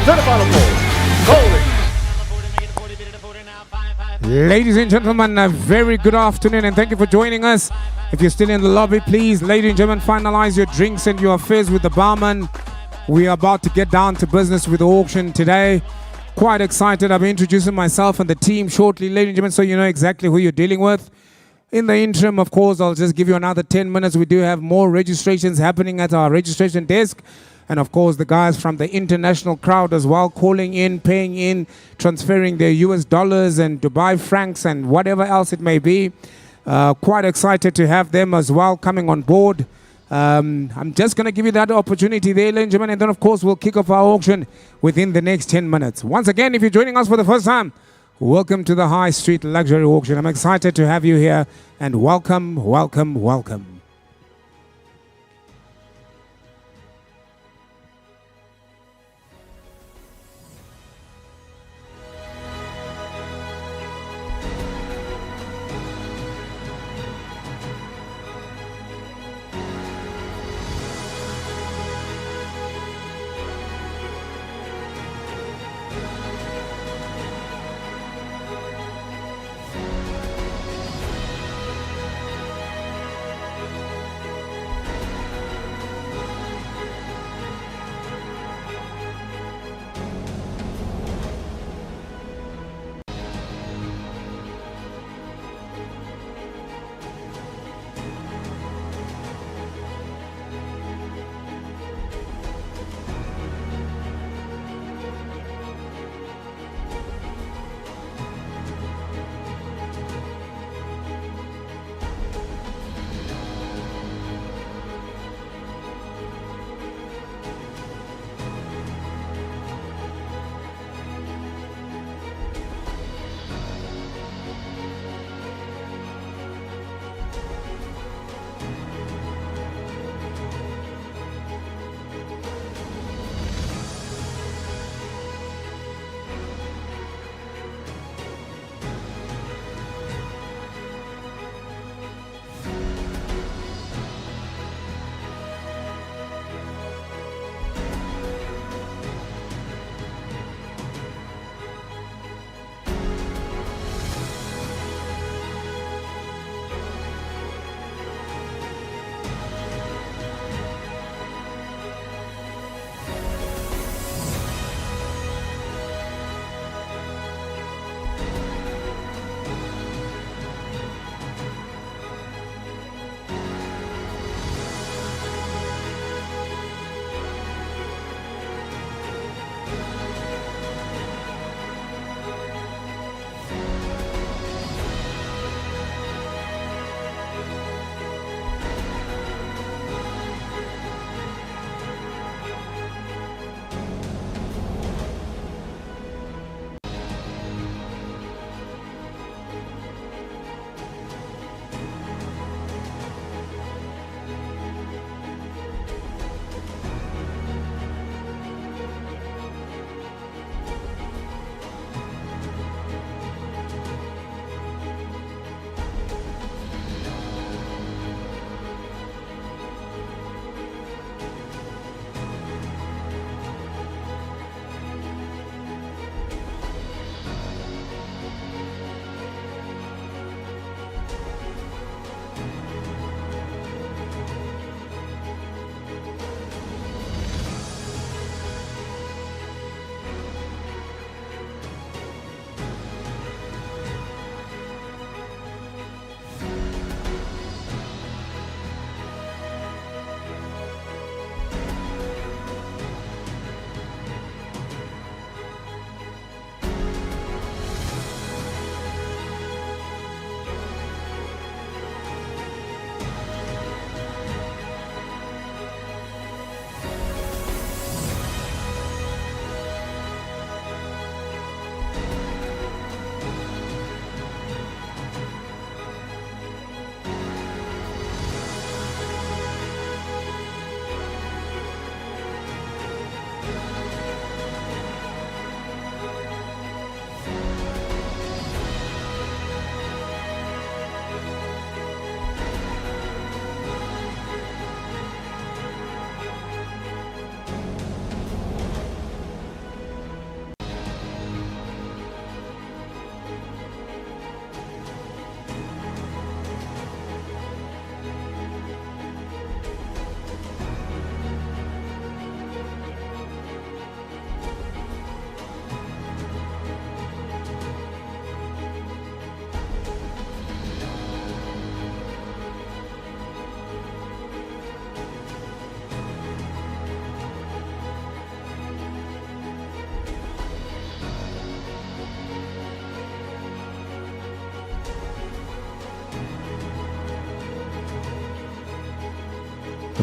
to the final four. Golden. Ladies and gentlemen, a very good afternoon and thank you for joining us. If you're still in the lobby, please, ladies and gentlemen, finalize your drinks and your affairs with the barman. We are about to get down to business with the auction today. Quite excited. I'll be introducing myself and the team shortly, ladies and gentlemen, so you know exactly who you're dealing with. In the interim, of course, I'll just give you another 10 minutes. We do have more registrations happening at our registration desk. And of course, the guys from the international crowd as well, calling in, paying in, transferring their US dollars and Dubai francs and whatever else it may be. Quite excited to have them as well coming on board. I'm just going to give you that opportunity there, ladies and gentlemen, and then of course we'll kick off our auction within the next 10 minutes. Once again, if you're joining us for the first time, welcome to the High Street Luxury Auction. I'm excited to have you here and welcome, welcome, welcome.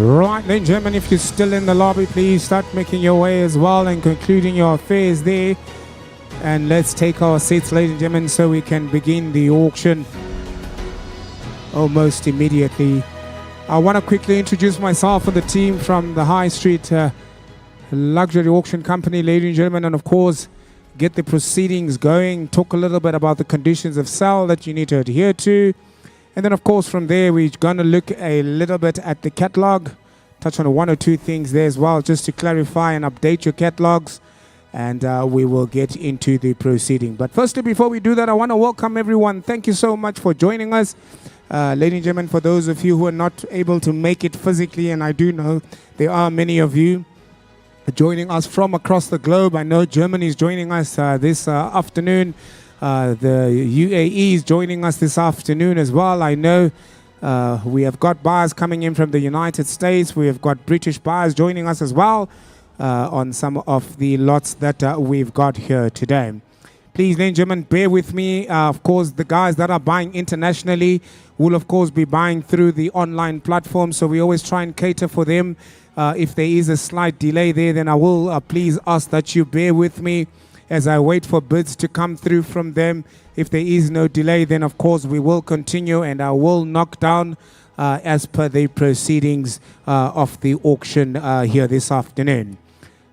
Right, ladies and gentlemen, if you're still in the lobby, please start making your way as well and concluding your affairs there. And let's take our seats, ladies and gentlemen, so we can begin the auction almost immediately. I want to quickly introduce myself and the team from the High Street Luxury Auction Company, ladies and gentlemen, and of course, get the proceedings going, talk a little bit about the conditions of sale that you need to adhere to. And then, of course, from there, we're going to look a little bit at the catalog, touch on one or two things there as well, just to clarify and update your catalogs. And we will get into the proceeding. But firstly, before we do that, I want to welcome everyone. Thank you so much for joining us. Ladies and gentlemen, for those of you who are not able to make it physically, and I do know there are many of you joining us from across the globe. I know Germany is joining us this afternoon. The UAE is joining us this afternoon as well. I know we have got buyers coming in from the United States. We have got British buyers joining us as well on some of the lots that we've got here today. Please, ladies and gentlemen, bear with me. Of course, the guys that are buying internationally will, of course, be buying through the online platform. So we always try and cater for them. If there is a slight delay there, then I will please ask that you bear with me as I wait for bids to come through from them. If there is no delay, then of course we will continue and I will knock down as per the proceedings of the auction here this afternoon.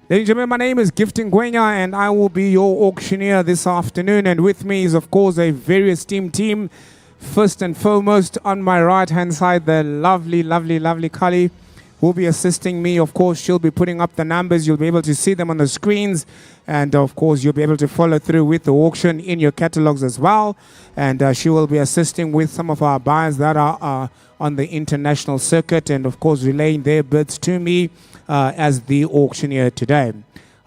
Ladies and gentlemen, my name is Gifting Gwenya and I will be your auctioneer this afternoon. And with me is of course a very esteemed team. First and foremost, on my right hand side, the lovely Kali will be assisting me. Of course, she'll be putting up the numbers. You'll be able to see them on the screens. And of course, you'll be able to follow through with the auction in your catalogs as well. And she will be assisting with some of our buyers that are on the international circuit and of course, relaying their bids to me as the auctioneer today.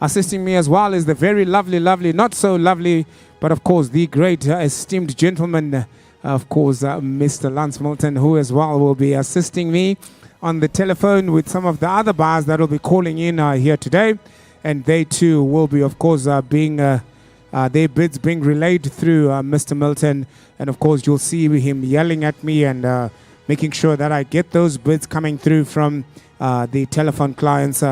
Assisting me as well is the very lovely, not so lovely, but of course, the great esteemed gentleman, of course, Mr. Lance Milton, who as well will be assisting me on the telephone with some of the other buyers that will be calling in here today. And they too will be, of course, being their bids being relayed through Mr. Milton. And of course, you'll see him yelling at me and making sure that I get those bids coming through from the telephone clients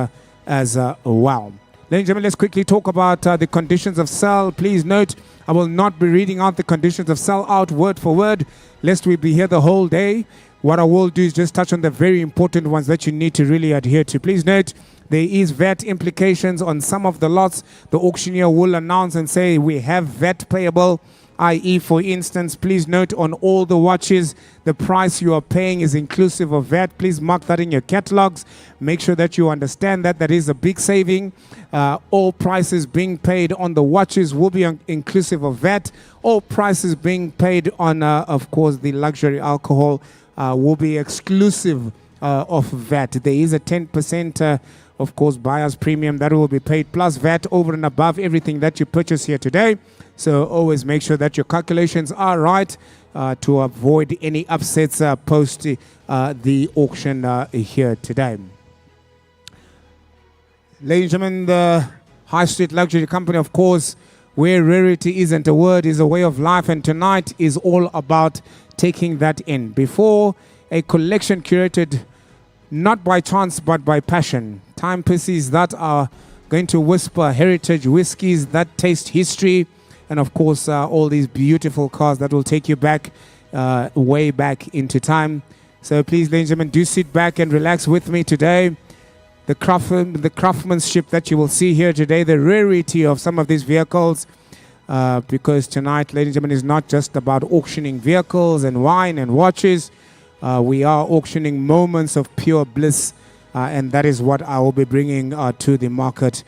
as well. Ladies and gentlemen, let's quickly talk about the conditions of sale. Please note, I will not be reading out the conditions of sale out word for word, lest we be here the whole day. What I will do is just touch on the very important ones that you need to really adhere to. Please note, there is VAT implications on some of the lots. The auctioneer will announce and say we have VAT payable, i.e. for instance, please note on all the watches, the price you are paying is inclusive of VAT. Please mark that in your catalogs. Make sure that you understand that that is a big saving. All prices being paid on the watches will be inclusive of VAT. All prices being paid on, of course, the luxury alcohol will be exclusive of VAT. There is a 10%, of course, buyer's premium that will be paid plus VAT over and above everything that you purchase here today. So always make sure that your calculations are right to avoid any upsets post the auction here today. Ladies and gentlemen, the High Street Luxury Company, of course, where rarity isn't a word, is a way of life. And tonight is all about taking that in. Before a collection curated not by chance but by passion. Timepieces that are going to whisper heritage, whiskies that taste history, and of course all these beautiful cars that will take you back, way back into time. So please, ladies and gentlemen, do sit back and relax with me today. The craftsmanship that you will see here today, the rarity of some of these vehicles, because tonight, ladies and gentlemen, is not just about auctioning vehicles and wine and watches. We are auctioning moments of pure bliss, and that is what I will be bringing to the market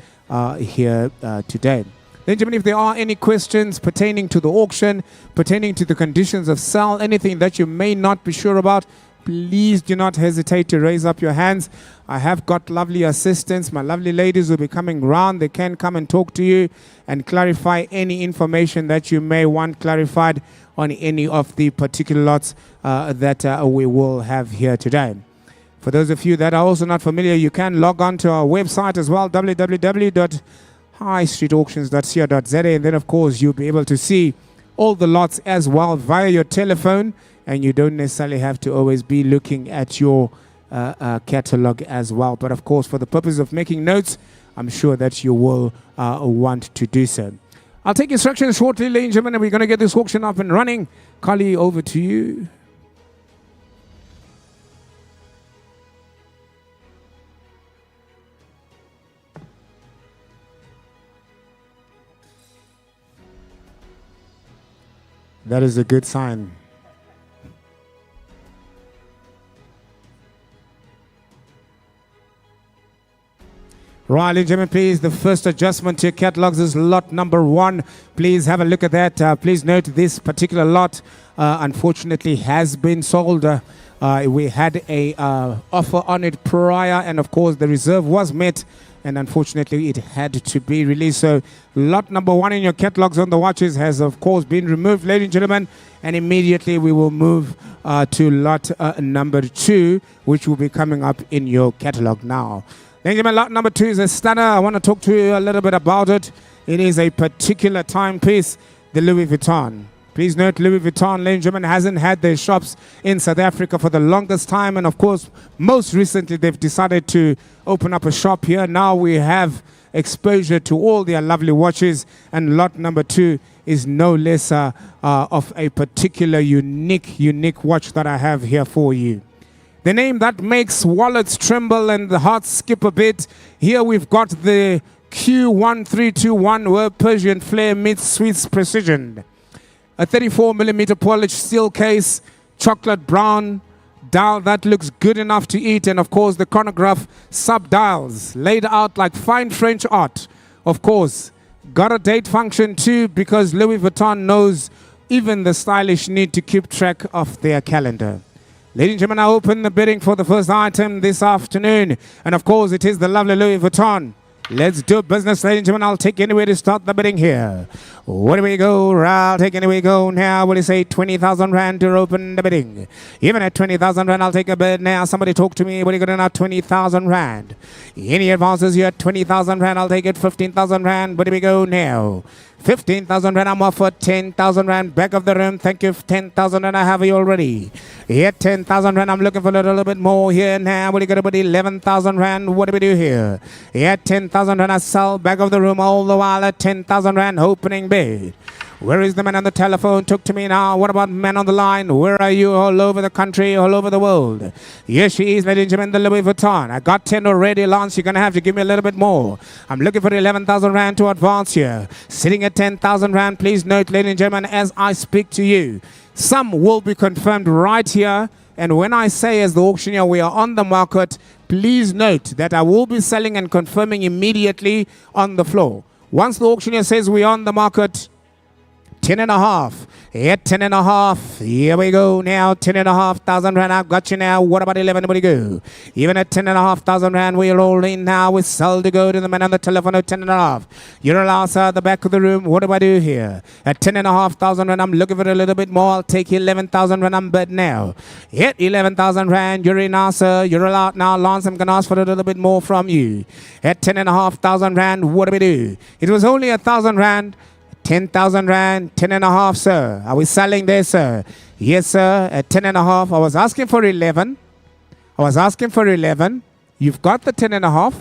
here today. Ladies and gentlemen, if there are any questions pertaining to the auction, pertaining to the conditions of sale, anything that you may not be sure about, please do not hesitate to raise up your hands. I have got lovely assistants. My lovely ladies will be coming round. They can come and talk to you and clarify any information that you may want clarified on any of the particular lots that we will have here today. For those of you that are also not familiar, you can log on to our website as well, www.highstreetauctions.co.za, and then of course you'll be able to see all the lots as well via your telephone, and you don't necessarily have to always be looking at your catalog as well. But of course, for the purpose of making notes, I'm sure that you will want to do so. I'll take instructions shortly, ladies and gentlemen, and we're going to get this auction up and running. Kali, over to you. That is a good sign. Right, ladies and gentlemen, please, the first adjustment to your catalogs is lot number 1. Please have a look at that. Please note this particular lot, unfortunately, has been sold. We had a offer on it prior, and of course, the reserve was met, and unfortunately, it had to be released. So, lot number 1 in your catalogs on the watches has, of course, been removed, ladies and gentlemen, and immediately we will move to lot number 2, which will be coming up in your catalog now. Ladies and gentlemen, lot number 2 is a stunner. I want to talk to you a little bit about it. It is a particular timepiece, the Louis Vuitton. Please note, Louis Vuitton, ladies and gentlemen, hasn't had their shops in South Africa for the longest time. And of course, most recently, they've decided to open up a shop here. Now we have exposure to all their lovely watches. And lot number 2 is no less of a particular unique watch that I have here for you. The name that makes wallets tremble and the hearts skip a bit. Here we've got the Q1321, where Persian flair meets Swiss precision. A 34mm polished steel case, chocolate brown dial that looks good enough to eat, and of course the chronograph sub-dials laid out like fine French art. Of course, got a date function too, because Louis Vuitton knows even the stylish need to keep track of their calendar. Ladies and gentlemen, I open the bidding for the first item this afternoon. And of course, it is the lovely Louis Vuitton. Let's do business, ladies and gentlemen. I'll take anywhere to start the bidding here. Where do we go? I'll take anywhere we go now. Will you say 20,000 Rand to open the bidding? Even at 20,000 Rand, I'll take a bid now. Somebody talk to me. What are you going to now? 20,000 Rand. Any advances here? 20,000 Rand. I'll take it. 15,000 Rand. Where do we go now? 15,000 Rand. I'm offered 10,000 Rand. Back of the room. Thank you. 10,000 Rand. I have you already. Here, 10,000 Rand. I'm looking for a little bit more here now. What are you going to put? 11,000 Rand. What do we do here? Here, 10,000 Rand. I sell. Back of the room all the while at 10,000 Rand. Opening bid. Where is the man on the telephone? Talk to me now. What about men on the line? Where are you? All over the country, all over the world. Yes, she is, ladies and gentlemen, the Louis Vuitton. I got 10 already, Lance. You're going to have to give me a little bit more. I'm looking for 11,000 Rand to advance here. Sitting at 10,000 Rand. Please note, ladies and gentlemen, as I speak to you, some will be confirmed right here. And when I say as the auctioneer, we are on the market, please note that I will be selling and confirming immediately on the floor. Once the auctioneer says we are on the market, 10.5. At 10.5. Here we go now. 10,500 Rand. I've got you now. What about 11? Where do you go? Even at 10,500 Rand, we're all in now. We sell to go to the man on the telephone at 10.5. You're allowed at the back of the room. What do I do here? At 10,500 Rand, I'm looking for a little bit more. I'll take 11,000 Rand. I'm bet now. At 11,000 Rand, you're in now, sir. You're allowed now. Lance, I'm going to ask for a little bit more from you. At 10,500 Rand, what do we do? It was only 1,000 Rand. 10,000 Rand, 10.5, sir. Are we selling there, sir? Yes, sir. At 10.5. I was asking for 11. I was asking for 11. You've got the 10.5.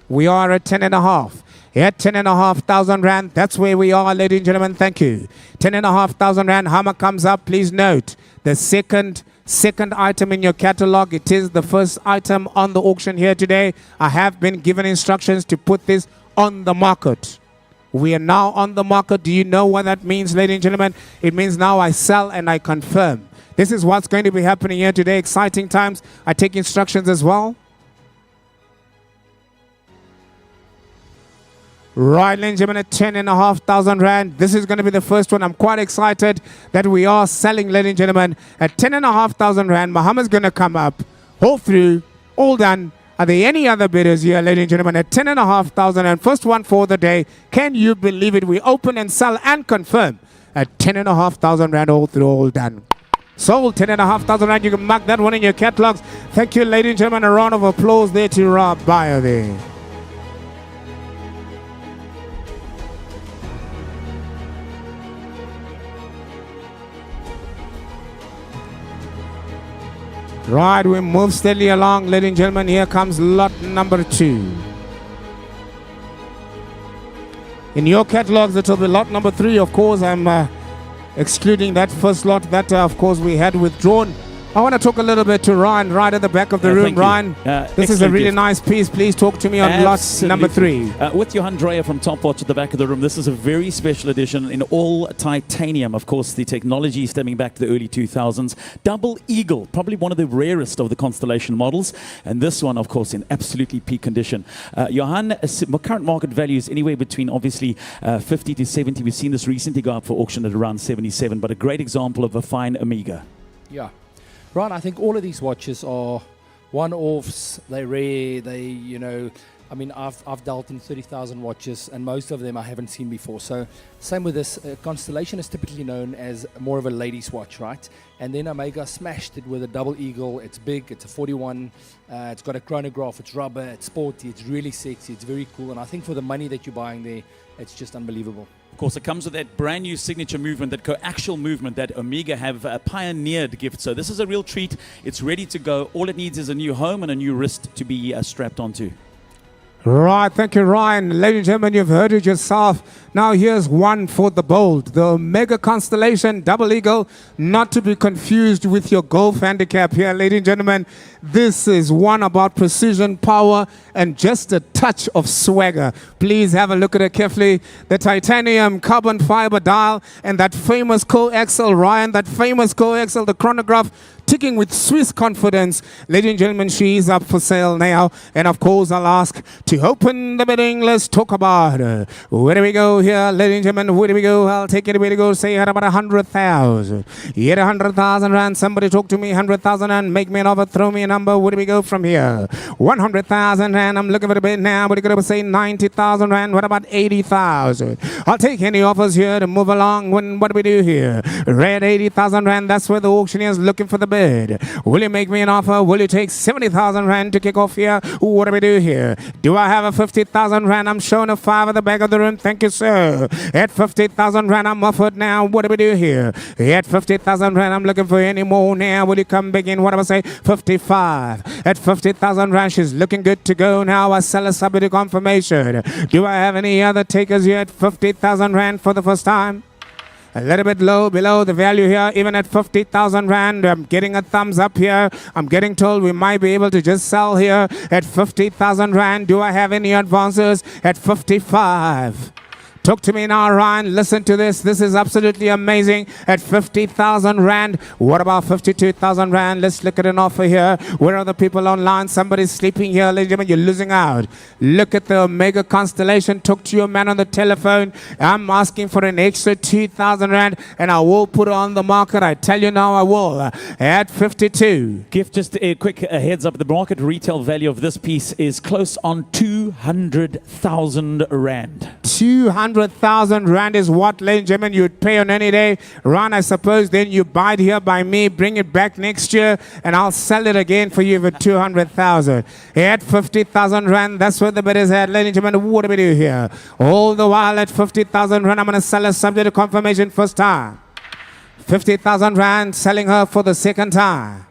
We are at 10.5. At 10,500 Rand. That's where we are, ladies and gentlemen. Thank you. 10,500 Rand. Hammer comes up. Please note the second item in your catalog. It is the first item on the auction here today. I have been given instructions to put this on the market. We are now on the market. Do you know what that means, ladies and gentlemen? It means now I sell and I confirm. This is what's going to be happening here today. Exciting times. I take instructions as well. Right, ladies and gentlemen, at 10,500 Rand. This is going to be the first one. I'm quite excited that we are selling, ladies and gentlemen, at 10,500 Rand. Muhammad's going to come up, hold through, all done. Are there any other bidders here, ladies and gentlemen, at 10,500 Rand? First one for the day. Can you believe it? We open and sell and confirm at 10,500 Rand, all through, all done. Sold 10,500 Rand. You can mark that one in your catalogs. Thank you, ladies and gentlemen. A round of applause there to Rob Bayer there. Right, we move steadily along, ladies and gentlemen. Here comes lot number 2. In your catalogs, it will be lot number 3. Of course, I'm excluding that first lot that, of course, we had withdrawn. I want to talk a little bit to Ryan right at the back of the room. Ryan, this is a really nice piece. Please talk to me on lot number 3. With Johan Dreyer from Top Watch at the back of the room, this is a very special edition in all titanium. Of course, the technology stemming back to the early 2000s. Double Eagle, probably one of the rarest of the Constellation models. And this one, of course, in absolutely peak condition. Johan, current market value is anywhere between, obviously, 50 to 70. We've seen this recently go up for auction at around 77, but a great example of a fine Omega. Yeah. Right, I think all of these watches are one-offs. They're rare. I mean, I've dealt in 30,000 watches, and most of them I haven't seen before. So, same with this. Constellation is typically known as more of a ladies' watch, right? And then Omega smashed it with a Double Eagle. It's big. It's a 41. It's got a chronograph. It's rubber. It's sporty. It's really sexy. It's very cool. And I think for the money that you're buying there, it's just unbelievable. Of course, it comes with that brand new signature movement, that coaxial movement that Omega have pioneered gift. So this is a real treat. It's ready to go. All it needs is a new home and a new wrist to be strapped onto. Right, thank you, Ryan. Ladies and gentlemen, you've heard it yourself. Now here's one for the bold. The Omega Constellation Double Eagle, not to be confused with your golf handicap here, ladies and gentlemen. This is one about precision, power, and just a touch of swagger. Please have a look at it carefully. The titanium carbon fiber dial and that famous coaxial, Ryan, that famous coaxial, the chronograph, ticking with Swiss confidence. Ladies and gentlemen, she is up for sale now. And of course, I'll ask to open the bidding. Let's talk about her. Where do we go here, ladies and gentlemen? Where do we go? I'll take it. Where do we go? Say about 100,000. Yet 100,000 rand. Somebody talk to me. 100,000 rand. Make me an offer. Throw me a number. Where do we go from here? 100,000 rand. I'm looking for the bid now. What are you going to say? 90,000 rand. What about 80,000? I'll take any offers here to move along. What do we do here? Red 80,000 rand. That's where the auctioneer is looking for the bid. Will you make me an offer? Will you take 70,000 rand to kick off here? What do we do here? Do I have a 50,000 rand? I'm showing a 5 at the back of the room. Thank you, sir. At 50,000 rand, I'm offered now. What do we do here? At 50,000 rand, I'm looking for any more now. Will you come back in? What do I say? 55. At 50,000 rand, she's looking good to go now. I sell a subject to confirmation. Do I have any other takers here at 50,000 rand for the first time? A little bit low, below the value here, even at 50,000 rand. I'm getting a thumbs up here. I'm getting told we might be able to just sell here at 50,000 rand. Do I have any advances at 55? Talk to me now, Ryan. Listen to this. This is absolutely amazing. At 50,000 rand. What about 52,000 rand? Let's look at an offer here. Where are the people online? Somebody's sleeping here. Ladies and gentlemen, you're losing out. Look at the Omega Constellation. Talk to your man on the telephone. I'm asking for an extra 2,000 rand, and I will put it on the market. I tell you now, I will. At 52. Give just a quick heads up. The market retail value of this piece is close on 200,000 rand. 200,000 rand is what, ladies and gentlemen, you'd pay on any day. Ron, I suppose then you buy it here by me, bring it back next year, and I'll sell it again for you for 200,000. At 50,000 rand, that's where the bid is at. Ladies and gentlemen, what do we do here? All the while at 50,000 rand, I'm going to sell her subject to confirmation first time. 50,000 rand, selling her for the second time.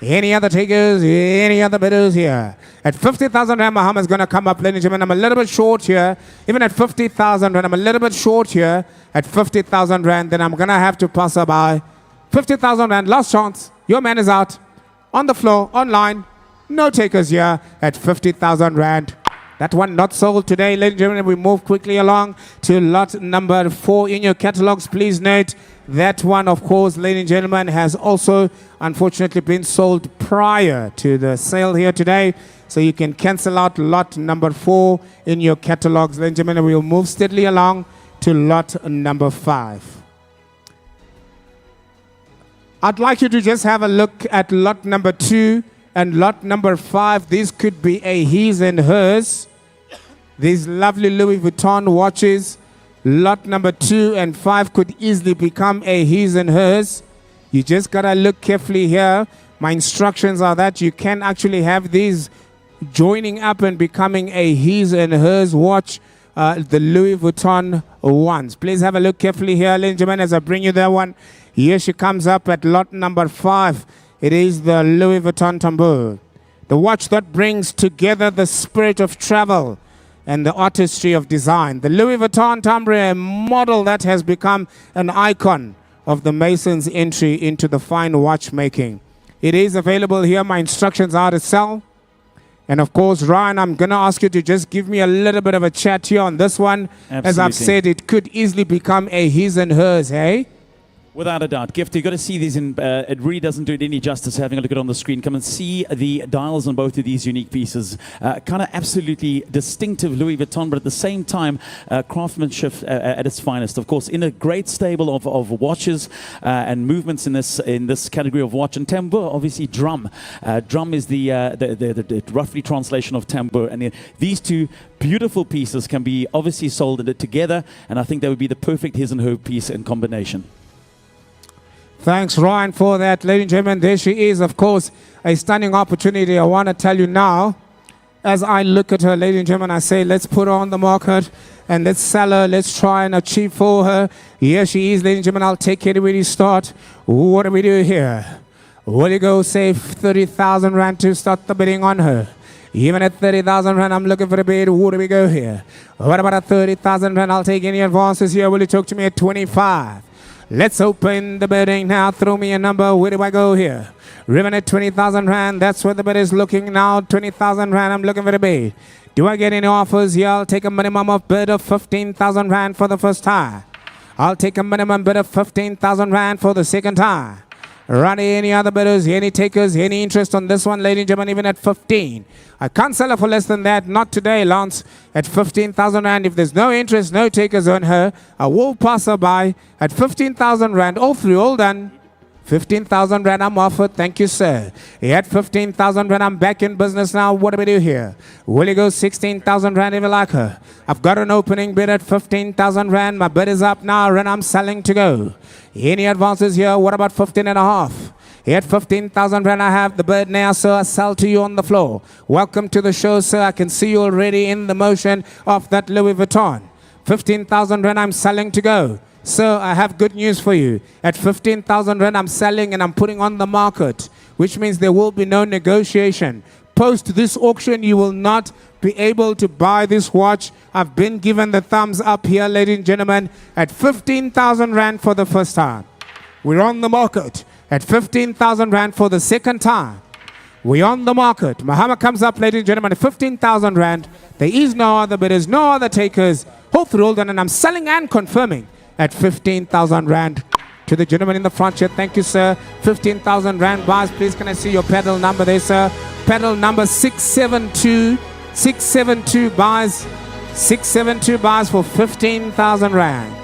Any other takers, any other bidders here? At 50,000 rand, Muhammad's going to come up, ladies and gentlemen. I'm a little bit short here. Even at 50,000 rand, I'm a little bit short here. At 50,000 rand, then I'm going to have to pass her by. 50,000 rand, last chance. Your man is out. On the floor, online. No takers here at 50,000 rand. That one not sold today, ladies and gentlemen. We move quickly along to lot number 4 in your catalogs. Please note that one, of course, ladies and gentlemen, has also unfortunately been sold prior to the sale here today. So you can cancel out lot number 4 in your catalogs, ladies and gentlemen. We'll move steadily along to lot number 5. I'd like you to just have a look at lot number 2 and lot number 5. These could be a his and hers. These lovely Louis Vuitton watches, lot number 2 and 5 could easily become a his and hers. You just gotta look carefully here. My instructions are that you can actually have these joining up and becoming a his and hers watch, the Louis Vuitton ones. Please have a look carefully here, ladies and gentlemen, as I bring you that one. Here she comes up at lot number 5. It is the Louis Vuitton tambour, the watch that brings together the spirit of travel and the artistry of design. The Louis Vuitton tambour, a model that has become an icon of the Masons' entry into the fine watchmaking. It is available here. My instructions are to sell. And of course, Ryan, I'm going to ask you to just give me a little bit of a chat here on this one. Absolutely. As I've said, it could easily become a his and hers, hey? Without a doubt. Gift, you've got to see these in, it really doesn't do it any justice having a look at it on the screen. Come and see the dials on both of these unique pieces. Kind of absolutely distinctive Louis Vuitton, but at the same time, craftsmanship at its finest. Of course, in a great stable of watches and movements in this category of watch. And tambour, obviously drum. Drum is the roughly translation of tambour. And these two beautiful pieces can be obviously sold together, and I think that would be the perfect his and her piece in combination. Thanks, Ryan, for that. Ladies and gentlemen, there she is, of course, a stunning opportunity. I want to tell you now, as I look at her, ladies and gentlemen, I say, let's put her on the market and let's sell her. Let's try and achieve for her. Here she is, ladies and gentlemen. I'll take it where we start. What do we do here? What do you go, say 30,000 Rand to start the bidding on her? Even at 30,000 Rand, I'm looking for a bid. Where do we go here? What about at 30,000 Rand? I'll take any advances here. Will you talk to me at 25? Let's open the bidding now. Throw me a number. Where do I go here? Ribbon at 20,000 Rand. That's where the bid is looking now. 20,000 Rand. I'm looking for the bid. Do I get any offers here? I'll take a minimum of bid of 15,000 Rand for the first time. I'll take a minimum bid of 15,000 Rand for the second time. Ronnie, any other bidders, any takers, any interest on this one, ladies and gentlemen, even at 15? I can't sell her for less than that. Not today, Lance. At 15,000 Rand, if there's no interest, no takers on her, I will pass her by at 15,000 Rand. All three, all done. 15,000 Rand, I'm offered. Thank you, sir. At 15,000 Rand, I'm back in business now. What do we do here? Will you go 16,000 Rand if you like her? I've got an opening bid at 15,000 Rand. My bid is up now, and I'm selling to go. Any advances here? What about 15 and a half? At 15,000 Rand, I have the bid now, sir. I sell to you on the floor. Welcome to the show, sir. I can see you already in the motion of that Louis Vuitton. 15,000 Rand, I'm selling to go. Sir, I have good news for you. At 15,000 Rand, I'm selling and I'm putting on the market, which means there will be no negotiation. Post this auction, you will not be able to buy this watch. I've been given the thumbs up here, ladies and gentlemen, at 15,000 Rand for the first time. We're on the market at 15,000 Rand for the second time. We're on the market. Muhammad comes up, ladies and gentlemen, at 15,000 Rand. There is no other bidders, no other takers. Hope through all done, and I'm selling and confirming at 15,000 Rand to the gentleman in the front here. Thank you, sir. 15,000 Rand bars. Please, can I see your pedal number there, sir? Pedal number 672. 672 bars. 672 bars for 15,000 Rand.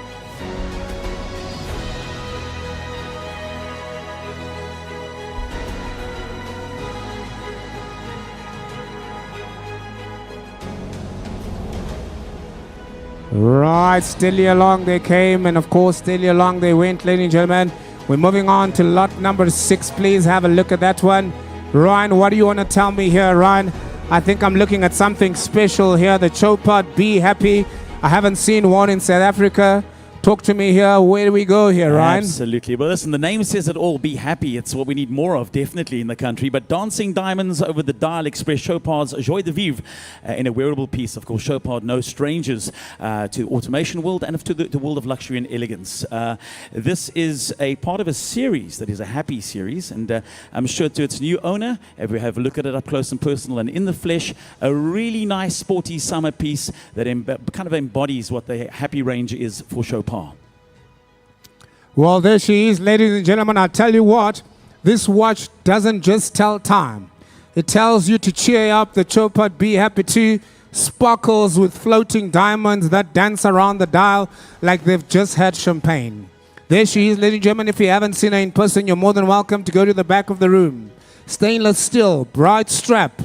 Right, steadily along they came, and of course steadily along they went, ladies and gentlemen. We're moving on to lot number 6. Please have a look at that one. Ryan, what do you want to tell me here, Ryan? I think I'm looking at something special here. The Chopard Be Happy. I haven't seen one in South Africa. Talk to me here. Where do we go here, Ryan? Absolutely. Well, listen, the name says it all. Be happy. It's what we need more of, definitely, in the country. But dancing diamonds over the dial express Chopard's Joie de Vivre in a wearable piece. Of course, Chopard, no strangers to automation world and to the world of luxury and elegance. This is a part of a series that is a happy series. And I'm sure to its new owner, if we have a look at it up close and personal and in the flesh, a really nice sporty summer piece that kind of embodies what the happy range is for Chopard. Well, there she is, ladies and gentlemen. I'll tell you what, this watch doesn't just tell time. It tells you to cheer up. The Chopard Be Happy 2 sparkles with floating diamonds that dance around the dial like they've just had champagne. There she is, ladies and gentlemen. If you haven't seen her in person, you're more than welcome to go to the back of the room. Stainless steel, bright strap,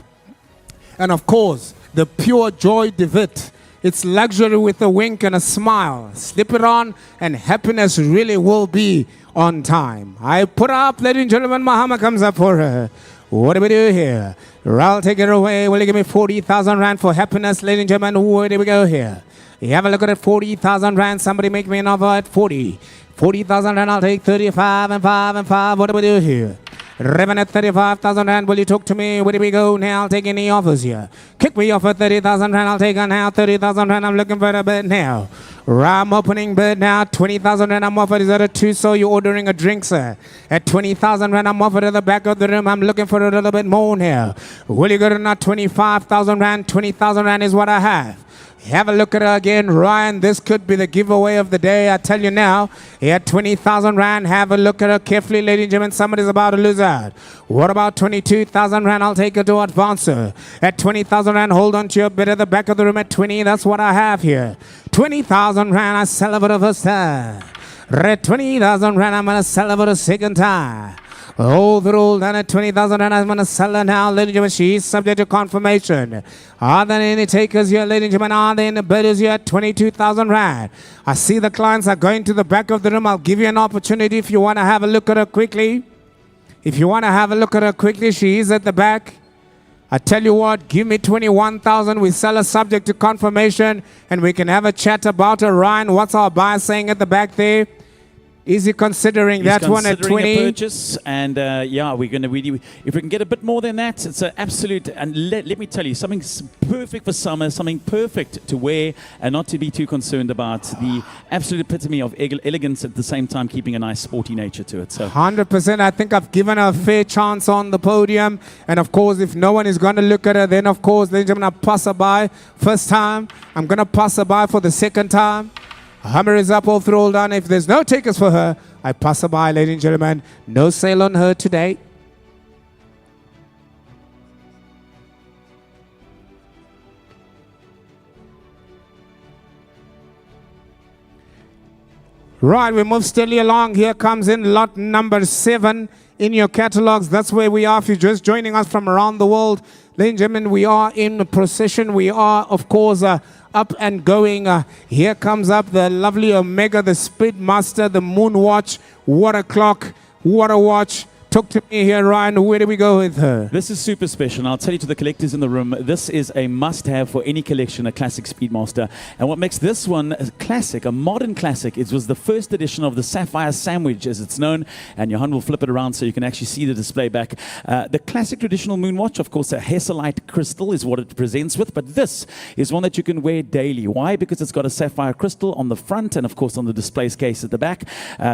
and of course, the pure Joie de Vivre. It's luxury with a wink and a smile. Slip it on and happiness really will be on time. I put her up, ladies and gentlemen. Muhammad comes up for her. What do we do here? I'll take it away. Will you give me 40,000 Rand for happiness, ladies and gentlemen? Where do we go here? You have a look at it, 40,000 Rand. Somebody make me an offer at 40. 40,000 Rand, I'll take 35 and 5 and 5. What do we do here? Revan at 35,000 rand. Will you talk to me? Where do we go now? I'll take any offers here. Kick me off at 30,000 rand. I'll take on now 30,000 rand. I'm looking for a bid now. Ram opening bid now. 20,000 rand. I'm offered. Is that a two? So you're ordering a drink, sir. At 20,000 rand. I'm offered at the back of the room. I'm looking for a little bit more now. Will you go to now 25,000 rand? 20,000 rand is what I have. Have a look at her again, Ryan. This could be the giveaway of the day. I tell you now, at 20,000 rand, have a look at her carefully, ladies and gentlemen. Somebody's about to lose out. What about 22,000 rand? I'll take her to advance her. At 20,000 rand, hold on to your bid at the back of the room at 20. That's what I have here. 20,000 rand, I sell her for the first time. At 20,000 rand, I'm going to sell her for the second time. Overall, done at 20,000 and I'm going to sell her now, ladies and gentlemen. She is subject to confirmation. Are there any takers here, ladies and gentlemen? Are there any bidders here at 22,000 rand? I see the clients are going to the back of the room. I'll give you an opportunity if you want to have a look at her quickly. If you want to have a look at her quickly, she is at the back. I tell you what, give me 21,000. We sell her subject to confirmation and we can have a chat about her. Ryan, what's our buyer saying at the back there? Is he considering that one at 20? A purchase, and yeah, we're going to really, if we can get a bit more than that, it's an absolute, and let me tell you, something perfect for summer, something perfect to wear, and not to be too concerned about the absolute epitome of elegance at the same time keeping a nice sporty nature to it. So 100%. I think I've given her a fair chance on the podium, and of course, if no one is going to look at her, then of course, ladies and gentlemen, I'll pass her by first time. I'm going to pass her by for the second time. Hammer is up, all through, all done. If there's no takers for her, I pass her by, ladies and gentlemen. No sale on her today. Right, we move steadily along. Here comes in lot number 7 in your catalogs. That's where we are. If you're just joining us from around the world, ladies and gentlemen, we are in procession. We are, of course, up and going. Here comes up the lovely Omega, the Speedmaster, the Moonwatch. What a clock, what a watch. Talk to me here, Ryan. Where do we go with her? This is super special. And I'll tell you to the collectors in the room, this is a must-have for any collection, a classic Speedmaster. And what makes this one a classic, a modern classic, it was the first edition of the Sapphire Sandwich, as it's known. And Johan will flip it around so you can actually see the display back. The classic traditional Moonwatch, of course, a Hesalite crystal is what it presents with. But this is one that you can wear daily. Why? Because it's got a sapphire crystal on the front and, of course, on the display case at the back,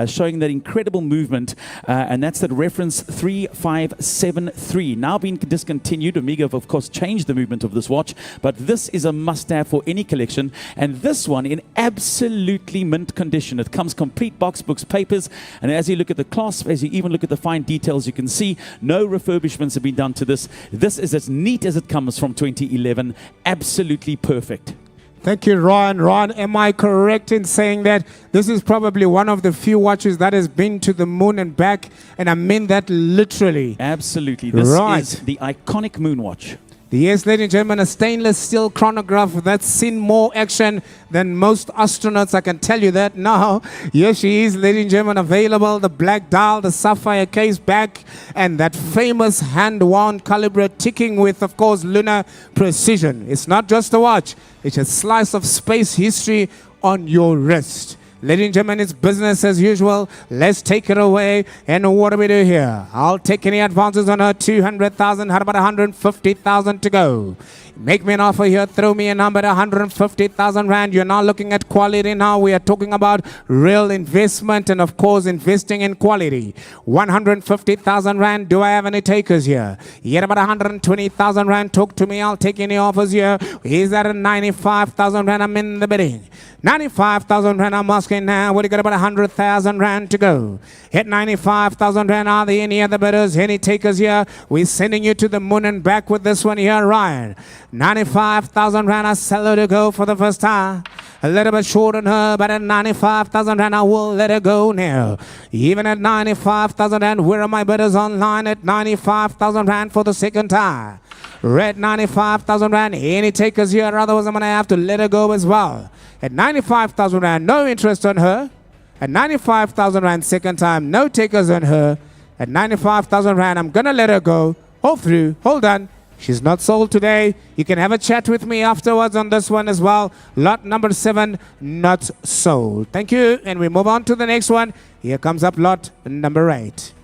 showing that incredible movement. And that's that reference 3573, now being discontinued. Omega have of course changed the movement of this watch, but this is a must-have for any collection, and this one in absolutely mint condition. It comes complete box, books, papers, and as you look at the clasp, as you even look at the fine details, you can see no refurbishments have been done to this. This is as neat as it comes from 2011. Absolutely perfect. Thank you, Ryan. Ryan, am I correct in saying that this is probably one of the few watches that has been to the moon and back? And I mean that literally. Absolutely. This is the iconic Moonwatch. Yes, ladies and gentlemen, a stainless steel chronograph that's seen more action than most astronauts, I can tell you that now. Here she is, ladies and gentlemen, available. The black dial, the sapphire case back, and that famous hand-wound caliber ticking with, of course, lunar precision. It's not just a watch. It's a slice of space history on your wrist. Ladies and gentlemen, it's business as usual. Let's take it away. And what do we do here? I'll take any advances on her. 200,000. How about 150,000 to go? Make me an offer here. Throw me a number at 150,000 rand. You're now looking at quality now. We are talking about real investment and, of course, investing in quality. 150,000 rand. Do I have any takers here? Yet about 120,000 rand. Talk to me. I'll take any offers here. Is that a 95,000 rand? I'm in the bidding. 95,000 rand. I'm asking now. What do you got? About 100,000 rand to go. At 95,000 rand. Are there any other bidders? Any takers here? We're sending you to the moon and back with this one here, Ryan. 95,000 rand, I sell her to go for the first time. A little bit short on her, but at 95,000 rand, I will let her go now. Even at 95,000 rand, where are my bidders online? At 95,000 rand for the second time. Red 95,000 rand, any takers here? Otherwise, I'm going to have to let her go as well. At 95,000 rand, no interest on her. At 95,000 rand, second time, no takers on her. At 95,000 rand, I'm going to let her go. Hold through, hold on. She's not sold today. You can have a chat with me afterwards on this one as well. Lot number 7, not sold. Thank you. And we move on to the next one. Here comes up lot number 8.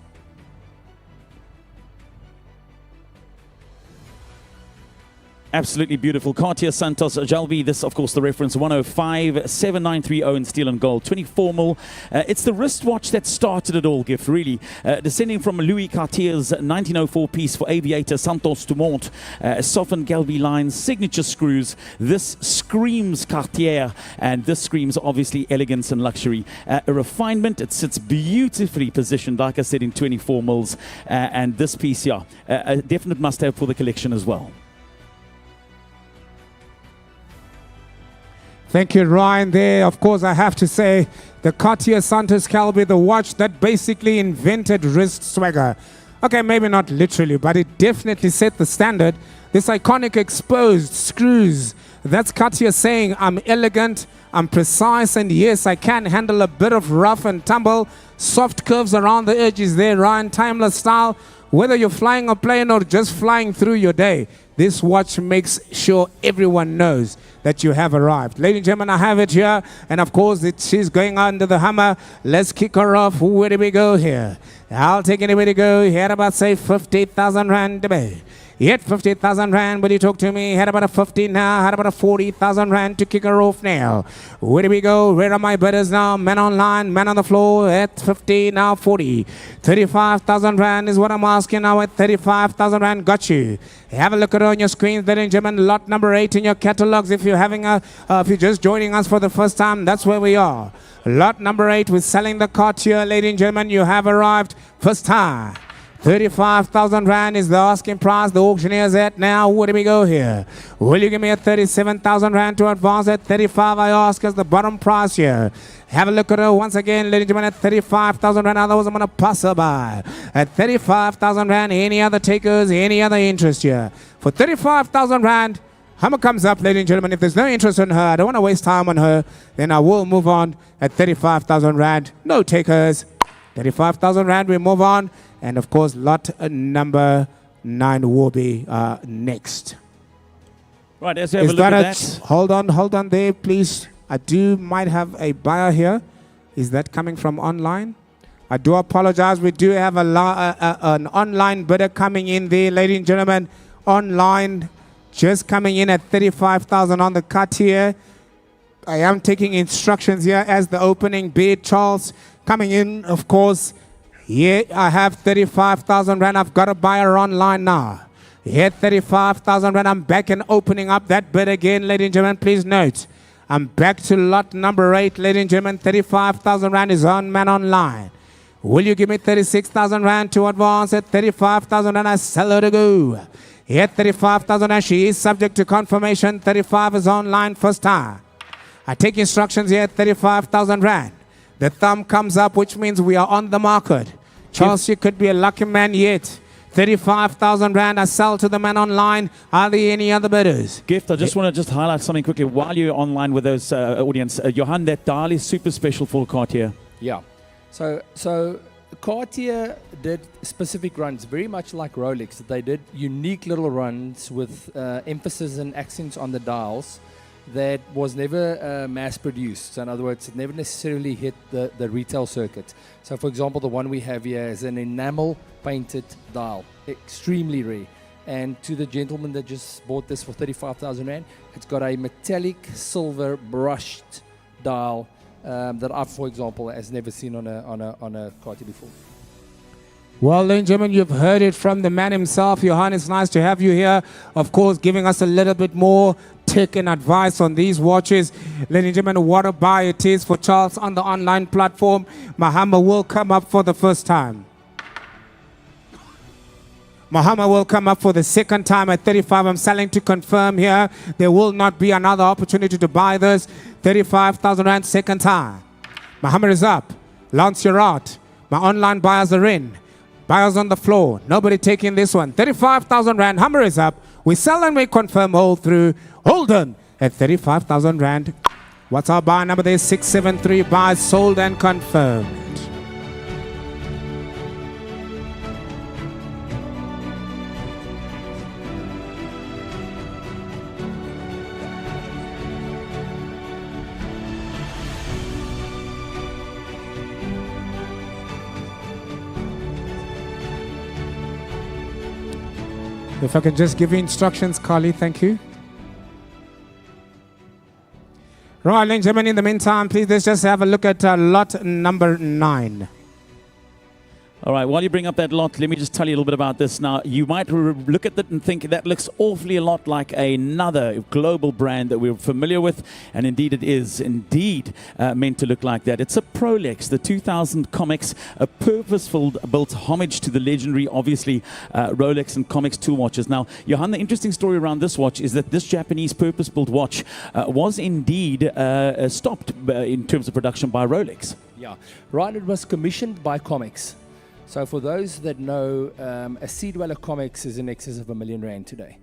Absolutely beautiful. Cartier Santos Jalvi. This, of course, the reference 105-7930 in steel and gold. 24 mil. It's the wristwatch that started it all, Gift, really. Descending from Louis Cartier's 1904 piece for aviator Santos Dumont. Softened Galvi lines, signature screws. This screams Cartier, and this screams, obviously, elegance and luxury. A refinement. It sits beautifully positioned, like I said, in 24 mils. And this piece, yeah, a definite must-have for the collection as well. Thank you, Ryan. There, of course, I have to say, the Cartier Santos Calvi, the watch that basically invented wrist swagger. Okay, maybe not literally, but it definitely set the standard. This iconic exposed screws, that's Cartier saying, I'm elegant, I'm precise, and yes, I can handle a bit of rough and tumble. Soft curves around the edges there, Ryan. Timeless style. Whether you're flying a plane or just flying through your day, this watch makes sure everyone knows that you have arrived. Ladies and gentlemen, I have it here. And of course, she's going under the Hummer. Let's kick her off. Where do we go here? I'll take anywhere to go. Here about, say, 50,000 Rand to be. Yet 50,000 Rand, will you talk to me? Had about a 50 now, had about a 40,000 Rand to kick her off now. Where do we go? Where are my bidders now? Men online, men on the floor at 50, now 40. 35,000 Rand is what I'm asking now at 35,000 Rand. Got you. Have a look at it on your screens, ladies and gentlemen. Lot number 8 in your catalogs. If you're having if you're just joining us for the first time, that's where we are. Lot number 8, we're selling the Cartier, ladies and gentlemen. You have arrived first time. 35,000 Rand is the asking price. The auctioneer's at now. Where do we go here? Will you give me a 37,000 Rand to advance at 35? I ask as the bottom price here. Have a look at her once again, ladies and gentlemen, at 35,000 Rand. Otherwise, I'm going to pass her by. At 35,000 Rand, any other takers, any other interest here? For 35,000 Rand, Hummer comes up, ladies and gentlemen. If there's no interest in her, I don't want to waste time on her, then I will move on at 35,000 Rand. No takers. 35,000 Rand, we move on. And of course, lot number 9 will be next. Right, let's have a look at that. Hold on there, please. I might have a buyer here. Is that coming from online? I do apologize. We do have an online bidder coming in there, ladies and gentlemen. Online, just coming in at 35,000 on the Cartier. I am taking instructions here as the opening bid. Charles coming in, of course. Here I have 35,000 Rand. I've got a buyer online now. Here 35,000 Rand. I'm back and opening up that bid again, ladies and gentlemen. Please note, I'm back to lot number 8, ladies and gentlemen. 35,000 Rand is on man online. Will you give me 36,000 Rand to advance at 35,000 Rand? I sell her to go. Here 35,000 Rand. She is subject to confirmation. 35 is online first time. I take instructions here at 35,000 Rand. The thumb comes up, which means we are on the market. Charles, you could be a lucky man yet. 35,000 Rand, I sell to the man online. Are there any other bidders? Gift, I just want to highlight something quickly while you're online with those audience. Johan, that dial is super special for Cartier. Yeah. So Cartier did specific runs, very much like Rolex. They did unique little runs with emphasis and accents on the dials that was never mass produced. So in other words, it never necessarily hit the retail circuit. So for example, the one we have here is an enamel painted dial, extremely rare. And to the gentleman that just bought this for 35,000 Rand, it's got a metallic silver brushed dial that I, for example, has never seen on a Cartier before. Well, ladies and gentlemen, you've heard it from the man himself. Johan, it's nice to have you here. Of course, giving us a little bit more tech and advice on these watches. Ladies and gentlemen, what a buy it is for Charles on the online platform. Muhammad will come up for the first time. Muhammad will come up for the second time at 35. I'm selling to confirm here. There will not be another opportunity to buy this. 35,000 Rand, second time. Muhammad is up. Lance, you're out. My online buyers are in. Buyers on the floor. Nobody taking this one. 35,000 Rand. Hummer is up. We sell and we confirm all through. Holden at 35,000 Rand. What's our buy number there? 673 buys sold and confirmed. If I can just give you instructions, Carly, thank you. Right, ladies and gentlemen, in the meantime, please let's just have a look at lot number 9. All right, while you bring up that lot, let me just tell you a little bit about this. Now, you might look at it and think that looks awfully a lot like another global brand that we're familiar with, and indeed it is indeed meant to look like that. It's a Prolex, the 2000 Comex, a purposeful built homage to the legendary, obviously, Rolex and Comex tool watches. Now, Johan, the interesting story around this watch is that this Japanese purpose-built watch was indeed stopped in terms of production by Rolex. Yeah, right. It was commissioned by Comex. So for those that know, a Sea Dweller Comex is in excess of R1 million today.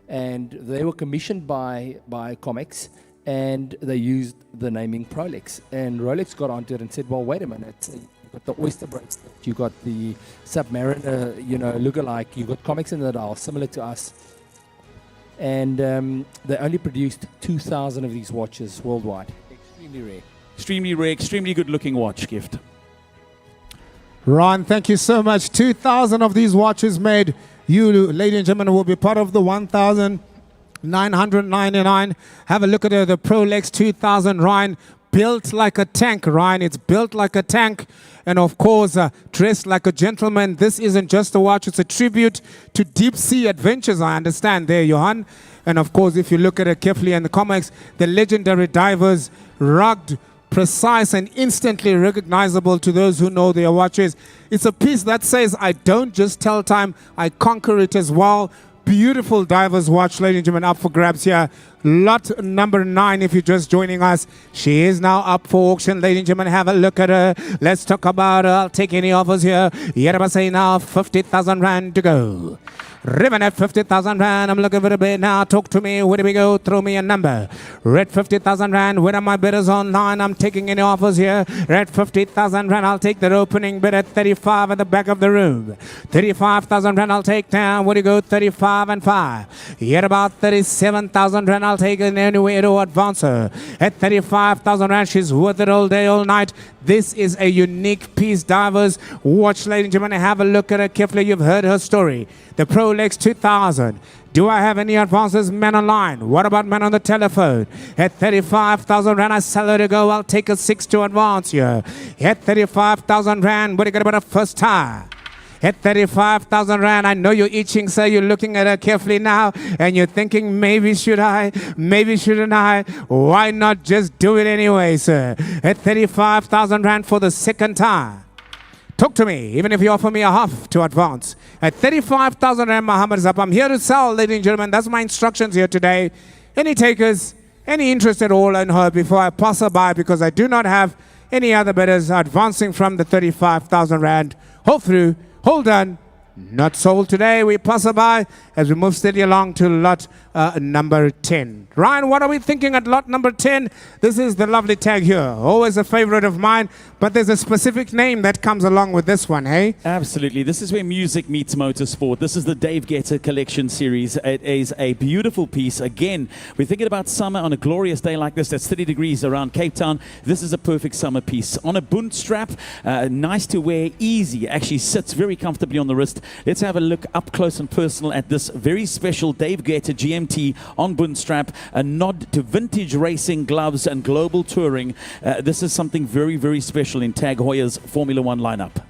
And they were commissioned by Comex, and they used the naming Prolex. And Rolex got onto it and said, well, wait a minute. You've got the Oyster bracelet, you got the Submariner, lookalike, you got Comex in the dial, similar to us. And they only produced 2,000 of these watches worldwide. Extremely rare. Extremely rare, extremely good-looking watch, Gift. Ron, thank you so much. 2,000 of these watches made. You, ladies and gentlemen, will be part of the 1,999. Have a look at the Prolex 2000, Ryan. Built like a tank, Ryan. It's built like a tank. And of course, dressed like a gentleman. This isn't just a watch. It's a tribute to deep sea adventures, I understand there, Johan. And of course, if you look at it carefully in the comics, the legendary divers, rugged, precise and instantly recognizable to those who know their watches. It's a piece that says, I don't just tell time, I conquer it as well. Beautiful diver's watch, ladies and gentlemen, up for grabs here. Lot number 9, if you're just joining us. She is now up for auction, ladies and gentlemen. Have a look at her. Let's talk about her. I'll take any offers here. Yerba say now 50,000 rand to go. Ribbon at 50,000 rand. I'm looking for a bid now. Talk to me. Where do we go? Throw me a number. Red 50,000 rand. Where are my bidders online? I'm taking any offers here. Red 50,000 rand. I'll take their opening bid at 35 at the back of the room. 35,000 rand. I'll take down. Where do you go? 35 and 5. Yet about 37,000 rand. I'll take it anyway to advance her. At 35,000 rand. She's worth it all day, all night. This is a unique piece, divers. Watch, ladies and gentlemen. Have a look at her carefully. You've heard her story. The Prolex 2000. Do I have any advances? Men online. What about men on the telephone? At 35,000 rand, I sell her to go. I'll take a 6 to advance here. At 35,000 rand, what do you got about a first time? At 35,000 rand, I know you're itching, sir. You're looking at her carefully now, and you're thinking, maybe should I? Maybe shouldn't I? Why not just do it anyway, sir? At 35,000 rand for the second time. Talk to me, even if you offer me a half to advance. At 35,000 rand, Muhammad is up. I'm here to sell, ladies and gentlemen. That's my instructions here today. Any takers, any interest at all in her before I pass her by, because I do not have any other bidders advancing from the 35,000 rand. Hold through, hold done. Not sold today. We pass her by as we move steadily along to lot number 10. Ryan, what are we thinking at lot number 10? This is the lovely tag here. Always a favorite of mine, but there's a specific name that comes along with this one, hey? Absolutely. This is where music meets motorsport. This is the Dave Guetta Collection Series. It is a beautiful piece. Again, we're thinking about summer on a glorious day like this. That's 30 degrees around Cape Town. This is a perfect summer piece. On a Bund strap, nice to wear, easy. Actually sits very comfortably on the wrist. Let's have a look up close and personal at this very special Dave Guetta GMT on Bund strap, a nod to vintage racing, gloves and global touring. This is something very, very special in Tag Heuer's Formula One lineup.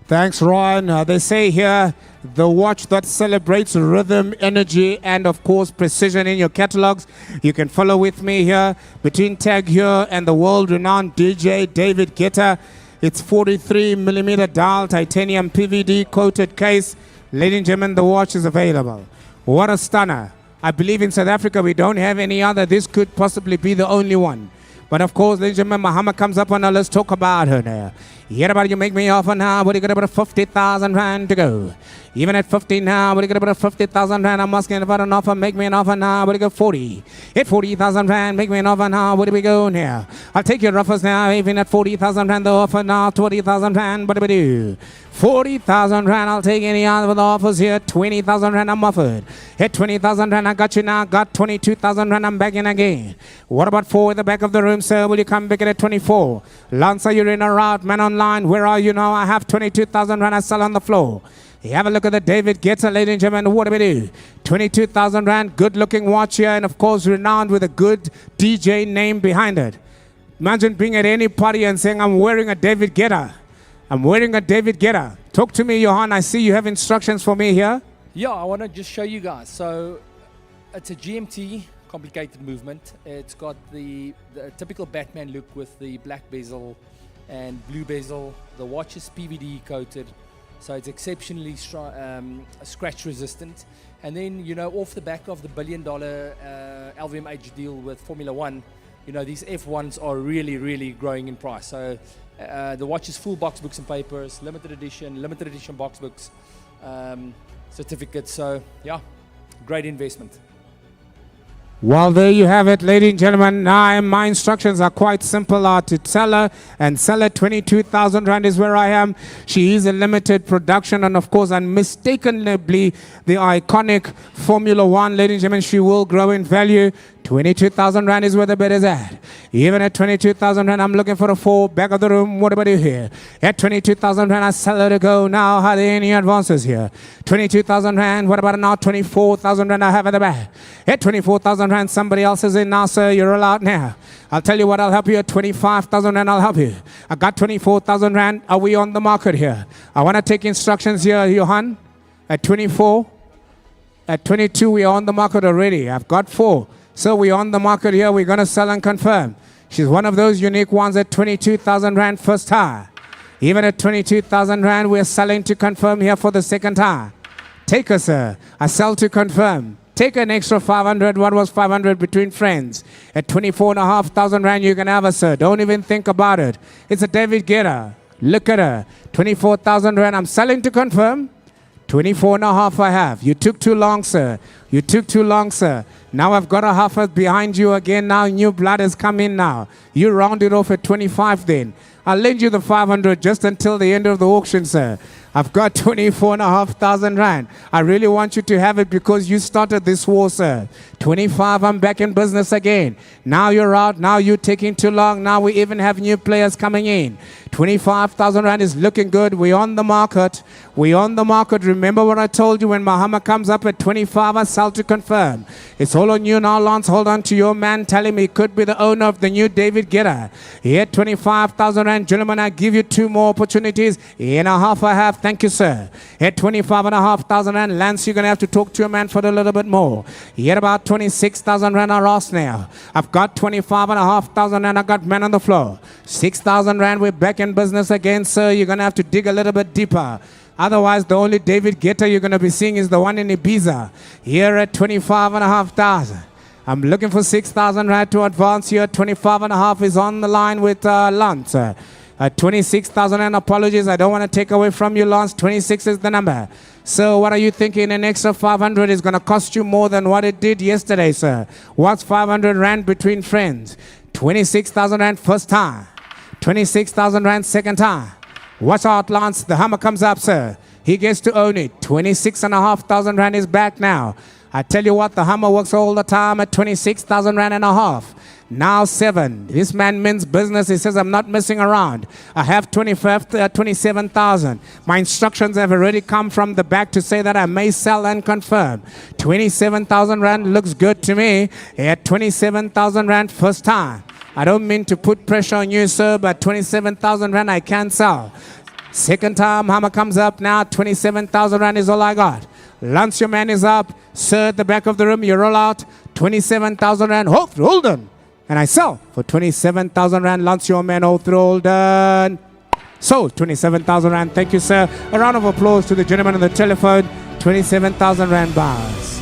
Thanks, Ron. They say here, the watch that celebrates rhythm, energy, and of course precision in your catalogs. You can follow with me here between Tag Heuer and the world-renowned DJ David Guetta. It's 43mm dial, titanium PVD coated case. Ladies and gentlemen, the watch is available. What a stunner. I believe in South Africa we don't have any other. This could possibly be the only one. But of course, ladies and gentlemen, Muhammad comes up on her. Let's talk about her now. Here about you make me offer now. What do you got about 50,000 rand to go? Even at 50 now, what do you got about 50,000 rand? I'm asking about an offer. Make me an offer now. What do you got 40? At 40,000 rand, make me an offer now. Where do we go now? I'll take your offers now. Even at 40,000 rand, the offer now. 20,000 rand, what do we do? 40,000 rand, I'll take any other of the offers here. 20,000 rand, I'm offered. At 20,000 rand, I got you now. Got 22,000 rand, I'm back in again. What about 4 at the back of the room, sir? Will you come back at 24? Lancer, you're in or out? Man online, where are you now? I have 22,000 rand, I sell on the floor. You have a look at the David Guetta, ladies and gentlemen. What do we do? 22,000 rand, good-looking watch here, and of course renowned with a good DJ name behind it. Imagine being at any party and saying, I'm wearing a David Guetta. I'm wearing a David Guetta. Talk to me, Johan. I see you have instructions for me here. Yeah, I want to just show you guys. So it's a GMT complicated movement. It's got the typical Batman look with the black bezel and blue bezel. The watch is PVD coated, so it's exceptionally scratch resistant. And then, you know, off the back of the $1 billion LVMH deal with Formula One, you know, these F1s are really, really growing in price. So the watch is full box books and papers, limited edition box books, certificates. So yeah, great investment. Well, there you have it, ladies and gentlemen. Now, my instructions are quite simple. To tell her and sell her 22,000 rand is where I am. She is a limited production, and of course, unmistakably, the iconic Formula One, ladies and gentlemen, she will grow in value. 22,000 rand is where the bet is at. Even at 22,000 rand, I'm looking for a 4. Back of the room, what about you here? At 22,000 rand, I sell her to go now. Are there any advances here? 22,000 rand, what about now? 24,000 rand I have at the back. At 24,000 rand, somebody else is in now, sir. You're allowed now. I'll tell you what, I'll help you at 25,000 rand, I'll help you. I got 24,000 rand. Are we on the market here? I want to take instructions here, Johan. At 24. At 22, we are on the market already. I've got 4. So we're on the market here. We're going to sell and confirm. She's one of those unique ones at 22,000 rand first time. Even at 22,000 rand, we're selling to confirm here for the second time. Take her, sir. I sell to confirm. Take an extra 500. What was 500 between friends? At 24,500 rand, you can have her, sir. Don't even think about it. It's a David Guetta. Look at her. 24,000 rand. I'm selling to confirm. 24.5 I have. You took too long, sir. You took too long, sir. Now I've got a half behind you again. Now new blood has come in now. You round it off at 25 then. I'll lend you the 500 just until the end of the auction, sir. I've got 24,500 rand. I really want you to have it because you started this war, sir. 25, I'm back in business again. Now you're out. Now you're taking too long. Now we even have new players coming in. 25,000 rand is looking good. We're on the market. We're on the market. Remember what I told you when Muhammad comes up at 25, I sell to confirm. It's all on you now, Lance. Hold on to your man. Tell him he could be the owner of the new David Guetta. He had 25,000 rand. Gentlemen, I give you 2 more opportunities. In a half I have. Thank you, sir. At 25,500 rand, Lance, you're going to have to talk to your man for a little bit more. He had about 26,000 rand I lost now. I've got 25,500 rand. I got man on the floor. 6,000 rand. We're back in business again, sir. You're going to have to dig a little bit deeper. Otherwise, the only David Guetta you're going to be seeing is the one in Ibiza. Here at 25,500. I'm looking for 6,000 rand to advance here. 25.5 is on the line with Lance. 26,000 and apologies. I don't want to take away from you, Lance. 26 is the number. So what are you thinking? An extra 500 is going to cost you more than what it did yesterday, sir. What's 500 rand between friends? 26,000 rand first time. 26,000 rand second time. Watch out, Lance. The hammer comes up, sir. He gets to own it. 26,500 rand is back now. I tell you what, the hammer works all the time at 26,000 rand and a half. Now 7. This man means business. He says, I'm not messing around. I have 27,000. My instructions have already come from the back to say that I may sell and confirm. 27,000 rand looks good to me. At 27,000 rand first time. I don't mean to put pressure on you, sir, but 27,000 rand I can sell. Second time, hammer comes up now. 27,000 rand is all I got. Lance, your man is up. Sir, at the back of the room, you roll out. 27,000 rand. Hold on. And I sell for 27,000 rand. Lance, your man, hold on. Sold 27,000 rand. Thank you, sir. A round of applause to the gentleman on the telephone. 27,000 rand bars.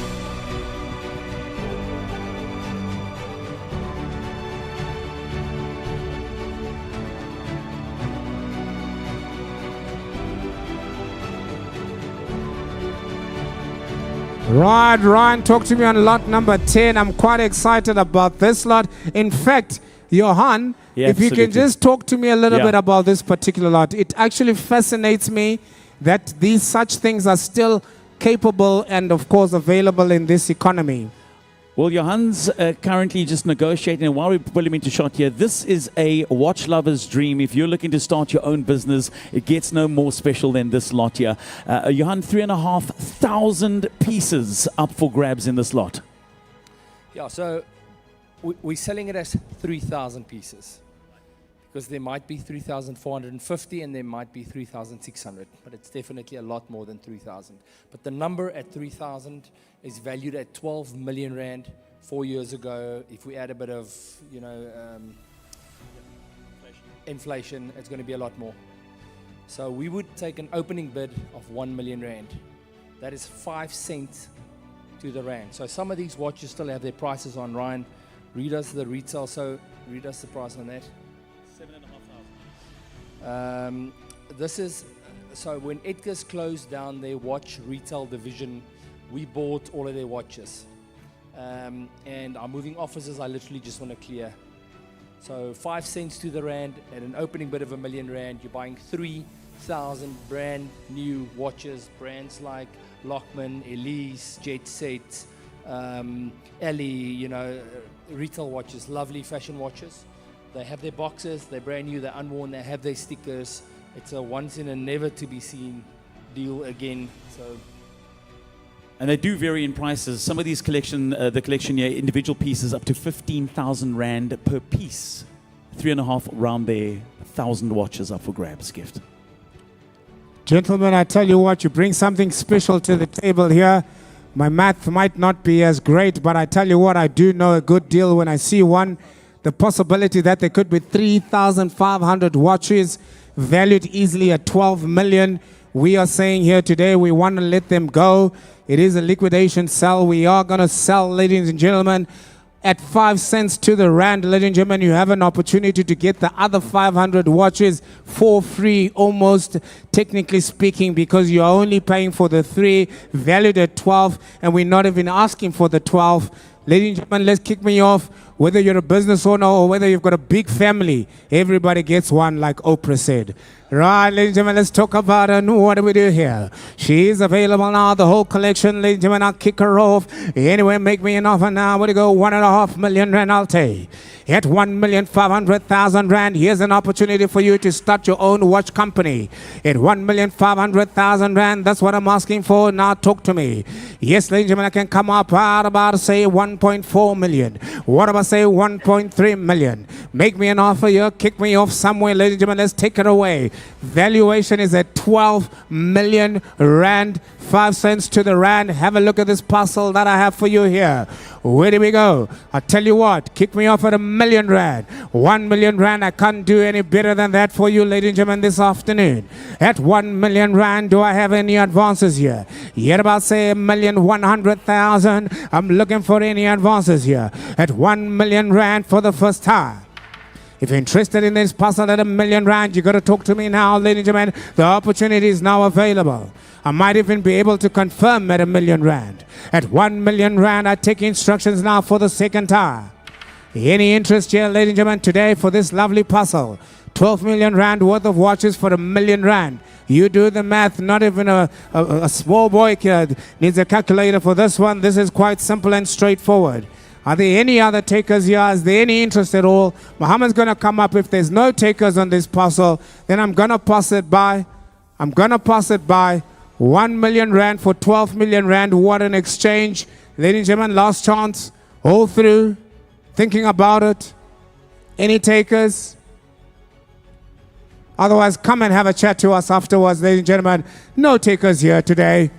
Right, Ryan, talk to me on lot number 10. I'm quite excited about this lot. In fact, Johan, if you can just talk to me a little bit about this particular lot. It actually fascinates me that such things are still capable and, of course, available in this economy. Well, Johan's currently just negotiating, and while we put him into shot here, this is a watch lover's dream. If you're looking to start your own business, it gets no more special than this lot here. Johan, 3,500 pieces up for grabs in this lot. Yeah, so we're selling it as 3,000 pieces. Because there might be 3,450 and there might be 3,600, but it's definitely a lot more than 3,000. But the number at 3,000 is valued at 12 million rand 4 years ago. If we add a bit of, inflation, it's going to be a lot more. So we would take an opening bid of 1 million rand. That is 5 cents to the rand. So some of these watches still have their prices on. Ryan, read us the retail. So read us the price on that. 7,500. This is, so when Edgar's closed down their watch retail division, we bought all of their watches. And our moving offices, I literally just want to clear. So 5 cents to the rand at an opening bid of 1 million rand, you're buying 3,000 brand new watches, brands like Lockman, Elise, Jet Set, Ellie, retail watches, lovely fashion watches. They have their boxes, they're brand new, they're unworn, they have their stickers. It's a once in a never to be seen deal again. So, and they do vary in prices. Some of these the collection here, individual pieces up to 15,000 rand per piece. 3.5 round there, 1,000 watches up for grabs, gift. Gentlemen, I tell you what, you bring something special to the table here. My math might not be as great, but I tell you what, I do know a good deal when I see one. The possibility that there could be 3,500 watches valued easily at 12 million. We are saying here today we want to let them go. It is a liquidation sell. We are going to sell, ladies and gentlemen, at 5 cents to the rand. Ladies and gentlemen, you have an opportunity to get the other 500 watches for free, almost technically speaking, because you're only paying for the 3 valued at 12, and we're not even asking for the 12. Ladies and gentlemen, let's kick me off. Whether you're a business owner or whether you've got a big family, everybody gets one, like Oprah said. Right, ladies and gentlemen, let's talk about her. What do we do here? She is available now, the whole collection. Ladies and gentlemen, I'll kick her off. Anyway, make me an offer now. What do you go? 1.5 million rand, I'll take. At 1,500,000 rand, here's an opportunity for you to start your own watch company. At 1,500,000 rand, that's what I'm asking for. Now talk to me. Yes, ladies and gentlemen, I can come up about say 1.4 million. What about say 1.3 million? Make me an offer here. Kick me off somewhere, ladies and gentlemen. Let's take it away. Valuation is at 12 million rand. 5 cents to the rand. Have a look at this parcel that I have for you here. Where do we go? I tell you what, kick me off at 1 million rand. 1 million rand, I can't do any better than that for you, ladies and gentlemen, this afternoon. At 1 million rand, do I have any advances here? Yet about say 1,100,000. I'm looking for any advances here. At 1 million rand for the first time. If you're interested in this parcel at 1 million rand, you got to talk to me now, ladies and gentlemen. The opportunity is now available. I might even be able to confirm at 1 million rand. At 1 million rand, I take instructions now for the second time. Any interest here, ladies and gentlemen, today for this lovely parcel? 12 million rand worth of watches for 1 million rand. You do the math. Not even a small boy needs a calculator for this one. This is quite simple and straightforward. Are there any other takers here? Is there any interest at all? Muhammad's going to come up. If there's no takers on this parcel, then I'm going to pass it by. 1 million rand for 12 million rand. What an exchange. Ladies and gentlemen, last chance. All through. Thinking about it. Any takers? Otherwise, come and have a chat to us afterwards, ladies and gentlemen. No takers here today.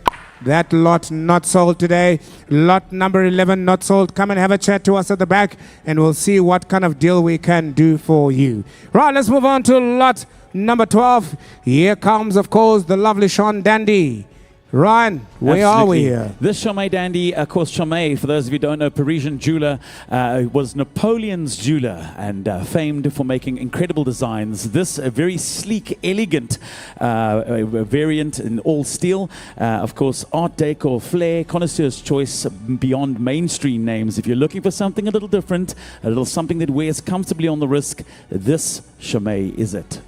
That lot not sold today. Lot number 11 not sold. Come and have a chat to us at the back and we'll see what kind of deal we can do for you. Right, let's move on to lot number 12. Here comes, of course, the lovely Sean Dandy. Ryan, where are we here? This Chaumet Dandy, of course, Chaumet, for those of you who don't know, Parisian jeweler, was Napoleon's jeweler and famed for making incredible designs. This a very sleek, elegant variant in all steel. Of course, Art Deco flair, connoisseur's choice beyond mainstream names. If you're looking for something a little different, a little something that wears comfortably on the wrist, this Chaumet is it.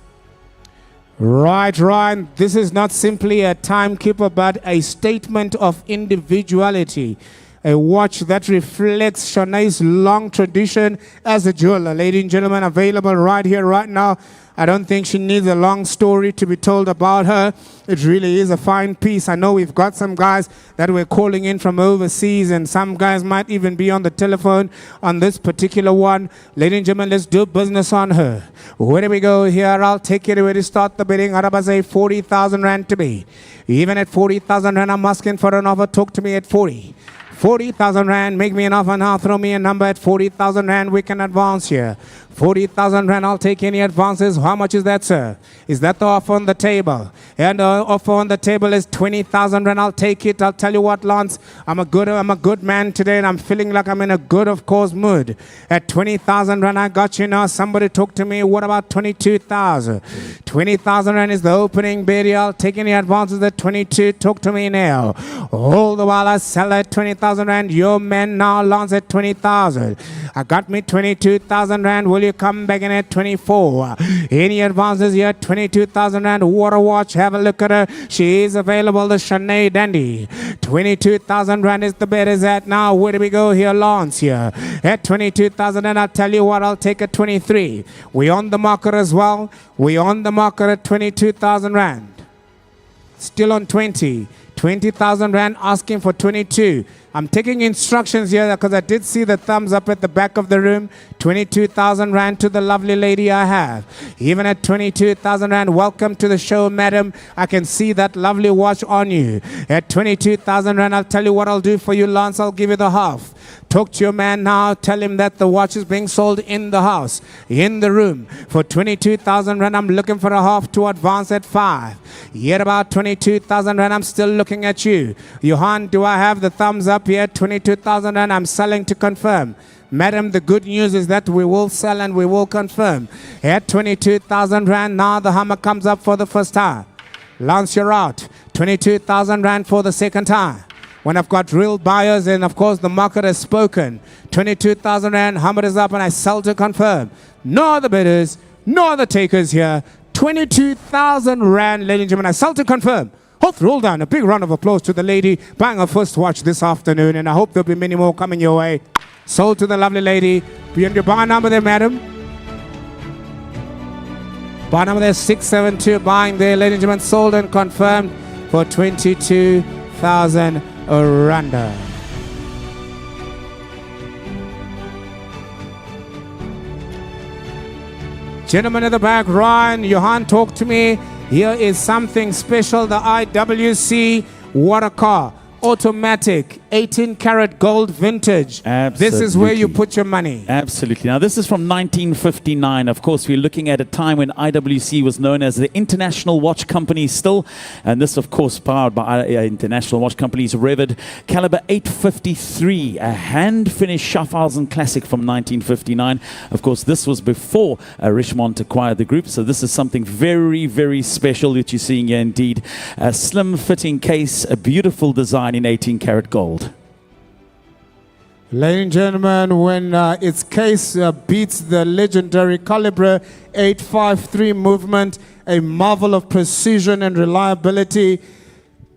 Right, Ryan. This is not simply a timekeeper, but a statement of individuality. A watch that reflects Shanae's long tradition as a jeweler. Ladies and gentlemen, available right here, right now. I don't think she needs a long story to be told about her. It really is a fine piece. I know we've got some guys that were calling in from overseas, and some guys might even be on the telephone on this particular one. Ladies and gentlemen, let's do business on her. Where do we go here? I'll take it away to start the bidding. Araba say 40,000 rand to be. Even at 40,000 rand, I'm asking for an offer. Talk to me at 40. 40,000 rand, make me an offer now, throw me a number at 40,000 rand, we can advance here. 40,000 rand, I'll take any advances. How much is that, sir? Is that the offer on the table? And the offer on the table is 20,000 rand, I'll take it. I'll tell you what, Lance, I'm a good man today, and I'm feeling like I'm in a good, of course, mood. At 20,000 rand, I got you now. Somebody talk to me, what about 22,000? 20,000 rand is the opening bid. I'll take any advances at 22, talk to me now. All the while I sell at 20,000 rand, your man now lands at 20,000. I got me 22,000 rand, will you come back in at 24? Any advances here at 22,000 rand, water watch, have a look at her. She is available, the Shanae Dandy. 22,000 rand is the bid is at now. Where do we go here, Lance here? At 22,000 and I'll tell you what, I'll take at 23. We on the market as well. We on the market at 22,000 rand. Still on 20. 20,000 rand, asking for 22. I'm taking instructions here because I did see the thumbs up at the back of the room. 22,000 rand to the lovely lady I have. Even at 22,000 rand, welcome to the show, madam. I can see that lovely watch on you. At 22,000 rand, I'll tell you what I'll do for you, Lance. I'll give you the half. Talk to your man now. Tell him that the watch is being sold in the house, in the room. For 22,000 rand, I'm looking for a half to advance at 5. Yet about 22,000 rand, I'm still looking at you. Johan, do I have the thumbs up here? 22,000 rand, I'm selling to confirm. Madam, the good news is that we will sell and we will confirm. At 22,000 rand, now the hammer comes up for the first time. Lance, you're out. 22,000 rand for the second time. When I've got real buyers and of course the market has spoken. 22,000 rand, hammer is up and I sell to confirm. No other bidders, no other takers here. 22,000 rand, ladies and gentlemen, I sell to confirm. Hope roll down. A big round of applause to the lady buying her first watch this afternoon, and I hope there'll be many more coming your way. Sold to the lovely lady. Beyond your bar number there, madam. Bar number there, 672, buying there, ladies and gentlemen, sold and confirmed for 22,000 randa. Gentlemen in the back, Ryan, Johan, talk to me. Here is something special, the IWC water car, automatic, 18-karat gold vintage. Absolutely. This is where you put your money. Absolutely. Now, this is from 1959. Of course, we're looking at a time when IWC was known as the International Watch Company still. And this, of course, powered by International Watch Company's Revered Caliber 853, a hand-finished Schaffhausen classic from 1959. Of course, this was before Richemont acquired the group. So this is something very, very special that you're seeing here indeed. A slim-fitting case, a beautiful design in 18-karat gold. Ladies and gentlemen, when its case beats the legendary Calibre 853 movement, a marvel of precision and reliability,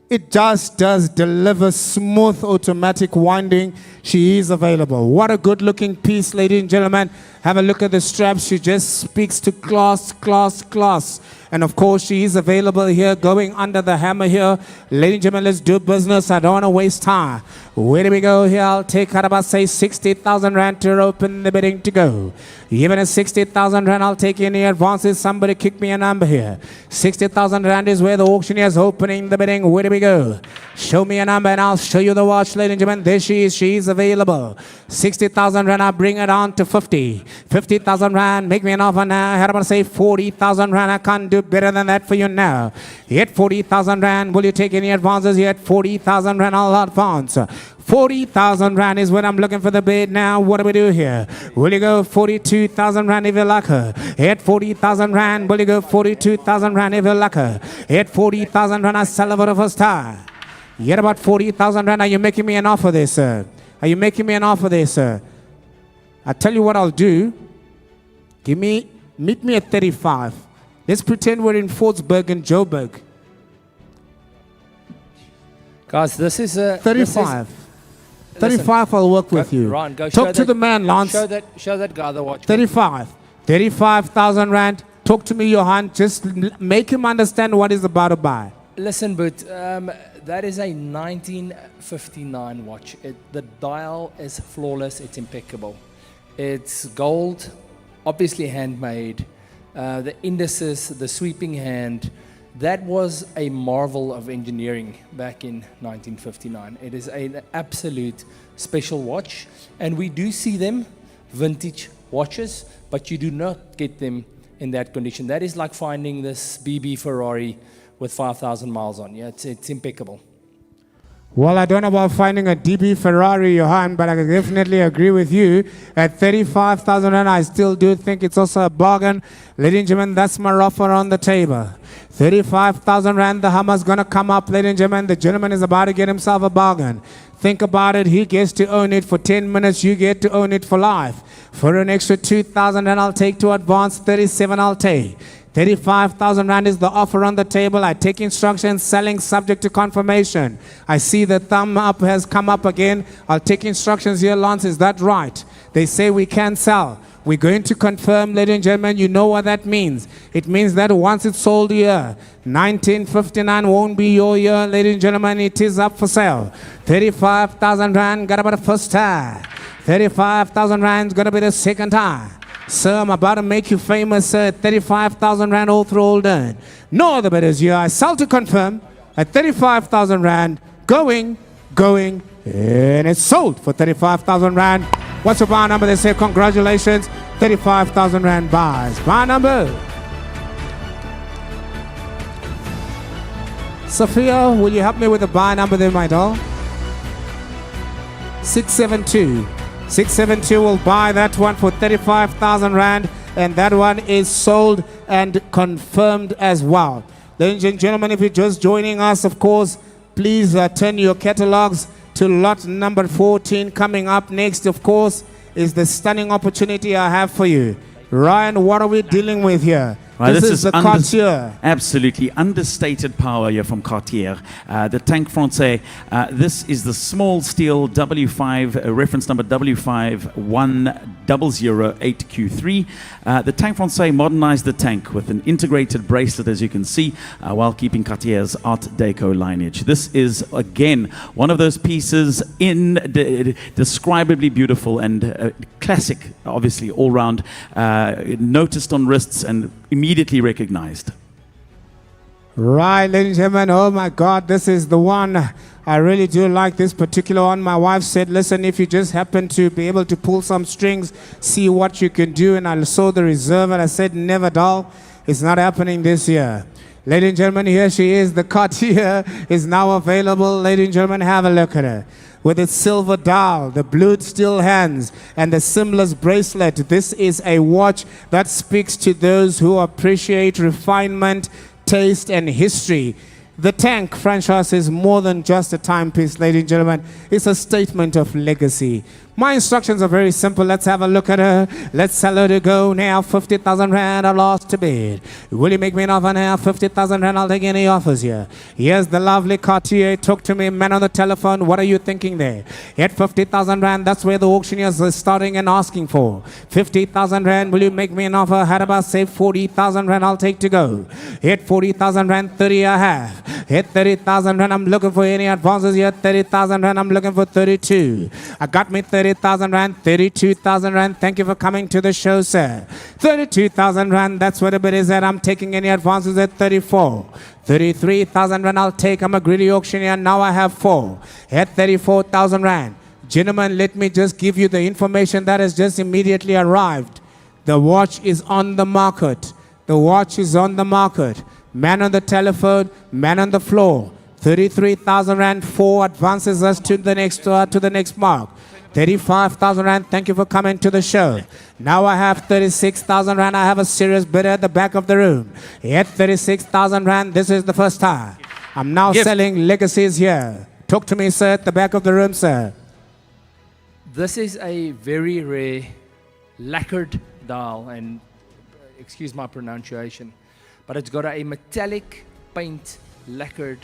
it just does deliver smooth automatic winding. She is available. What a good looking piece, ladies and gentlemen. Have a look at the straps. She just speaks to class, class, class. And of course, she is available here, going under the hammer here. Ladies and gentlemen, let's do business. I don't want to waste time. Where do we go here? I'll take out about, say, 60,000 rand to open the bidding to go. Even at 60,000 rand, I'll take any advances. Somebody kick me a number here. 60,000 rand is where the auctioneer is opening the bidding. Where do we go? Show me a number and I'll show you the watch, ladies and gentlemen. There she is. She is available. 60,000 rand, I'll bring it on to 50. 50,000 rand, make me an offer now. I had about to say 40,000 rand. I can't do better than that for you now. At 40,000 rand, will you take any advances here? At 40,000 rand, I'll advance. 40,000 rand is what I'm looking for the bid now. What do we do here? Will you go 42,000 rand if you like her? At 40,000 rand, will you go 42,000 rand if you like her? At 40,000 rand, I sell her for the first time. Yet about 40,000 rand, are you making me an offer there, sir? Are you making me an offer there, sir? I'll tell you what I'll do. Meet me at 35. Let's pretend we're in Fordsburg and Joburg. Guys, this is a 35. listen, 35, I'll work with you. Ryan, go Talk show to that- the man, Lance. Show that guy the watch. 35. 35,000 rand. Talk to me, Johan. Just make him understand what he's about to buy. Listen, but that is a 1959 watch. The dial is flawless. It's impeccable. It's gold, obviously handmade. The indices, the sweeping hand, that was a marvel of engineering back in 1959. It is an absolute special watch, and we do see them, vintage watches, but you do not get them in that condition. That is like finding this BB Ferrari with 5,000 miles on. Yeah, it's impeccable. Well, I don't know about finding a DB Ferrari, Johan, but I can definitely agree with you. At 35,000 rand, I still do think it's also a bargain. Ladies and gentlemen, that's my offer on the table. 35,000 rand, the Hummer's going to come up, ladies and gentlemen. The gentleman is about to get himself a bargain. Think about it. He gets to own it for 10 minutes. You get to own it for life. For an extra 2,000 rand, I'll take to advance. 37, I'll take. 35,000 rand is the offer on the table. I take instructions, selling subject to confirmation. I see the thumb up has come up again. I'll take instructions here, Lance. Is that right? They say we can sell. We're going to confirm, ladies and gentlemen. You know what that means. It means that once it's sold here, 1959 won't be your year, ladies and gentlemen. It is up for sale. 35,000 rand, got about the first time. 35,000 rand, gonna be the second time. Sir, I'm about to make you famous, sir. 35,000 rand all through all done. No other bidders here. I sell to confirm at 35,000 rand. Going, and it's sold for 35,000 rand. What's your buy number? They say congratulations. 35,000 rand buys. Buy number. Sophia, will you help me with the buy number there, my doll? 672. 672 will buy that one for 35,000 rand, and that one is sold and confirmed as well. Ladies and gentlemen, if you're just joining us, of course, please turn your catalogs to lot number 14. Coming up next, of course, is the stunning opportunity I have for you. Ryan, what are we dealing with here? Right, this is the Cartier. Absolutely understated power here from Cartier. The Tank Francais. This is the small steel W5, reference number W51008Q3. The Tank Francais modernized the tank with an integrated bracelet, as you can see, while keeping Cartier's Art Deco lineage. This is, again, one of those pieces indescribably beautiful and classic, obviously, all round, noticed on wrists and immediately recognized. Right, ladies and gentlemen, oh my God, this is the one. I really do like this particular one. My wife said, listen, if you just happen to be able to pull some strings, see what you can do. And I saw the reserve and I said, never, doll. It's not happening this year. Ladies and gentlemen, here she is. The Cartier is now available. Ladies and gentlemen, have a look at her. With its silver dial, the blued steel hands, and the seamless bracelet. This is a watch that speaks to those who appreciate refinement, taste, and history. The Tank franchise is more than just a timepiece, ladies and gentlemen. It's a statement of legacy. My instructions are very simple. Let's have a look at her. Let's sell her to go now. 50,000 rand I lost to bid. Will you make me an offer now? 50,000 rand, I'll take any offers here. Here's the lovely Cartier. Talk to me, man on the telephone. What are you thinking there? At 50,000 rand, that's where the auctioneers are starting and asking for. 50,000 rand, will you make me an offer? Had about say 40,000 rand, I'll take to go. At 40,000 rand, 30 I have. At 30,000 rand, I'm looking for any advances here. 30,000 rand, I'm looking for 32. I got me 30,000 rand, 32,000 rand. Thank you for coming to the show, sir. 32,000 rand, that's what the bid is at. I'm taking any advances at 34. 33,000 rand, I'll take. I'm a greedy auctioneer. Now I have 4. At 34,000 rand. Gentlemen, let me just give you the information that has just immediately arrived. The watch is on the market. The watch is on the market. Man on the telephone, man on the floor. 33,000 rand, 4 advances us to the next mark. 35,000 rand, thank you for coming to the show. Now I have 36,000 rand, I have a serious bidder at the back of the room. At 36,000 rand, this is the first time. I'm now selling legacies here. Talk to me, sir, at the back of the room, sir. This is a very rare lacquered dial, and excuse my pronunciation, but it's got a metallic paint lacquered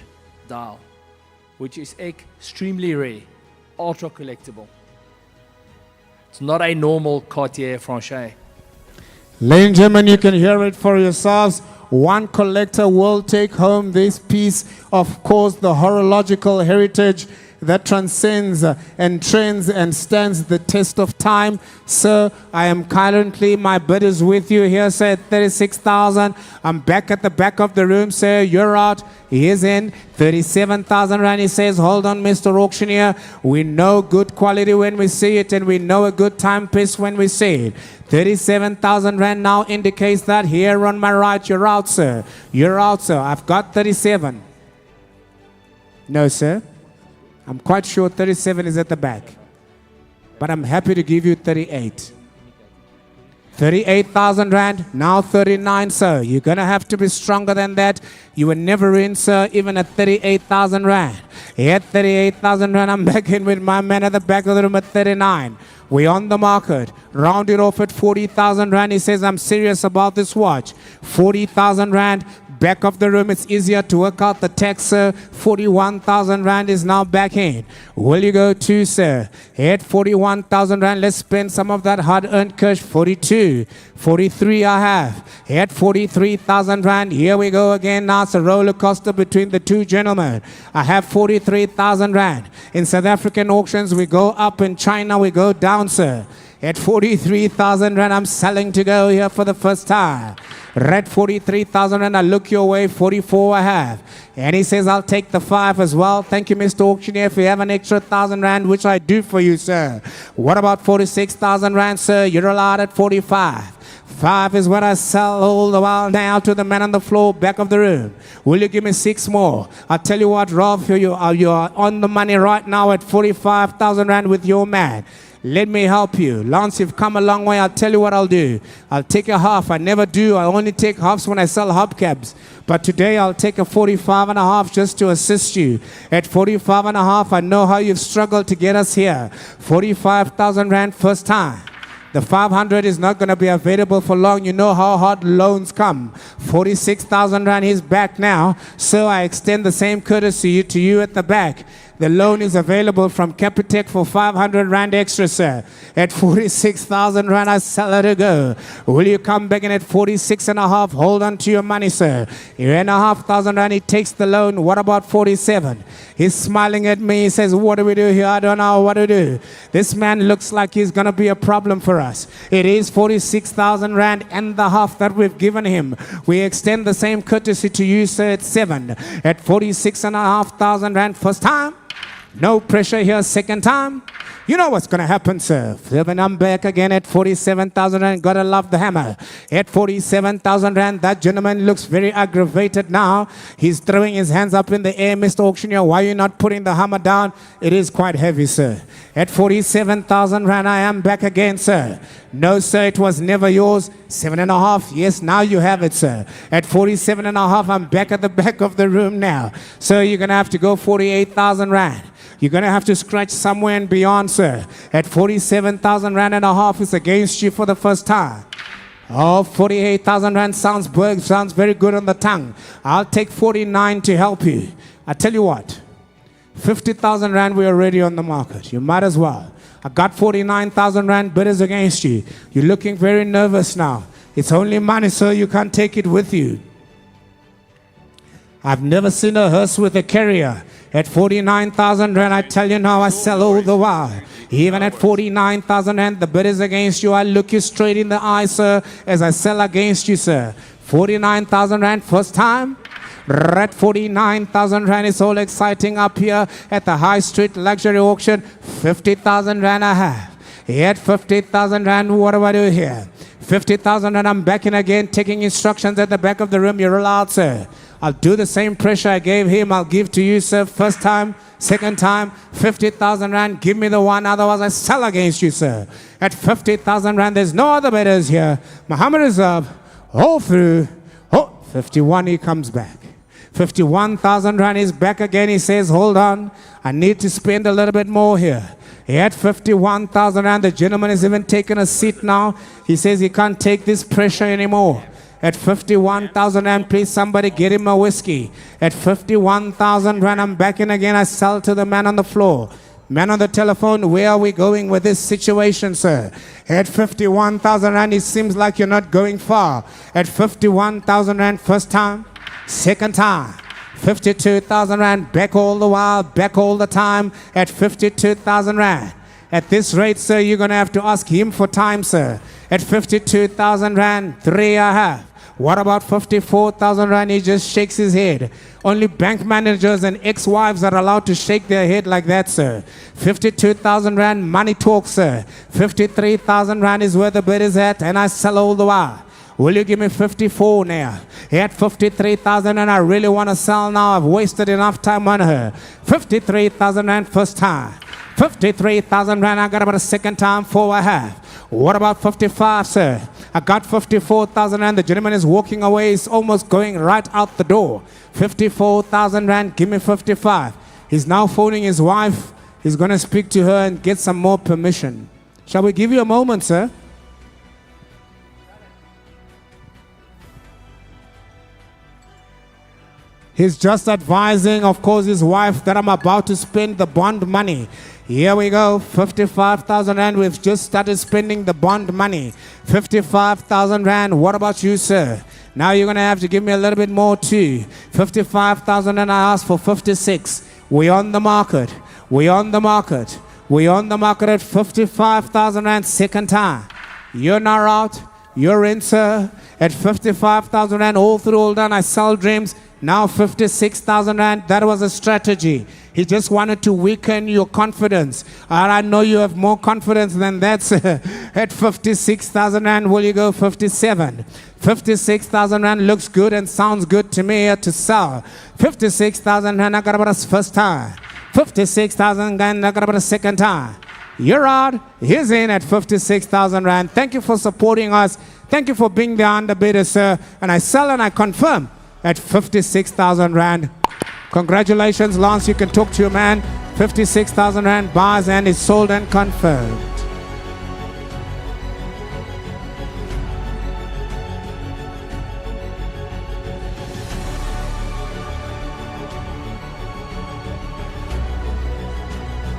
dial, which is extremely rare. ultra collectible. It's not a normal Cartier Franche. Ladies and gentlemen, you can hear it for yourselves. One collector will take home this piece, of course, the horological heritage that transcends and trends and stands the test of time. Sir, I am currently, my bid is with you here, sir, at 36,000. I'm back at the back of the room, sir. You're out. He is in. 37,000 rand. He says, hold on, Mr. Auctioneer. We know good quality when we see it, and we know a good timepiece when we see it. 37,000 rand now indicates that. Here on my right, you're out, sir. You're out, sir. I've got 37. No, sir. I'm quite sure 37 is at the back. But I'm happy to give you 38. 38,000 rand, now 39, sir. You're going to have to be stronger than that. You were never in, sir, even at 38,000 rand. At 38,000 rand, I'm back in with my man at the back of the room at 39. We're on the market. Round it off at 40,000 rand. He says, I'm serious about this watch. 40,000 rand. Back of the room, it's easier to work out the tax, sir. 41,000 rand is now back in. Will you go to, sir? At 41,000 rand, let's spend some of that hard-earned cash. 42, 43 I have. At 43,000 rand, here we go again. Now it's a roller coaster between the two gentlemen. I have 43,000 rand. In South African auctions, we go up. In China, we go down, sir. At 43,000 rand, I'm selling to go here for the first time. Red 43,000 rand, I look your way, 44 I have. And he says, I'll take the 5 as well. Thank you, Mr. Auctioneer. If you have an extra 1,000 rand, which I do for you, sir. What about 46,000 rand, sir? You're allowed at 45. 5 is what I sell all the while now to the man on the floor, back of the room. Will you give me 6 more? I'll tell you what, Rolf, you are on the money right now at 45,000 rand with your man. Let me help you. Lance, you've come a long way. I'll tell you what I'll do. I'll take a half. I never do. I only take halves when I sell hubcaps. But today I'll take a 45 and a half just to assist you. At 45 and a half, I know how you've struggled to get us here. 45,000 rand first time. The 500 is not going to be available for long. You know how hard loans come. 46,000 rand, he's back now. So I extend the same courtesy to you at the back. The loan is available from Capitec for 500 rand extra, sir. At 46,000 rand, I sell it to go. Will you come back in at 46 and a half? Hold on to your money, sir. 3,500 rand, he takes the loan. What about 47? He's smiling at me. He says, what do we do here? I don't know what to do. This man looks like he's going to be a problem for us. It is 46,000 rand and the half that we've given him. We extend the same courtesy to you, sir, at 7. At 46,500 rand first time. No pressure here, second time. You know what's going to happen, sir. When I'm back again at 47,000 rand, gotta love the hammer. At 47,000 rand, that gentleman looks very aggravated now. He's throwing his hands up in the air. Mr. Auctioneer, why are you not putting the hammer down? It is quite heavy, sir. At 47,000 rand, I am back again, sir. No, sir, it was never yours. 7.5. Yes, now you have it, sir. At 47.5, I'm back at the back of the room now. So you're going to have to go 48,000 rand. You're going to have to scratch somewhere and beyond, sir. At 47,000 rand and a half is against you for the first time. Oh, 48,000 rand sounds very good on the tongue. I'll take 49 to help you. I tell you what, 50,000 rand, we're already on the market. You might as well. I got 49,000 rand bidders against you. You're looking very nervous now. It's only money, sir. You can't take it with you. I've never seen a hearse with a carrier. At 49,000 rand, I tell you now, I sell all the while. Even at 49,000 rand, the bid is against you. I look you straight in the eye, sir, as I sell against you, sir. 49,000 rand, first time. At 49,000 rand, it's all exciting up here at the High Street Luxury Auction. 50,000 rand I have. At 50,000 rand, what do I do here? 50,000 rand, I'm back in again, taking instructions at the back of the room. You're allowed, sir. I'll do the same pressure I gave him. I'll give to you, sir. First time, second time, 50,000 rand. Give me the one, otherwise I sell against you, sir. At 50,000 rand, there's no other bidders here. Muhammad is up, all through. Oh, 51, he comes back. 51,000 rand is back again. He says, hold on, I need to spend a little bit more here. At 51,000 rand, the gentleman has even taken a seat now. He says he can't take this pressure anymore. At 51,000 rand, please somebody get him a whiskey. At 51,000 rand, I'm back in again. I sell to the man on the floor. Man on the telephone, where are we going with this situation, sir? At 51,000 Rand, it seems like you're not going far. At 51,000 Rand, first time, second time. 52,000 Rand, back all the while, back all the time at 52,000 Rand. At this rate, sir, you're going to have to ask him for time, sir. At 52,000 Rand, 3.5. What about 54,000 Rand? He just shakes his head. Only bank managers and ex-wives are allowed to shake their head like that, sir. 52,000 Rand, money talk, sir. 53,000 Rand is where the bid is at, and I sell all the while. Will you give me 54 now? At 53,000 and I really want to sell now. I've wasted enough time on her. 53,000 Rand first time. 53,000 Rand, I got about a second time, 4.5. What about 55, sir? I got 54,000 Rand. The gentleman is walking away. He's almost going right out the door. 54,000 Rand, give me 55. He's now phoning his wife. He's going to speak to her and get some more permission. Shall we give you a moment, sir? He's just advising, of course, his wife that I'm about to spend the bond money. Here we go, 55,000 Rand. We've just started spending the bond money. 55,000 Rand. What about you, sir? Now you're going to have to give me a little bit more too. 55,000 and I asked for 56. We're on the market. We're on the market. We're on the market at 55,000 Rand second time. You're not out. You're in, sir. At 55,000 Rand, all through, all done. I sell dreams. Now 56,000 Rand, that was a strategy. He just wanted to weaken your confidence. And I know you have more confidence than that, sir. At 56,000 Rand, will you go 57? 56,000 Rand looks good and sounds good to me to sell. 56,000 Rand, I got about a first time. 56,000 Rand, I got about a second time. You're out. He's in at 56,000 Rand. Thank you for supporting us. Thank you for being the underbidder, sir. And I sell and I confirm at 56,000 Rand. Congratulations, Lance. You can talk to your man. 56,000 Rand buys and is sold and confirmed.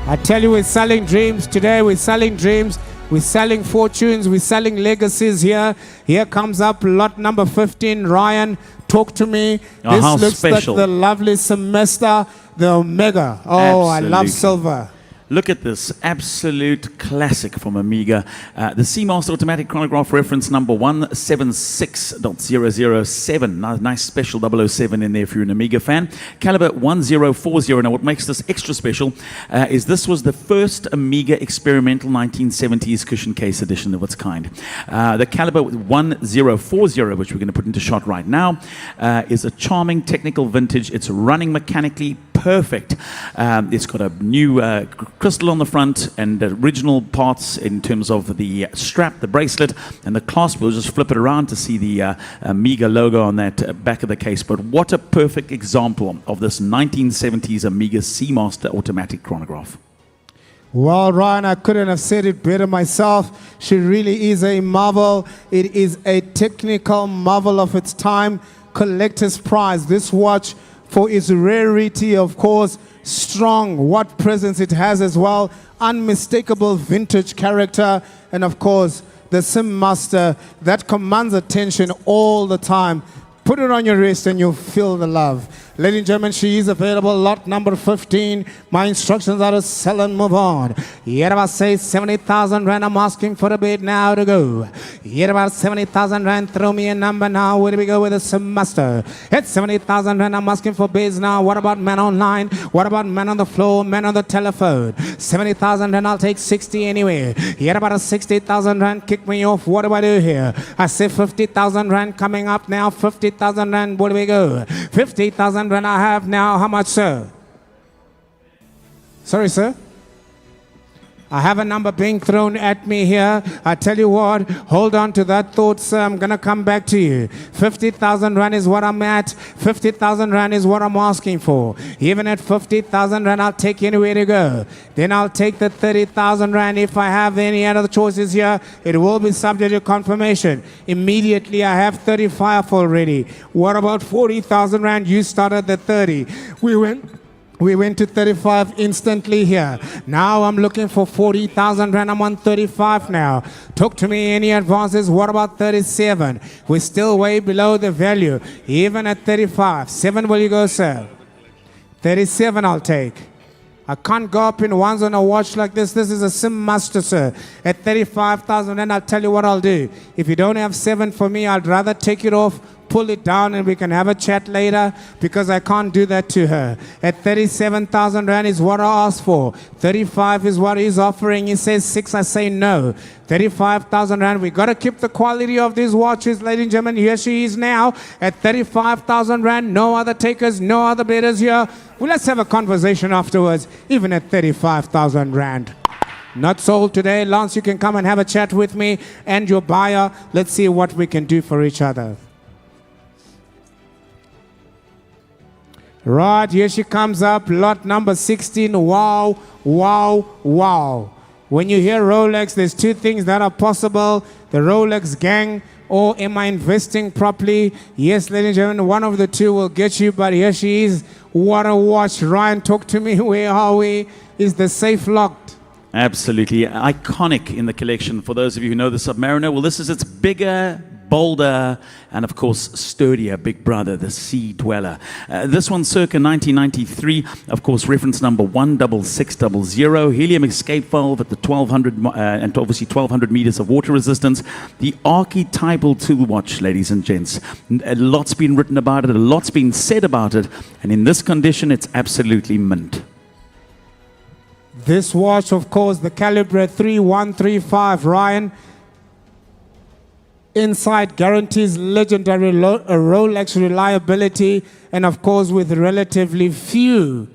I tell you, we're selling dreams today. We're selling dreams. We're selling fortunes. We're selling legacies here. Here comes up lot number 15. Ryan, talk to me. This how looks special. like the lovely semester, the Omega. Oh, I love Absolutely. silver. Look at this absolute classic from Amiga. The Seamaster Automatic Chronograph reference number 176.007. Nice special 007 in there if you're an Amiga fan. Caliber 1040. Now what makes this extra special is this was the first Amiga experimental 1970s cushion case edition of its kind. The Caliber 1040, which we're going to put into shot right now, is a charming technical vintage. It's running mechanically perfect. It's got a new crystal on the front and original parts in terms of the strap, the bracelet, and the clasp. We'll just flip it around to see the Amiga logo on that back of the case. But what a perfect example of this 1970s Amiga Seamaster automatic chronograph. Well, Ryan, I couldn't have said it better myself. She really is a marvel. It is a technical marvel of its time. Collector's prize. This watch, for its rarity, of course, strong, what presence it has as well, unmistakable vintage character, and of course, the Seamaster that commands attention all the time. Put it on your wrist and you'll feel the love. Ladies and gentlemen, she is available, lot number 15. My instructions are to sell and move on. Yet about say 70,000 Rand, I'm asking for a bid now to go. Yet about 70,000 Rand, throw me a number now. Where do we go with the Seamaster? At 70,000 Rand, I'm asking for bids now. What about man online? What about man on the floor, man on the telephone? 70,000 Rand, I'll take 60 anyway. Yet about a 60,000 Rand, kick me off. What do I do here? I say 50,000 Rand coming up now. 50,000 Rand, where do we go? 50,000 Rand I have now. How much, sir? Sorry, sir? I have a number being thrown at me here. I tell you what, hold on to that thought, sir. I'm going to come back to you. 50,000 Rand is what I'm at. 50,000 Rand is what I'm asking for. Even at 50,000 Rand, I'll take anywhere to go. Then I'll take the 30,000 Rand. If I have any other choices here, it will be subject to confirmation. Immediately, I have 35 already. What about 40,000 Rand? You started at 30. We went We went to 35 instantly here. Now I'm looking for 40,000 rand. I'm on 35 now. Talk to me, any advances? What about 37? We're still way below the value, even at 35. 7 will you go, sir? 37 I'll take. I can't go up in ones on a watch like this. This is a sim master, sir. At 35,000, and I'll tell you what I'll do. If you don't have 7 for me, I'd rather take it off, pull it down, and we can have a chat later, because I can't do that to her. At 37,000 rand is what I asked for. 35 is what he's offering. He says 6, I say no. 35,000 rand. We got to keep the quality of these watches, ladies and gentlemen. Here she is now at 35,000 rand. No other takers, no other bidders here. Well, let's have a conversation afterwards, even at 35,000 rand. Not sold today. Lance, you can come and have a chat with me and your buyer. Let's see what we can do for each other. Right, here she comes up, lot number 16. Wow, wow, wow. When you hear Rolex, there's 2 things that are possible. The Rolex gang, or am I investing properly? Yes, ladies and gentlemen, one of the 2 will get you, but here she is. What a watch. Ryan, talk to me. Where are we? Is the safe locked? Absolutely iconic in the collection. For those of you who know the Submariner, well, this is its bigger, bolder, and of course sturdier big brother, the Sea Dweller. This one circa 1993, of course reference number 16600, helium escape valve at the 1200 and obviously 1200 meters of water resistance. The archetypal tool watch, ladies and gents. A lot's been written about it, a lot's been said about it, and in this condition it's absolutely mint. This watch, of course, the caliber 3135, Ryan. Inside guarantees legendary Rolex reliability, and of course with relatively few.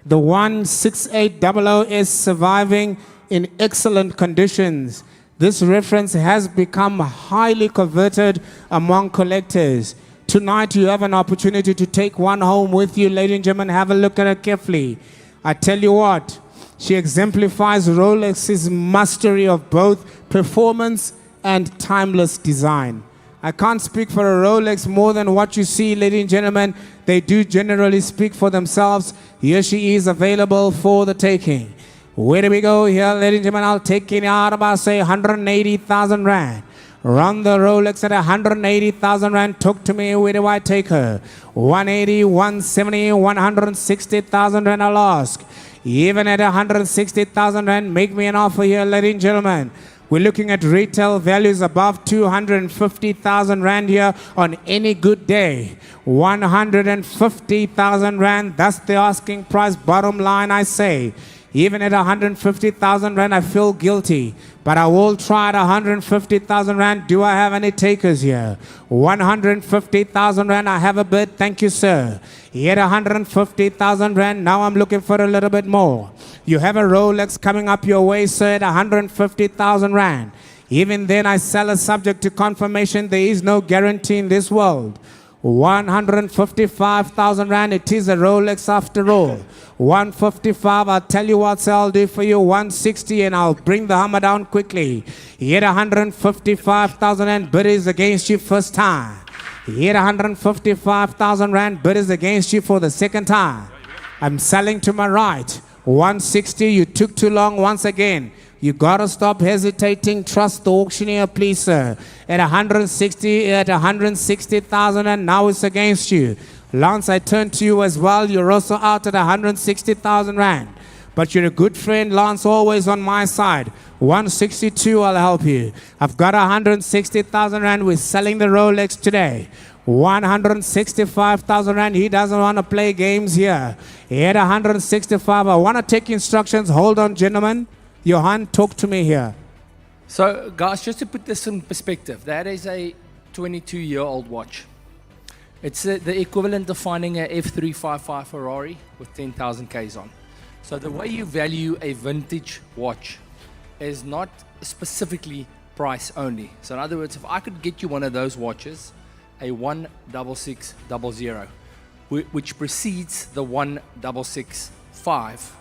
The 16800S surviving in excellent conditions. This reference has become highly coveted among collectors. Tonight you have an opportunity to take one home with you, ladies and gentlemen. Have a look at her carefully. I tell you what, she exemplifies Rolex's mastery of both performance and timeless design. I can't speak for a Rolex more than what you see, ladies and gentlemen. They do generally speak for themselves. Here she is, available for the taking. Where do we go here, ladies and gentlemen? I'll take it out about, say, 180,000 rand. Run the Rolex at 180,000 rand. Talk to me, where do I take her? 180, 170, 160,000 rand I'll ask. Even at 160,000 rand, make me an offer here, ladies and gentlemen. We're looking at retail values above 250,000 rand here on any good day. 150,000 rand, that's the asking price. Bottom line, I say. Even at 150,000 rand, I feel guilty. But I will try at 150,000 rand. Do I have any takers here? 150,000 rand, I have a bid. Thank you, sir. Here at 150,000 rand, now I'm looking for a little bit more. You have a Rolex coming up your way, sir, at 150,000 rand. Even then, I sell a subject to confirmation. There is no guarantee in this world. 155,000 rand, it is a Rolex after all. 155, I'll tell you what I'll do for you. 160, and I'll bring the hammer down quickly. Here 155,000 rand, bid is against you first time. Here 155,000 rand, bid is against you for the second time. I'm selling to my right. 160, you took too long once again. You gotta stop hesitating. Trust the auctioneer, please, sir. At 160, at 160,000, and now it's against you. Lance, I turn to you as well. You're also out at 160,000 rand. But you're a good friend, Lance, always on my side. 162, I'll help you. I've got 160,000 rand. We're selling the Rolex today. 165,000 rand. He doesn't want to play games here. He had 165. I want to take instructions. Hold on, gentlemen. Johan, talk to me here. So, guys, just to put this in perspective, that is a 22-year-old watch. It's the equivalent of finding a F355 Ferrari with 10,000 Ks on. So the way you value a vintage watch is not specifically price only. So in other words, if I could get you one of those watches, a 16600, which precedes the 1665,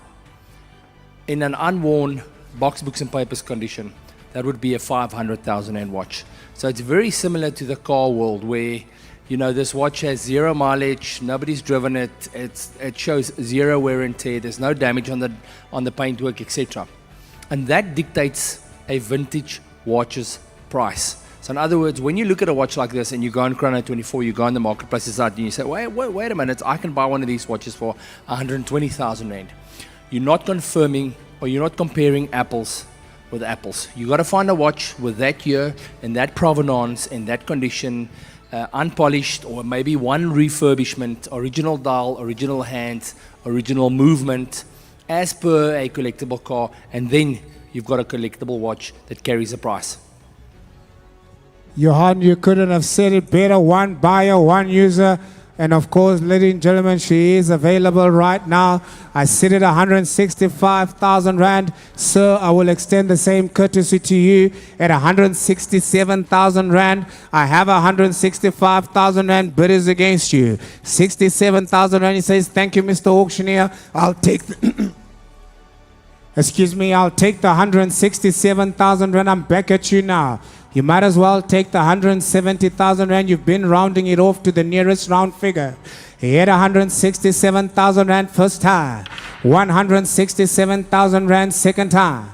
in an unworn box, books and papers condition, that would be a 500,000 rand watch. So it's very similar to the car world, where You know, this watch has 0 mileage. Nobody's driven it. It shows 0 wear and tear. There's no damage on the paintwork, etc. And that dictates a vintage watch's price. So in other words, when you look at a watch like this and you go on Chrono24, you go on the marketplace site and you say, wait a minute, I can buy one of these watches for 120,000 Rand. You're not confirming, or you're not comparing apples with apples. You got to find a watch with that year and that provenance and that condition, unpolished, or maybe one refurbishment, original dial, original hands, original movement, as per a collectible car, and then you've got a collectible watch that carries a price. Johan, you couldn't have said it better. One buyer, one user. And of course, ladies and gentlemen, she is available right now. I sit at 165,000 Rand. Sir, I will extend the same courtesy to you at 167,000 Rand. I have 165,000 Rand bidders against you. 67,000 Rand. He says, thank you, Mr. Auctioneer. I'll take the excuse me, I'll take the 167,000 Rand. I'm back at you now. You might as well take the 170,000 Rand. You've been rounding it off to the nearest round figure. He had 167,000 Rand first time. 167,000 Rand second time.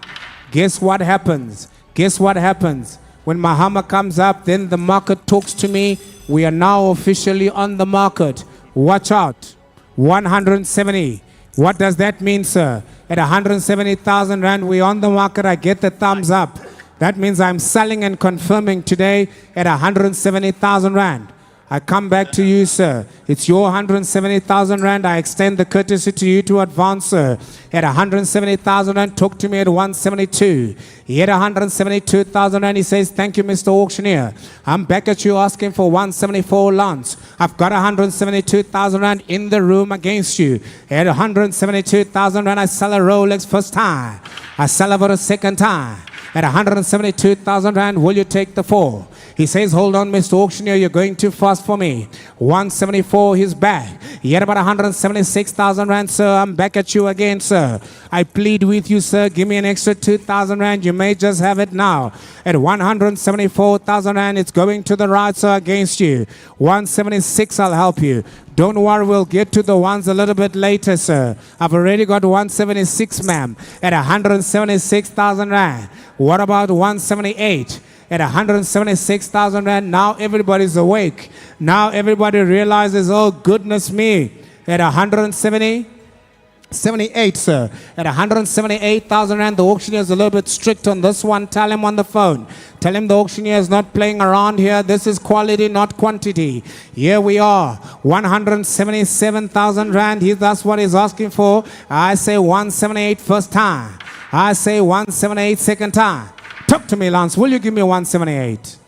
Guess what happens? Guess what happens? When Mahama comes up, then the market talks to me. We are now officially on the market. Watch out. 170. What does that mean, sir? At 170,000 Rand, we're on the market. I get the thumbs up. That means I'm selling and confirming today at 170,000 Rand. I come back to you, sir. It's your 170,000 Rand. I extend the courtesy to you to advance, sir. At 170,000 Rand, talk to me at 172. He had 172,000 Rand. He says, thank you, Mr. Auctioneer. I'm back at you asking for 174 Lance. I've got 172,000 Rand in the room against you. At 172,000 Rand, I sell a Rolex first time. I sell it for a second time. At 172,000 Rand, will you take the 4? He says, hold on, Mr. Auctioneer, you're going too fast for me. 174, he's back. He had about 176,000 Rand, sir. I'm back at you again, sir. I plead with you, sir. Give me an extra 2,000 Rand. You may just have it now. At 174,000 Rand, it's going to the right, sir, against you. 176, I'll help you. Don't worry, we'll get to the ones a little bit later, sir. I've already got 176, ma'am, at 176,000 Rand. What about 178? At 176,000 Rand, now everybody's awake. Now everybody realizes, oh, goodness me. At 178, sir. At 178,000 Rand, the auctioneer is a little bit strict on this one. Tell him on the phone. Tell him the auctioneer is not playing around here. This is quality, not quantity. Here we are. 177,000 Rand. That's what he's asking for. I say 178 first time. I say 178 second time. Talk to me, Lance. Will you give me 178?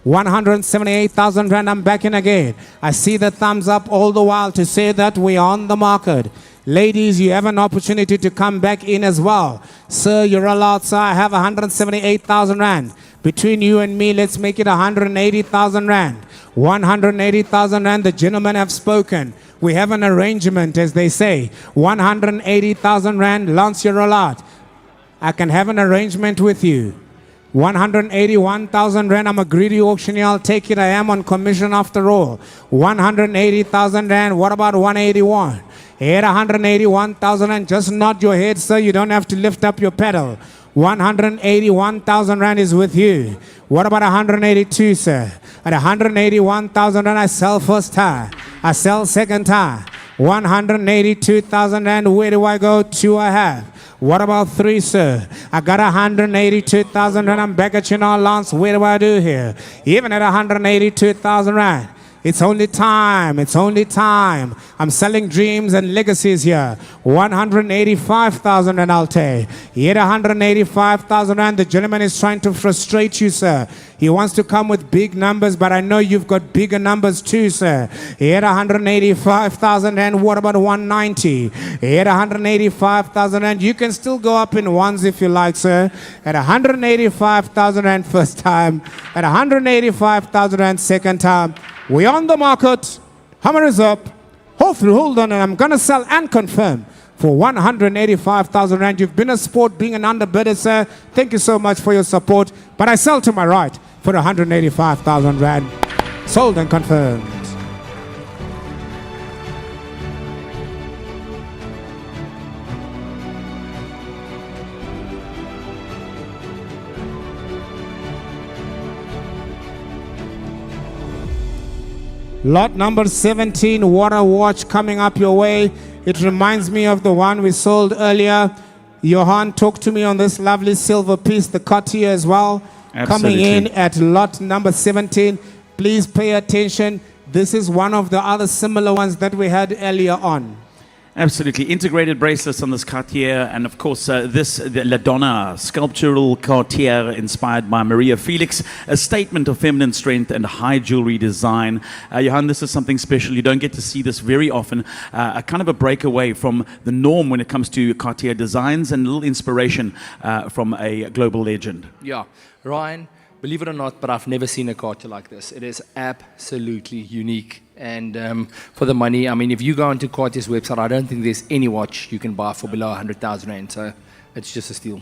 178,000 Rand. I'm back in again. I see the thumbs up all the while to say that we are on the market. Ladies, you have an opportunity to come back in as well. Sir, you're allowed, sir. I have 178,000 Rand. Between you and me, let's make it 180,000 Rand. 180,000 Rand. The gentlemen have spoken. We have an arrangement, as they say. 180,000 Rand. Lance, you're allowed. I can have an arrangement with you. 181,000 Rand. I'm a greedy auctioneer. I'll take it. I am on commission after all. 180,000 Rand. What about 181? At 181,000 Rand. Just nod your head, sir. You don't have to lift up your pedal. 181,000 Rand is with you. What about 182, sir? At 181,000 Rand, I sell first time. I sell second time. 182,000 Rand. Where do I go? 2 I have. What about 3, sir? I got 182,000 Rand. I'm back at you now, Lance. Where do I do here? Even at 182,000 Rand. It's only time. It's only time. I'm selling dreams and legacies here. 185,000 Rand I'll take. Yet 185,000 Rand. The gentleman is trying to frustrate you, sir. He wants to come with big numbers, but I know you've got bigger numbers too, sir. Yet 185,000 Rand. What about 190? Yet 185,000 Rand. You can still go up in ones if you like, sir. At 185,000 Rand first time. At 185,000 Rand second time. We're on the market. Hammer is up. Hold on, and I'm going to sell and confirm for 185,000 Rand. You've been a sport being an underbidder, sir. Thank you so much for your support. But I sell to my right for 185,000 Rand. Sold and confirmed. Lot number 17, water watch coming up your way. It reminds me of the one we sold earlier. Johan, talk to me on this lovely silver piece, the Cartier as well. Absolutely. Coming in at lot number 17. Please pay attention. This is one of the other similar ones that we had earlier on. Absolutely. Integrated bracelets on this Cartier, and of course the La Donna sculptural Cartier inspired by Maria Felix, a statement of feminine strength and high jewelry design. Johan, this is something special. You don't get to see this very often. A kind of a breakaway from the norm when it comes to Cartier designs, and a little inspiration from a global legend. Yeah, Ryan, believe it or not, but I've never seen a Cartier like this. It is absolutely unique. And for the money, I mean, if you go onto Cartier's website, I don't think there's any watch you can buy for below 100,000 Rand. So it's just a steal.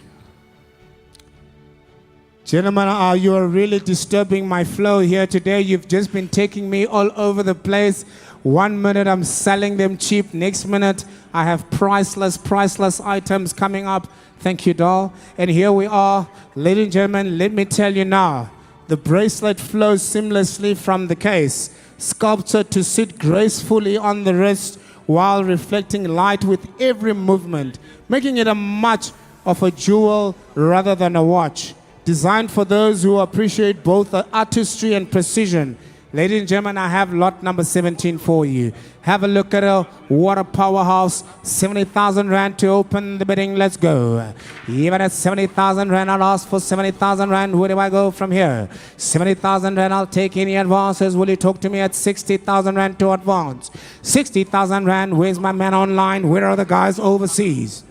Gentlemen, you are really disturbing my flow here today. You've just been taking me all over the place. 1 minute I'm selling them cheap. Next minute I have priceless items coming up. Thank you, doll. And here we are. Ladies and gentlemen, let me tell you now. The bracelet flows seamlessly from the case, sculpted to sit gracefully on the wrist while reflecting light with every movement, making it a much of a jewel rather than a watch. Designed for those who appreciate both the artistry and precision. Ladies and gentlemen, I have lot number 17 for you. Have a look at her. What a powerhouse. 70,000 Rand to open the bidding. Let's go. Even at 70,000 Rand, I'll ask for 70,000 Rand. Where do I go from here? 70,000 Rand, I'll take any advances. Will you talk to me at 60,000 Rand to advance? 60,000 Rand, where's my man online? Where are the guys overseas?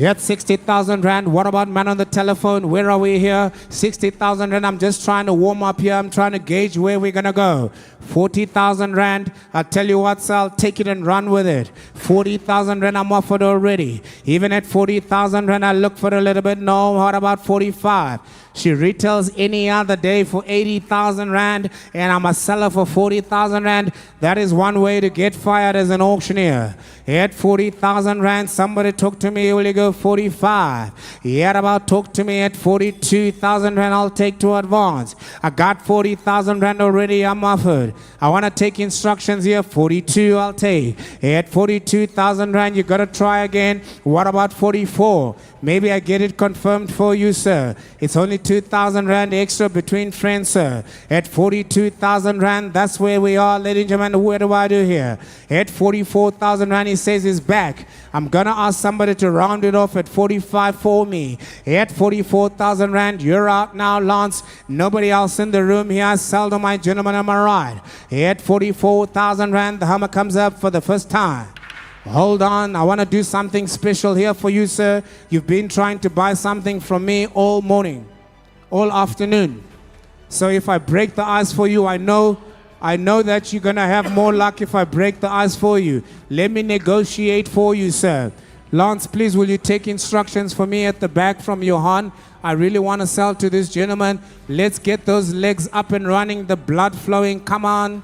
At 60,000 Rand, what about man on the telephone? Where are we here? 60,000 Rand, I'm just trying to warm up here. I'm trying to gauge where we're going to go. 40,000 Rand, I'll tell you what, so I'll take it and run with it. 40,000 Rand, I'm offered already. Even at 40,000 Rand, I look for a little bit. No, what about 45? She retails any other day for 80,000 Rand, and I'm a seller for 40,000 Rand. That is one way to get fired as an auctioneer. At 40,000 Rand, somebody talk to me, will you go 45? Yet about talk to me at 42,000 Rand, I'll take to advance. I got 40,000 Rand already, I'm offered. I want to take instructions here, 42 I'll take. At 42,000 Rand, you got to try again. What about 44? Maybe I get it confirmed for you, sir. It's only 2,000 Rand extra between friends, sir. At 42,000 Rand, that's where we are, ladies and gentlemen. What do I do here? At 44,000 Rand, he says he's back. I'm going to ask somebody to round it off at 45 for me. At 44,000 Rand, you're out now, Lance. Nobody else in the room here. Seldom, my gentlemen, am I right? At 44,000 Rand, the Hummer comes up for the first time. Hold on, I want to do something special here for you, sir. You've been trying to buy something from me all morning, all afternoon. So if I break the ice for you, I know that you're going to have more luck if I break the ice for you. Let me negotiate for you, sir. Lance, please, will you take instructions for me at the back from Johan? I really want to sell to this gentleman. Let's get those legs up and running, the blood flowing. Come on.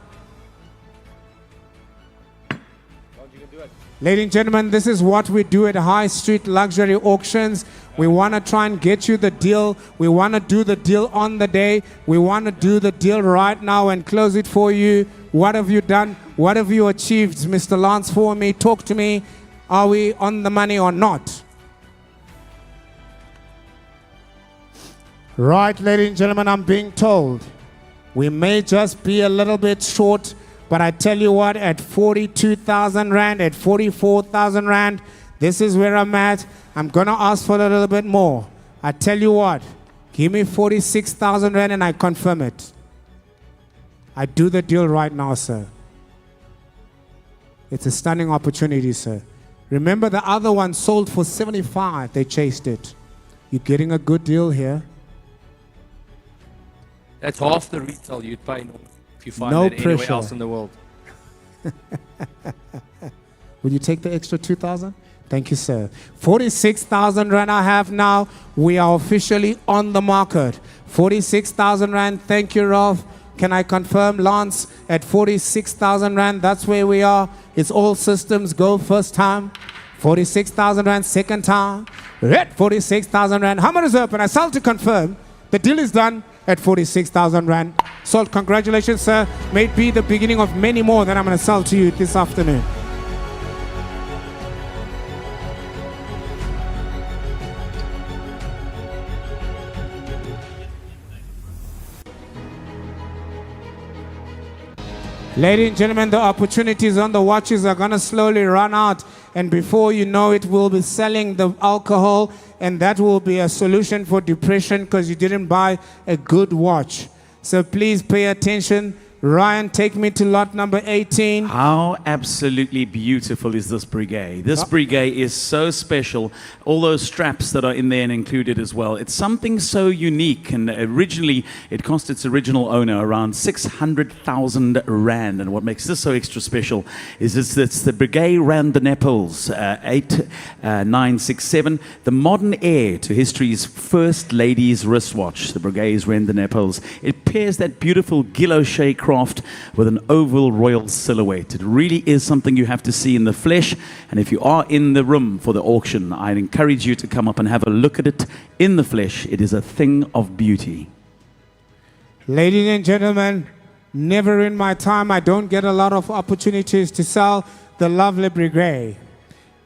Ladies and gentlemen, this is what we do at High Street Luxury Auctions. We want to try and get you the deal. We want to do the deal on the day. We want to do the deal right now and close it for you. What have you done? What have you achieved, Mr. Lance, for me? Talk to me. Are we on the money or not? Right, ladies and gentlemen, I'm being told we may just be a little bit short. But I tell you what, at 42,000 Rand, at 44,000 Rand, this is where I'm at. I'm going to ask for a little bit more. I tell you what, give me 46,000 Rand and I confirm it. I do the deal right now, sir. It's a stunning opportunity, sir. Remember the other one sold for 75. They chased it. You're getting a good deal here. That's half the retail you'd pay if you find No that anywhere pressure. else in the world. Will you take the extra 2,000? Thank you, sir. 46,000 Rand I have now. We are officially on the market. 46,000 Rand. Thank you, Rolf. Can I confirm, Lance, at 46,000 Rand, that's where we are. It's all systems go first time. 46,000 Rand second time. At 46,000 Rand. Hammer is open. I sell to confirm. The deal is done at 46,000 Rand. Sold. Congratulations, sir. May it be the beginning of many more that I'm going to sell to you this afternoon. Ladies and gentlemen, the opportunities on the watches are going to slowly run out. And before you know it, we'll be selling the alcohol. And that will be a solution for depression because you didn't buy a good watch. So please pay attention. Ryan, take me to lot number 18. How absolutely beautiful is this Breguet? This Breguet is so special. All those straps that are in there and included as well. It's something so unique. And originally, it cost its original owner around 600,000 Rand. And what makes this so extra special is it's the Breguet Rand de Naples 8967, the modern heir to history's first lady's wristwatch, the Breguet's Rand de Naples. It pairs that beautiful guilloche craft with an oval royal silhouette. It really is something you have to see in the flesh. And if you are in the room for the auction, I'd encourage you to come up and have a look at it in the flesh. It is a thing of beauty. Ladies and gentlemen, never in my time, I don't get a lot of opportunities to sell the lovely Breguet.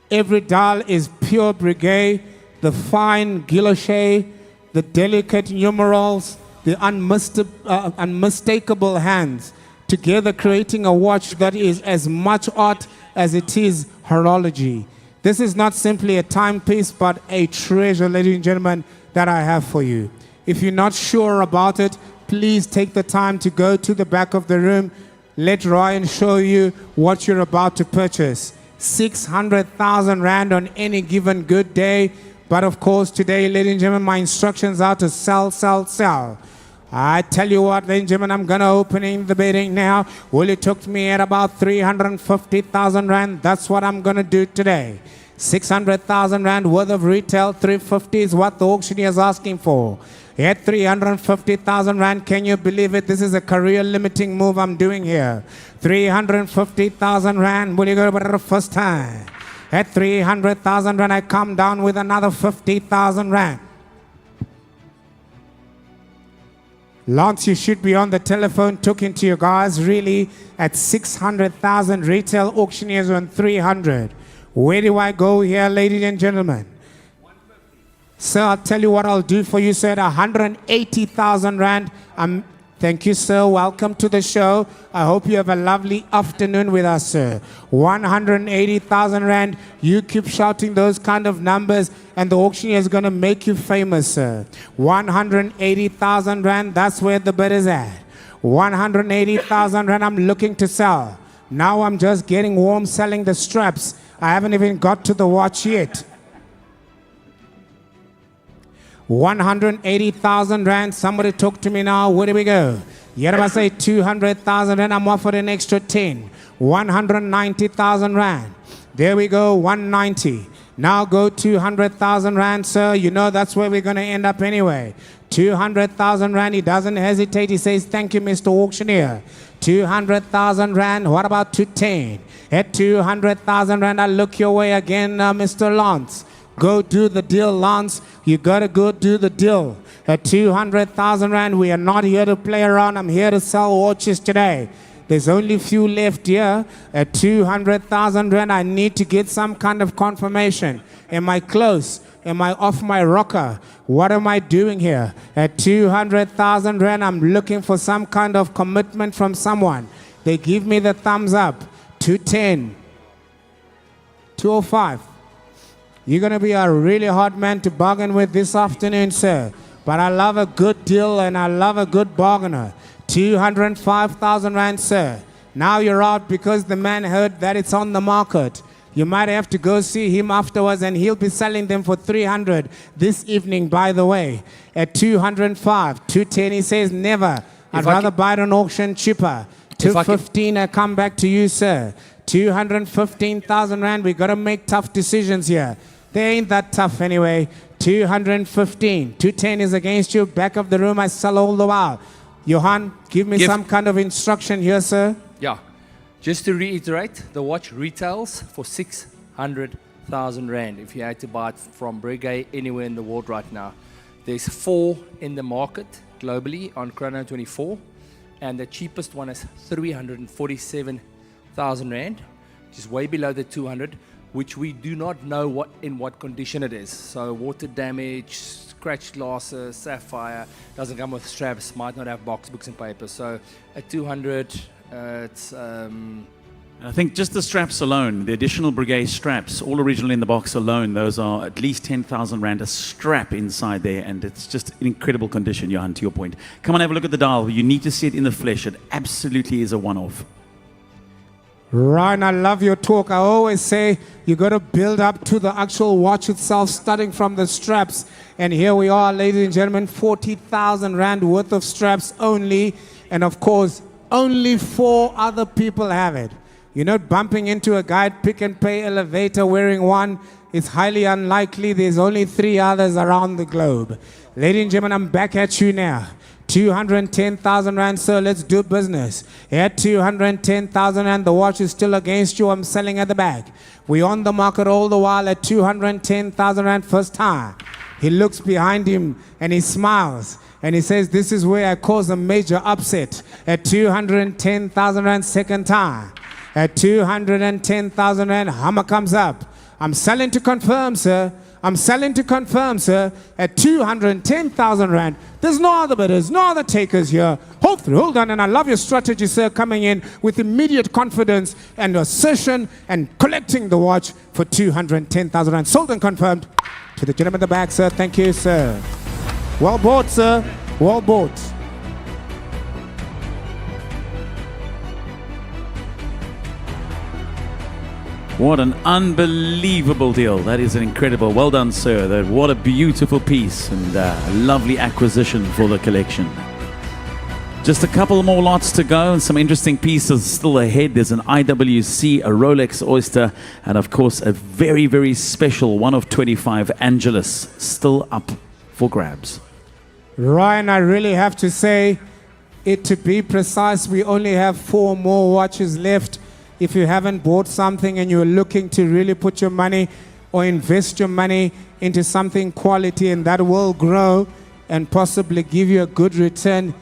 Every dial is pure Breguet, the fine guilloche, the delicate numerals, the unmistakable hands, together creating a watch that is as much art as it is horology. This is not simply a timepiece, but a treasure, ladies and gentlemen, that I have for you. If you're not sure about it, please take the time to go to the back of the room. Let Ryan show you what you're about to purchase. 600,000 Rand on any given good day. But of course, today, ladies and gentlemen, my instructions are to sell, sell, sell. I tell you what, ladies and gentlemen, I'm going to open the bidding now. Well, it took me at about 350,000 Rand. That's what I'm going to do today. 600,000 Rand worth of retail, 350 is what the auctioneer is asking for. At 350,000 Rand, can you believe it? This is a career limiting move I'm doing here. 350,000 Rand, will you go for the first time? At 300,000 Rand, I come down with another 50,000 Rand. Lance, you should be on the telephone talking to you guys. Really, at 600,000 retail, auctioneers on 300. Where do I go here, ladies and gentlemen? 150. Sir, I'll tell you what I'll do for you, sir. At 180,000 Rand. Thank you, sir. Welcome to the show. I hope you have a lovely afternoon with us, sir. 180,000 Rand. You keep shouting those kind of numbers and the auctioneer is going to make you famous, sir. 180,000 Rand. That's where the bid is at. 180,000 Rand I'm looking to sell. Now I'm just getting warm selling the straps. I haven't even got to the watch yet. 180,000 Rand. Somebody talk to me now. Where do we go? Yerba say 200,000 Rand. I'm offered an extra 10. 190,000 Rand. There we go. 190. Now go 200,000 Rand, sir. You know that's where we're going to end up anyway. 200,000 Rand. He doesn't hesitate. He says, thank you, Mr. Auctioneer. 200,000 Rand. What about 210? At 200,000 Rand, I look your way again, Mr. Lance. Go do the deal, Lance. You gotta go do the deal. At 200,000 Rand, we are not here to play around. I'm here to sell watches today. There's only a few left here. At 200,000 Rand, I need to get some kind of confirmation. Am I close? Am I off my rocker? What am I doing here? At 200,000 Rand, I'm looking for some kind of commitment from someone. They give me the thumbs up. 210. 205. You're going to be a really hard man to bargain with this afternoon, sir. But I love a good deal and I love a good bargainer. 205,000 Rand, sir. Now you're out because the man heard that it's on the market. You might have to go see him afterwards and he'll be selling them for 300 this evening, by the way. At 205, 210, he says never. I'd rather buy it on auction cheaper. 215, I come back to you, sir. 215,000 Rand, we got to make tough decisions here. They ain't that tough anyway. 215. 210 is against you. Back of the room, I sell all the while. Johan, give me some kind of instruction here, sir. Yeah. Just to reiterate, the watch retails for 600,000 Rand. If you had to buy it from Breguet anywhere in the world right now. There's 4 in the market. globally on Chrono 24, and the cheapest one is 347,000 rand, which is way below the 200, which we do not know in what condition it is. So water damage, scratched glasses, sapphire, doesn't come with straps, might not have box books and paper. So at 200, it's I think just the straps alone, the additional Brigade straps, all originally in the box alone, those are at least 10,000 rand a strap inside there, and it's just in incredible condition, Johan, to your point. Come on, have a look at the dial. You need to see it in the flesh. It absolutely is a one-off. Ryan, I love your talk. I always say you got to build up to the actual watch itself, starting from the straps. And here we are, ladies and gentlemen, 40,000 rand worth of straps only. And of course, only 4 other people have it. You're not bumping into a guide Pick n Pay elevator wearing one. It's highly unlikely. There's only 3 others around the globe. Ladies and gentlemen, I'm back at you now. 210,000 rand, sir. Let's do business. At 210,000 rand, the watch is still against you. I'm selling at the back. We're on the market all the while at 210,000 rand first time. He looks behind him and he smiles. And he says, this is where I cause a major upset. At 210,000 rand second time. At 210,000 rand, hammer comes up. I'm selling to confirm, sir. I'm selling to confirm, sir. At 210,000 rand. There's no other bidders, no other takers here. Hold on, and I love your strategy, sir, coming in with immediate confidence and assertion and collecting the watch for 210,000 rand. Sold and confirmed. To the gentleman in the back, sir. Thank you, sir. Well bought, sir. Well bought. What an unbelievable deal. That is an incredible. Well done, sir. What a beautiful piece and a lovely acquisition for the collection. Just a couple more lots to go and some interesting pieces still ahead. There's an IWC, a Rolex Oyster, and of course a very, very special 1 of 25 Angelus still up for grabs. Ryan, I really have to say, to be precise, we only have 4 more watches left. If you haven't bought something and you're looking to really put your money or invest your money into something quality and that will grow and possibly give you a good return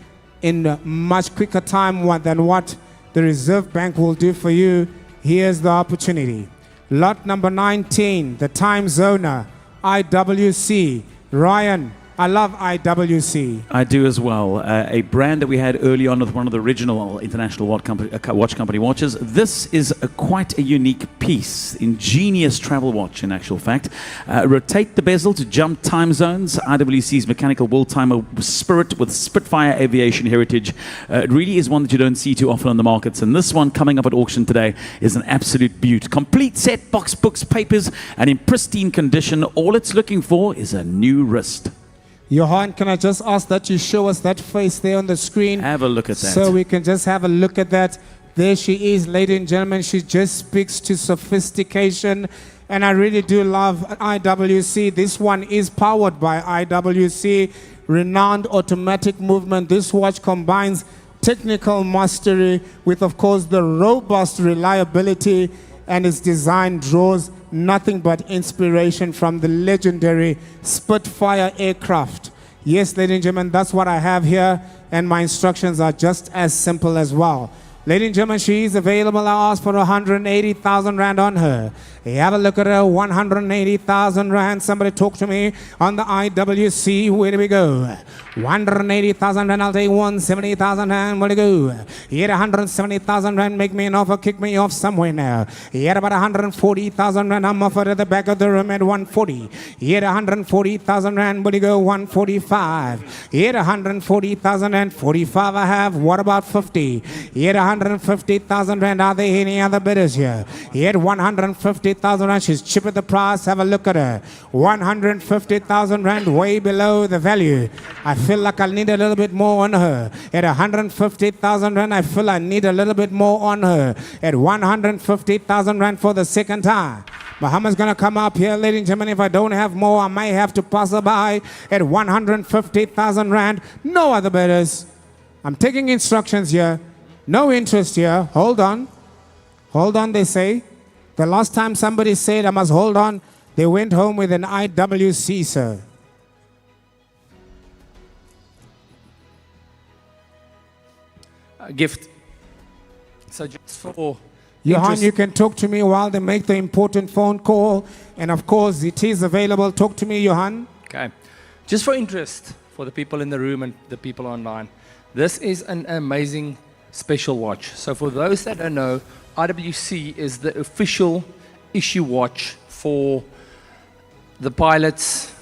in a much quicker time than what the Reserve Bank will do for you, here's the opportunity. Lot number 19, the Time Zoner, IWC. Ryan, I love IWC. I do as well. A brand that we had early on with one of the original international watch company watches. This is quite a unique piece. Ingenious travel watch, in actual fact. Rotate the bezel to jump time zones. IWC's mechanical world timer Spirit with Spitfire aviation heritage. It really is one that you don't see too often on the markets. And this one coming up at auction today is an absolute beaut. Complete set, box, books, papers, and in pristine condition. All it's looking for is a new wrist. Johan, can I just ask that you show us that face there on the screen? Have a look at that. So we can just have a look at that. There she is, ladies and gentlemen. She just speaks to sophistication. And I really do love IWC. This one is powered by IWC. Renowned automatic movement. This watch combines technical mastery with, of course, the robust reliability. And its design draws nothing but inspiration from the legendary Spitfire aircraft. Yes, ladies and gentlemen, that's what I have here, and my instructions are just as simple as well. Ladies and gentlemen, she is available. I asked for 180,000 rand on her. Have a look at her, 180,000 rand. Somebody talk to me on the IWC. Where do we go? 180,000 rand, I'll take 170,000 rand. Where do we go? Here, 170,000 rand, make me an offer, kick me off somewhere now. Here, about 140,000 rand, I'm offered at the back of the room at 140. Here, 140,000 rand, where do you go? 145. Here, 140,000 rand, 45 I have. What about 50? Here, 150,000 rand. Are there any other bidders here? Here, 150,000 rand. She's cheap at the price. Have a look at her. 150,000 rand, way below the value. I feel like I need a little bit more on her. At 150,000 rand, I feel I need a little bit more on her. At 150,000 rand for the second time. Muhammad's going to come up here, ladies and gentlemen. If I don't have more, I may have to pass her by. At 150,000 rand, no other bidders. I'm taking instructions here. No interest here. Hold on. Hold on, they say. The last time somebody said I must hold on, they went home with an IWC, sir. gift. So just for Johan, interest- you can talk to me while they make the important phone call. And of course, it is available. Talk to me, Johan. Okay. Just for interest, for the people in the room and the people online, this is an amazing special watch. So for those that don't know, IWC is the official issue watch for the pilots,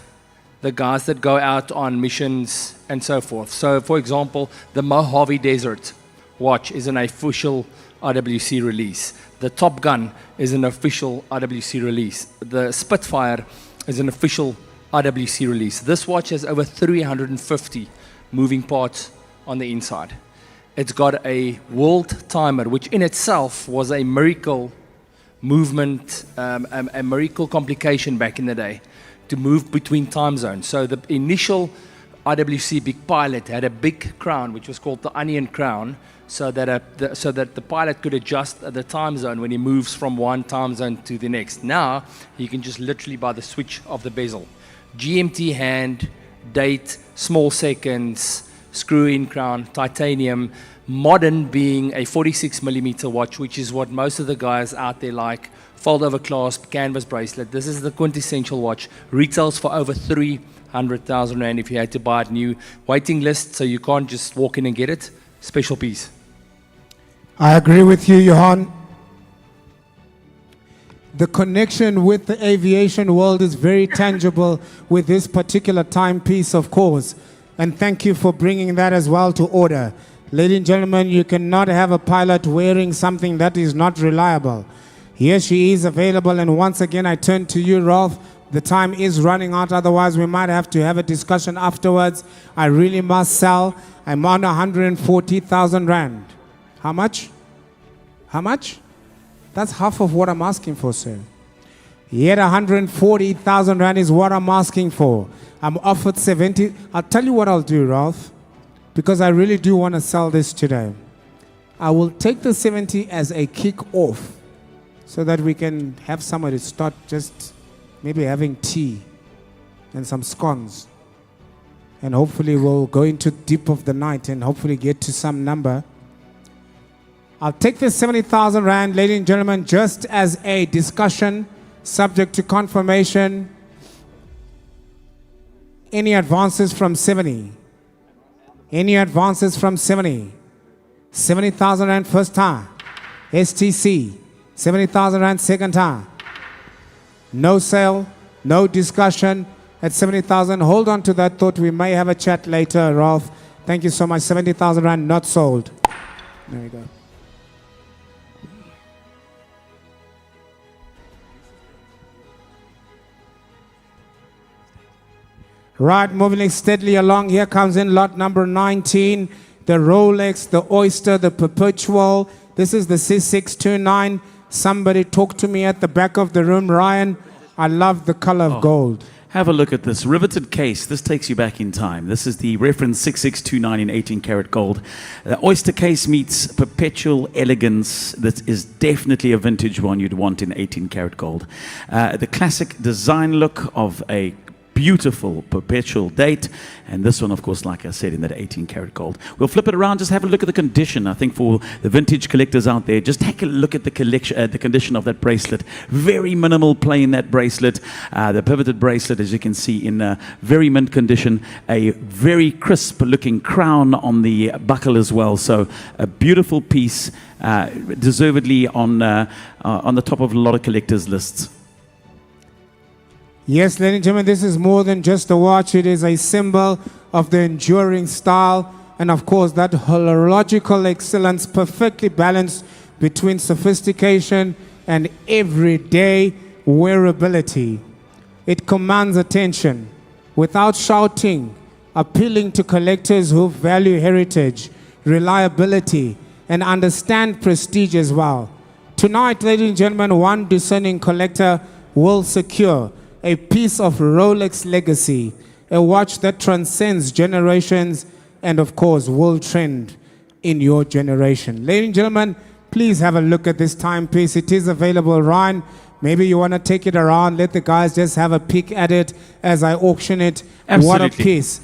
the guys that go out on missions and so forth. So for example, the Mojave Desert watch is an official IWC release. The Top Gun is an official IWC release. The Spitfire is an official IWC release. This watch has over 350 moving parts on the inside. It's got a world timer, which in itself was a miracle movement, a miracle complication back in the day to move between time zones. So the initial IWC Big Pilot had a big crown, which was called the onion crown, so that the pilot could adjust the time zone when he moves from one time zone to the next. Now, you can just literally by the switch of the bezel. GMT hand, date, small seconds, screw-in crown, titanium, modern being a 46 millimeter watch, which is what most of the guys out there like, fold-over clasp, canvas bracelet. This is the quintessential watch. Retails for over 300,000 Rand if you had to buy it new. Waiting list, so you can't just walk in and get it. Special piece. I agree with you, Johan. The connection with the aviation world is very tangible with this particular timepiece, of course. And thank you for bringing that as well to order. Ladies and gentlemen, you cannot have a pilot wearing something that is not reliable. Here she is available, and once again I turn to you, Rolf. The time is running out, otherwise we might have to have a discussion afterwards. I really must sell. I'm on 140,000 Rand. How much? How much? That's half of what I'm asking for, sir. Yet 140,000 Rand is what I'm asking for. I'm offered 70. I'll tell you what I'll do, Ralph, because I really do want to sell this today. I will take the 70 as a kick-off so that we can have somebody start just maybe having tea and some scones. And hopefully we'll go into deep of the night and hopefully get to some number. I'll take this 70,000 Rand, ladies and gentlemen, just as a discussion, subject to confirmation. Any advances from 70? Any advances from 70? 70,000 Rand first time. STC, 70,000 Rand second time. No sale, no discussion at 70,000. Hold on to that thought. We may have a chat later, Ralph. Thank you so much. 70,000 Rand not sold. There you go. Right, moving steadily along. Here comes in lot number 19. The Rolex, the Oyster, the Perpetual. This is the C629. Somebody talk to me at the back of the room. Ryan, I love the color of gold. Have a look at this riveted case. This takes you back in time. This is the reference 6629 in 18 karat gold. The Oyster case meets perpetual elegance. That is definitely a vintage one you'd want in 18 karat gold. The classic design look of a beautiful perpetual date, and this one, of course, like I said, in that 18 karat gold. We'll flip it around, just have a look at the condition. I think for the vintage collectors out there, just take a look at the collection, the condition of that bracelet. Very minimal play in that bracelet. The pivoted bracelet, as you can see, in very mint condition. A very crisp looking crown on the buckle as well. So a beautiful piece, deservedly on the top of a lot of collectors' lists. Yes, ladies and gentlemen, this is more than just a watch. It is a symbol of the enduring style and, of course, that horological excellence perfectly balanced between sophistication and everyday wearability. It commands attention without shouting, appealing to collectors who value heritage, reliability, and understand prestige as well. Tonight, ladies and gentlemen, one discerning collector will secure a piece of Rolex legacy, a watch that transcends generations and, of course, will trend in your generation. Ladies and gentlemen, please have a look at this timepiece. It is available. Ryan, maybe you want to take it around, let the guys just have a peek at it as I auction it. Absolutely. What a piece.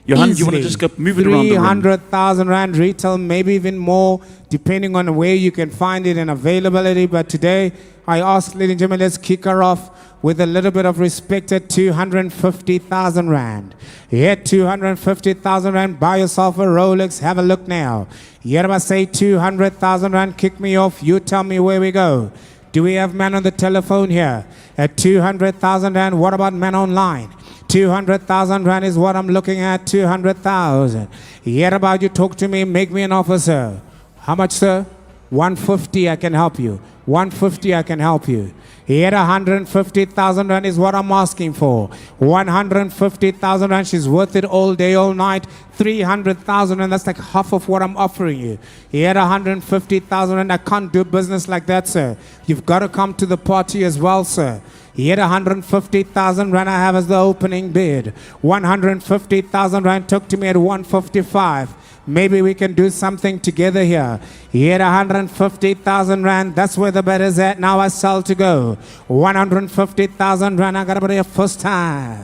Johan, you want to Easily. just go move it around the room? 300,000 Rand retail, maybe even more, depending on where you can find it and availability. But today, I ask, ladies and gentlemen, let's kick her off with a little bit of respect at 250,000 Rand. Here, 250,000 Rand, buy yourself a Rolex, have a look now. Here I say 200,000 Rand, kick me off, you tell me where we go. Do we have man on the telephone here? At 200,000 Rand, what about man online? 200,000 Rand is what I'm looking at, 200,000. Here about you, talk to me, make me an offer, sir. How much, sir? 150, I can help you. 150, I can help you. Here, 150,000 Rand is what I'm asking for. 150,000 Rand, she's worth it all day, all night. 300,000 Rand, that's like half of what I'm offering you. Here, 150,000 Rand, I can't do business like that, sir. You've got to come to the party as well, sir. Here, 150,000 Rand I have as the opening bid. 150,000 Rand took to me at 155. Maybe we can do something together here. Here, 150,000 Rand, that's where the bet is at. Now I sell to go. 150,000 Rand, I got to be a first time.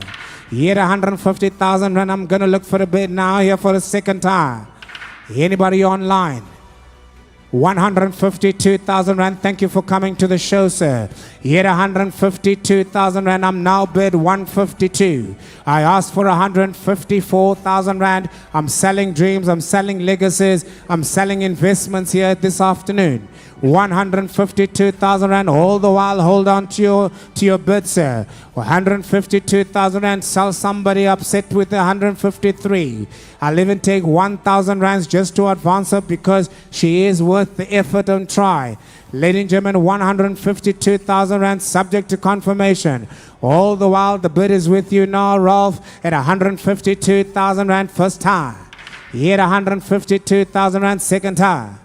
Here, 150,000 Rand, I'm going to look for a bid now here for the second time. Anybody online? 152,000 Rand, thank you for coming to the show, sir. Here, 152,000 Rand, I'm now bid 152. I asked for 154,000 Rand. I'm selling dreams, I'm selling legacies, I'm selling investments here this afternoon. 152,000 Rand, all the while hold on to your bid, sir. 152,000 Rand, sell somebody upset with 153. I'll even take 1,000 Rands just to advance her because she is worth the effort and try. Ladies and gentlemen, 152,000 Rand subject to confirmation. All the while the bid is with you now, Rolf, at 152,000 Rand first time. Here, 152,000 Rand second time.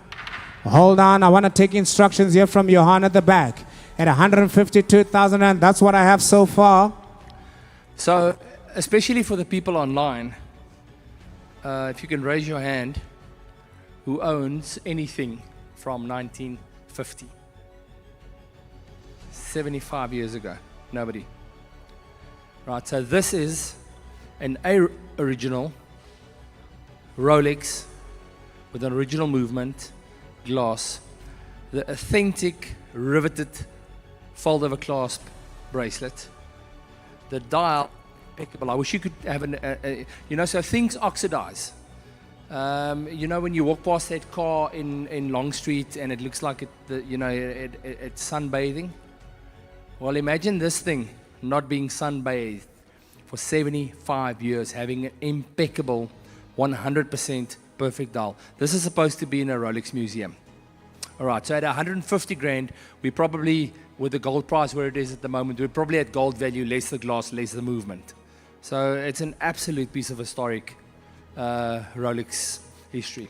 Hold on, I want to take instructions here from Johan at the back. At 152,000 Rand, that's what I have so far. So, especially for the people online, if you can raise your hand, who owns anything from 1950? 75 years ago. Nobody. Right, so this is an original Rolex with an original movement, glass, the authentic riveted fold-over clasp bracelet, the dial impeccable. I wish you could have so things oxidize. When you walk past that car in Long Street and it looks like it's sunbathing. Well, imagine this thing not being sunbathed for 75 years, having an impeccable 100% perfect dial. This is supposed to be in a Rolex museum. All right, so at 150 grand, we probably, with the gold price where it is at the moment, we're probably at gold value, less the glass, less the movement. So it's an absolute piece of historic Rolex history.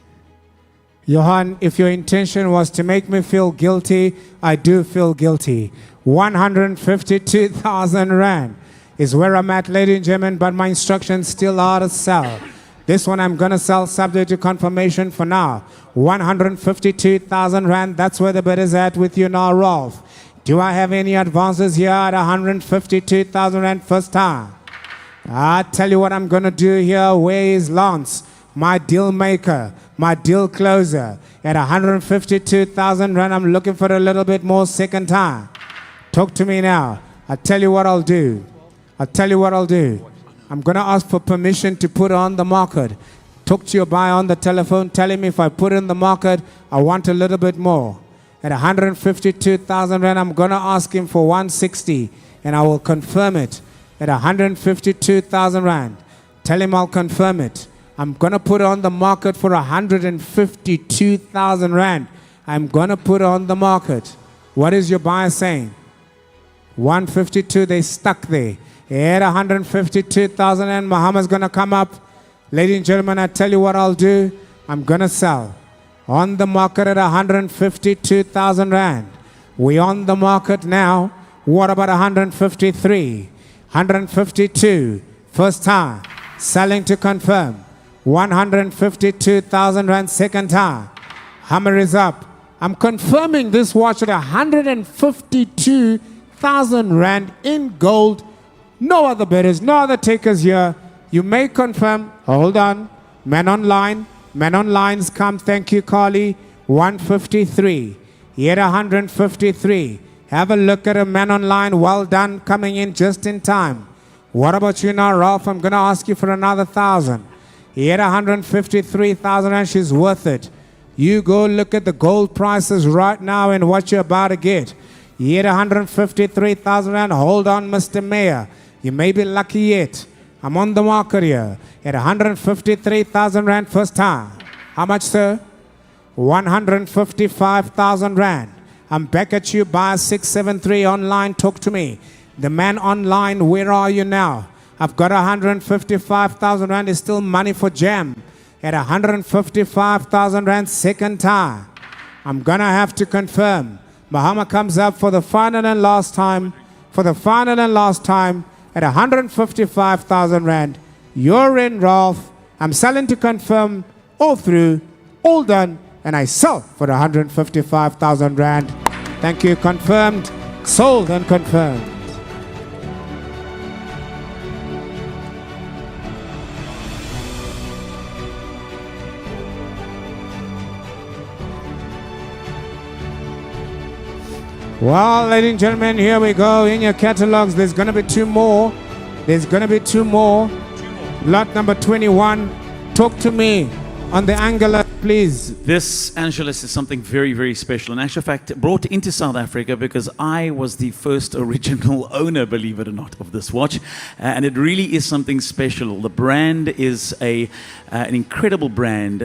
Johan, if your intention was to make me feel guilty, I do feel guilty. 152,000 Rand is where I'm at, ladies and gentlemen, but my instructions still are to sell. This one I'm going to sell subject to confirmation for now. 152,000 Rand, that's where the bid is at with you now, Rolf. Do I have any advances here at 152,000 Rand first time? I tell you what I'm going to do here. Where is Lance, my deal maker, my deal closer? At 152,000 Rand, I'm looking for a little bit more second time. Talk to me now. I tell you what I'll do. I'll tell you what I'll do. I'm going to ask for permission to put on the market. Talk to your buyer on the telephone. Tell him if I put in the market, I want a little bit more. At 152,000 Rand, I'm going to ask him for 160, and I will confirm it. At 152,000 Rand, tell him I'll confirm it. I'm going to put on the market for 152,000 Rand. I'm going to put on the market. What is your buyer saying? 152, they stuck there. At 152,000 Rand, Muhammad's going to come up. Ladies and gentlemen, I tell you what I'll do. I'm going to sell. On the market at 152,000 Rand. We on the market now. What about 153? 152, first time, selling to confirm. 152,000 Rand, second time. Hammer is up. I'm confirming this watch at 152,000 Rand in gold. No other bidders, no other takers here. You may confirm. Hold on. Men online. Men online's come. Thank you, Carly. 153. Yet 153. Have a look at a man online. Well done. Coming in just in time. What about you now, Ralph? I'm going to ask you for another 1,000. Yet 153,000 and she's worth it. You go look at the gold prices right now and what you're about to get. Yet 153,000 rand. Hold on, Mr. Mayor. You may be lucky yet. I'm on the market here at 153,000 rand first time. How much, sir? 155,000 rand. I'm back at you. Buy 673 online. Talk to me. The man online, where are you now? I've got 155,000 rand. Is still money for jam at 155,000 rand second time. I'm gonna have to confirm. Bahama comes up for the final and last time. For the final and last time at 155,000 rand. You're in, Ralph. I'm selling to confirm. All through, all done, and I sell for 155,000 rand. Thank you. Confirmed, sold and confirmed. Well, ladies and gentlemen, here we go. In your catalogs, there's going to be two more. There's going to be two more. Lot number 21. Talk to me on the Angular, please. This Angelus is something very, very special. In actual fact, brought into South Africa because I was the first original owner, believe it or not, of this watch. And it really is something special. The brand is an incredible brand,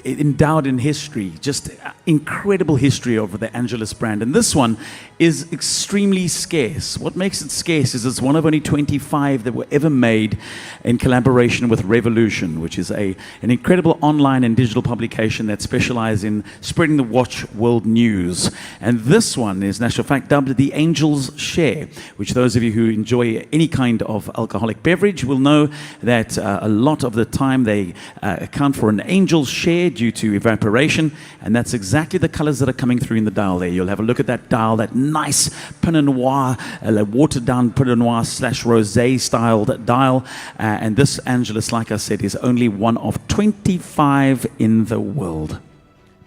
endowed in history, just incredible history over the Angelus brand. And this one is extremely scarce. What makes it scarce is it's one of only 25 that were ever made in collaboration with Revolution, which is an incredible online and digital publication that specializes in spreading the watch world news. And this one is, in actual fact, dubbed the Angel's Share, which those of you who enjoy any kind of alcoholic beverage will know that a lot of the time they account for an angel's share due to evaporation, and that's exactly the colors that are coming through in the dial there. You'll have a look at that dial, that nice Pinot Noir, watered down Pinot Noir / rosé styled dial, and this Angelus, like I said, is only one of 25 in the world.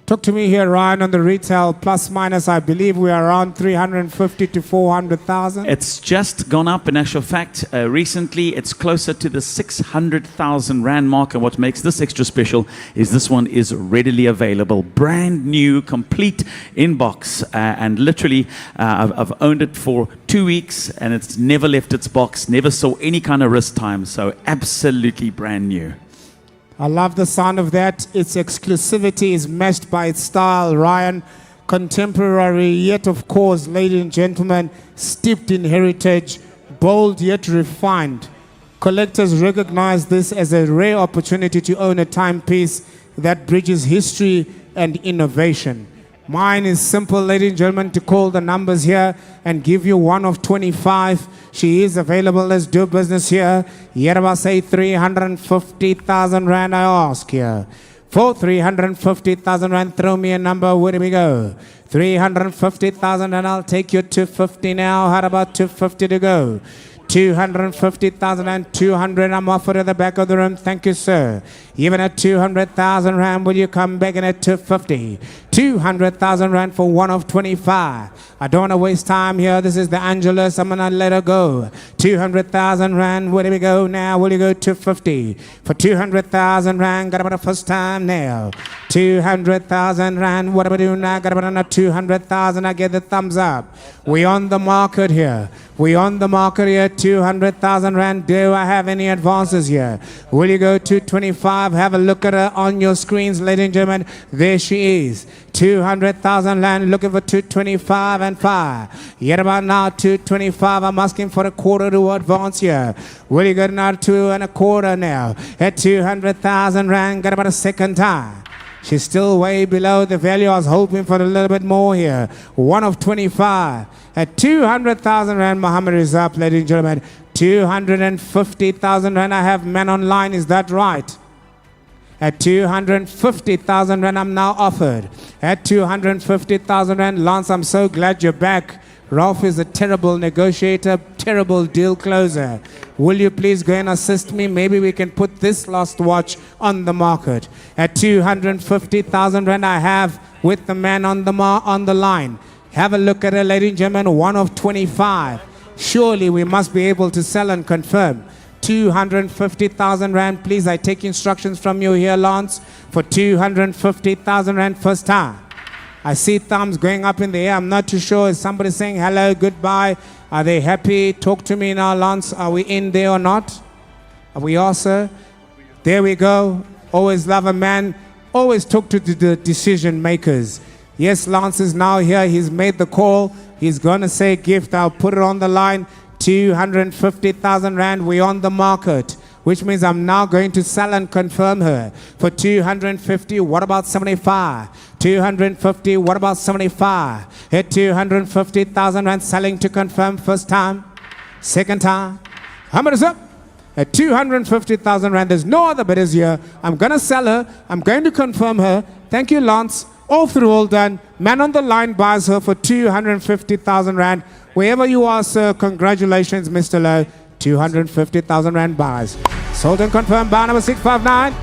Talk to me here, Ryan, on the retail plus minus. I believe we are around 350 to 400,000. It's just gone up. In actual fact, recently it's closer to the 600,000 rand mark. And what makes this extra special is this one is readily available, brand new, complete in box, and literally I've owned it for 2 weeks and it's never left its box, never saw any kind of wrist time. So absolutely brand new. I love the sound of that. Its exclusivity is matched by its style, Ryan. Contemporary, yet of course, ladies and gentlemen, steeped in heritage, bold yet refined. Collectors recognize this as a rare opportunity to own a timepiece that bridges history and innovation. Mine is simple, ladies and gentlemen, to call the numbers here and give you one of 25. She is available. Let's do business here. Yerba say 350,000 rand, I ask here. For 350,000 rand, throw me a number. Where do we go? 350,000 and I'll take you to 50 now. How about 250 to go? 250,000 and 200. I'm offered at the back of the room. Thank you, sir. Even at 200,000 rand, will you come back in at 250? 200,000 rand for one of 25. I don't want to waste time here. This is the Angelus. I'm going to let her go. 200,000 rand. Where do we go now? Will you go 250? For 200,000 rand, got about a first time now. 200,000 rand. What do we do now? Got about another 200,000. I get the thumbs up. We on the market here. We on the market here. 200,000 rand. Do I have any advances here? Will you go to 25? Have a look at her on your screens, ladies and gentlemen. There she is. 200,000 rand. Looking for 225 and 5. Yet about now 225. I'm asking for a quarter to advance here. Will you go now 2 1/4 now? At 200,000 rand. Got about a second time. She's still way below the value. I was hoping for a little bit more here. One of 25. At 200,000 rand, Muhammad is up, ladies and gentlemen. 250,000 rand. I have men online. Is that right? At 250,000 rand, I'm now offered. At 250,000 rand, Lance, I'm so glad you're back. Ralph is a terrible negotiator, terrible deal closer. Will you please go and assist me? Maybe we can put this last watch on the market. At 250,000 rand I have with the man on the line. Have a look at it, ladies and gentlemen, one of 25. Surely we must be able to sell and confirm. 250,000 rand, please. I take instructions from you here, Lance, for 250,000 rand first time. I see thumbs going up in the air. I'm not too sure. Is somebody saying hello, goodbye? Are they happy? Talk to me now, Lance. Are we in there or not? Are we all, sir? There we go. Always love a man. Always talk to the decision makers. Yes, Lance is now here. He's made the call. He's going to say gift. I'll put it on the line. 250,000 rand. We're on the market, which means I'm now going to sell and confirm her for 250. What about 75? 250. What about 75? At 250,000 rand, selling to confirm first time, second time. How much is up? At 250,000 rand, there's no other bidders here. I'm going to sell her. I'm going to confirm her. Thank you, Lance. All through, all done. Man on the line buys her for 250,000 rand. Wherever you are, sir, congratulations, Mr. Lowe. 250,000 rand buys. Sold and confirmed, bar number 659.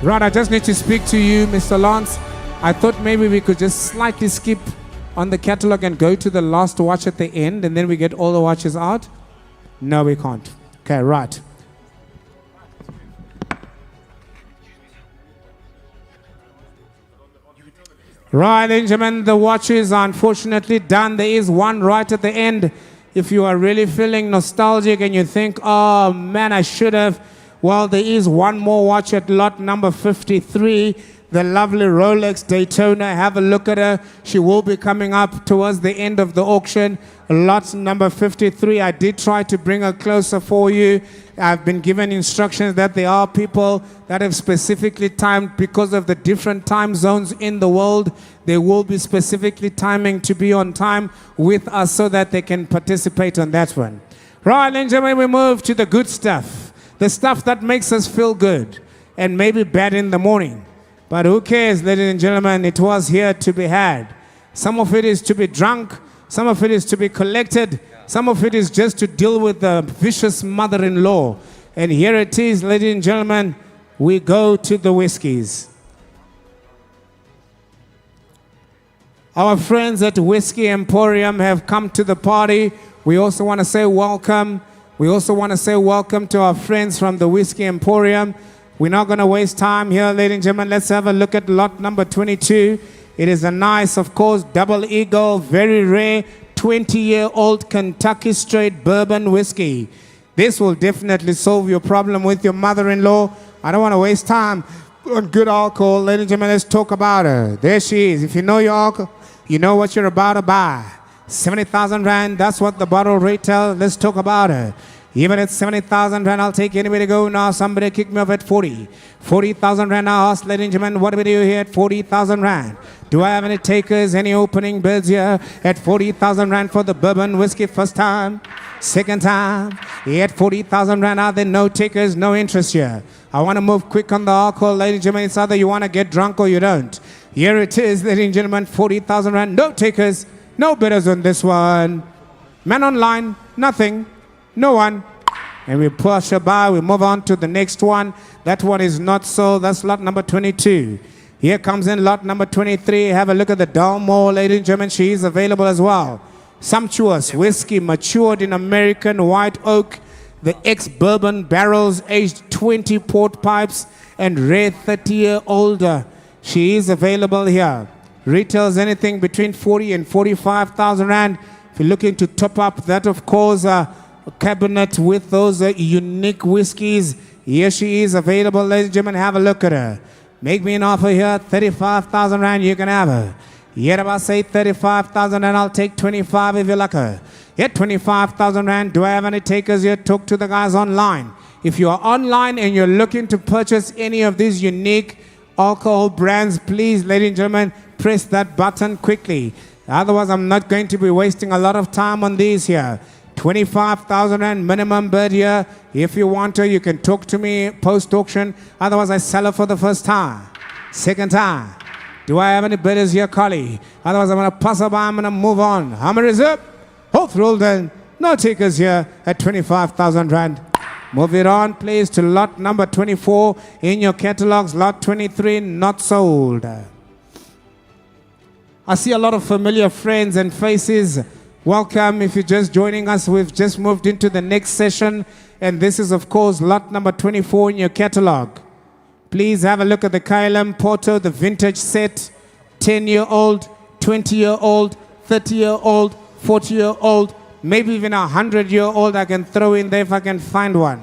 Right, I just need to speak to you, Mr. Lance. I thought maybe we could just slightly skip on the catalog and go to the last watch at the end, and then we get all the watches out. No, we can't. Okay, right. Right, ladies and gentlemen, the watches are unfortunately done. There is one right at the end. If you are really feeling nostalgic and you think, oh man, I should have. Well, there is one more watch at lot number 53. The lovely Rolex Daytona. Have a look at her. She will be coming up towards the end of the auction. Lot number 53. I did try to bring her closer for you. I've been given instructions that there are people that have specifically timed because of the different time zones in the world. They will be specifically timing to be on time with us so that they can participate on that one. Right, ladies and gentlemen, we move to the good stuff. The stuff that makes us feel good and maybe bad in the morning. But who cares, ladies and gentlemen, it was here to be had. Some of it is to be drunk, some of it is to be collected, some of it is just to deal with the vicious mother-in-law. And here it is, ladies and gentlemen, we go to the whiskies. Our friends at Whiskey Emporium have come to the party. We also want to say welcome. We also want to say welcome to our friends from the Whiskey Emporium. We're not going to waste time here, ladies and gentlemen. Let's have a look at lot number 22. It is a nice, of course, Double Eagle, very rare, 20-year-old Kentucky straight bourbon whiskey. This will definitely solve your problem with your mother-in-law. I don't want to waste time on good alcohol. Ladies and gentlemen, let's talk about her. There she is. If you know your alcohol, you know what you're about to buy. 70,000 rand, that's what the bottle retail. Let's talk about her. Even at 70,000 rand, I'll take anybody to go now. Somebody kick me off at 40. 40,000 rand. I ask, ladies and gentlemen, what do we do here at 40,000 rand? Do I have any takers, any opening bids here at 40,000 rand for the bourbon whiskey first time? Second time? At 40,000 rand, are there no takers, no interest here? I want to move quick on the alcohol, ladies and gentlemen. It's either you want to get drunk or you don't. Here it is, ladies and gentlemen, 40,000 rand. No takers, no bidders on this one. Man online, nothing. No one. And we push her by. We move on to the next one. That one is not sold. That's lot number 22. Here comes in lot number 23. Have a look at the Dalmore, ladies and gentlemen. She is available as well. Sumptuous whiskey, matured in American white oak. The ex-bourbon barrels, aged 20 port pipes, and rare 30-year-older. She is available here. Retails anything between 40 and 45,000 rand. If you're looking to top up that, of course, a cabinet with those unique whiskies. Here she is available, ladies and gentlemen. Have a look at her. Make me an offer here, 35,000 rand, you can have her. Yet if I say 35,000 and I'll take 25 if you like her. Yet 25,000 rand. Do I have any takers here? Talk to the guys online. If you are online and you're looking to purchase any of these unique alcohol brands, please, ladies and gentlemen, press that button quickly. Otherwise, I'm not going to be wasting a lot of time on these here. 25,000 Rand minimum bid here. If you want to, you can talk to me post-auction. Otherwise, I sell it for the first time. Second time. Do I have any bidders here, Collie? Otherwise, I'm going to pass her by. I'm going to move on. Hammer is up. Both rolled in. No takers here at 25,000 Rand. Move it on, please, to lot number 24 in your catalogs. Lot 23, not sold. I see a lot of familiar friends and faces. Welcome if you're just joining us. We've just moved into the next session. And this is, of course, lot number 24 in your catalog. Please have a look at the KLM Porto, the vintage set. 10-year-old, 20-year-old, 30-year-old, 40-year-old, maybe even 100-year-old I can throw in there if I can find one.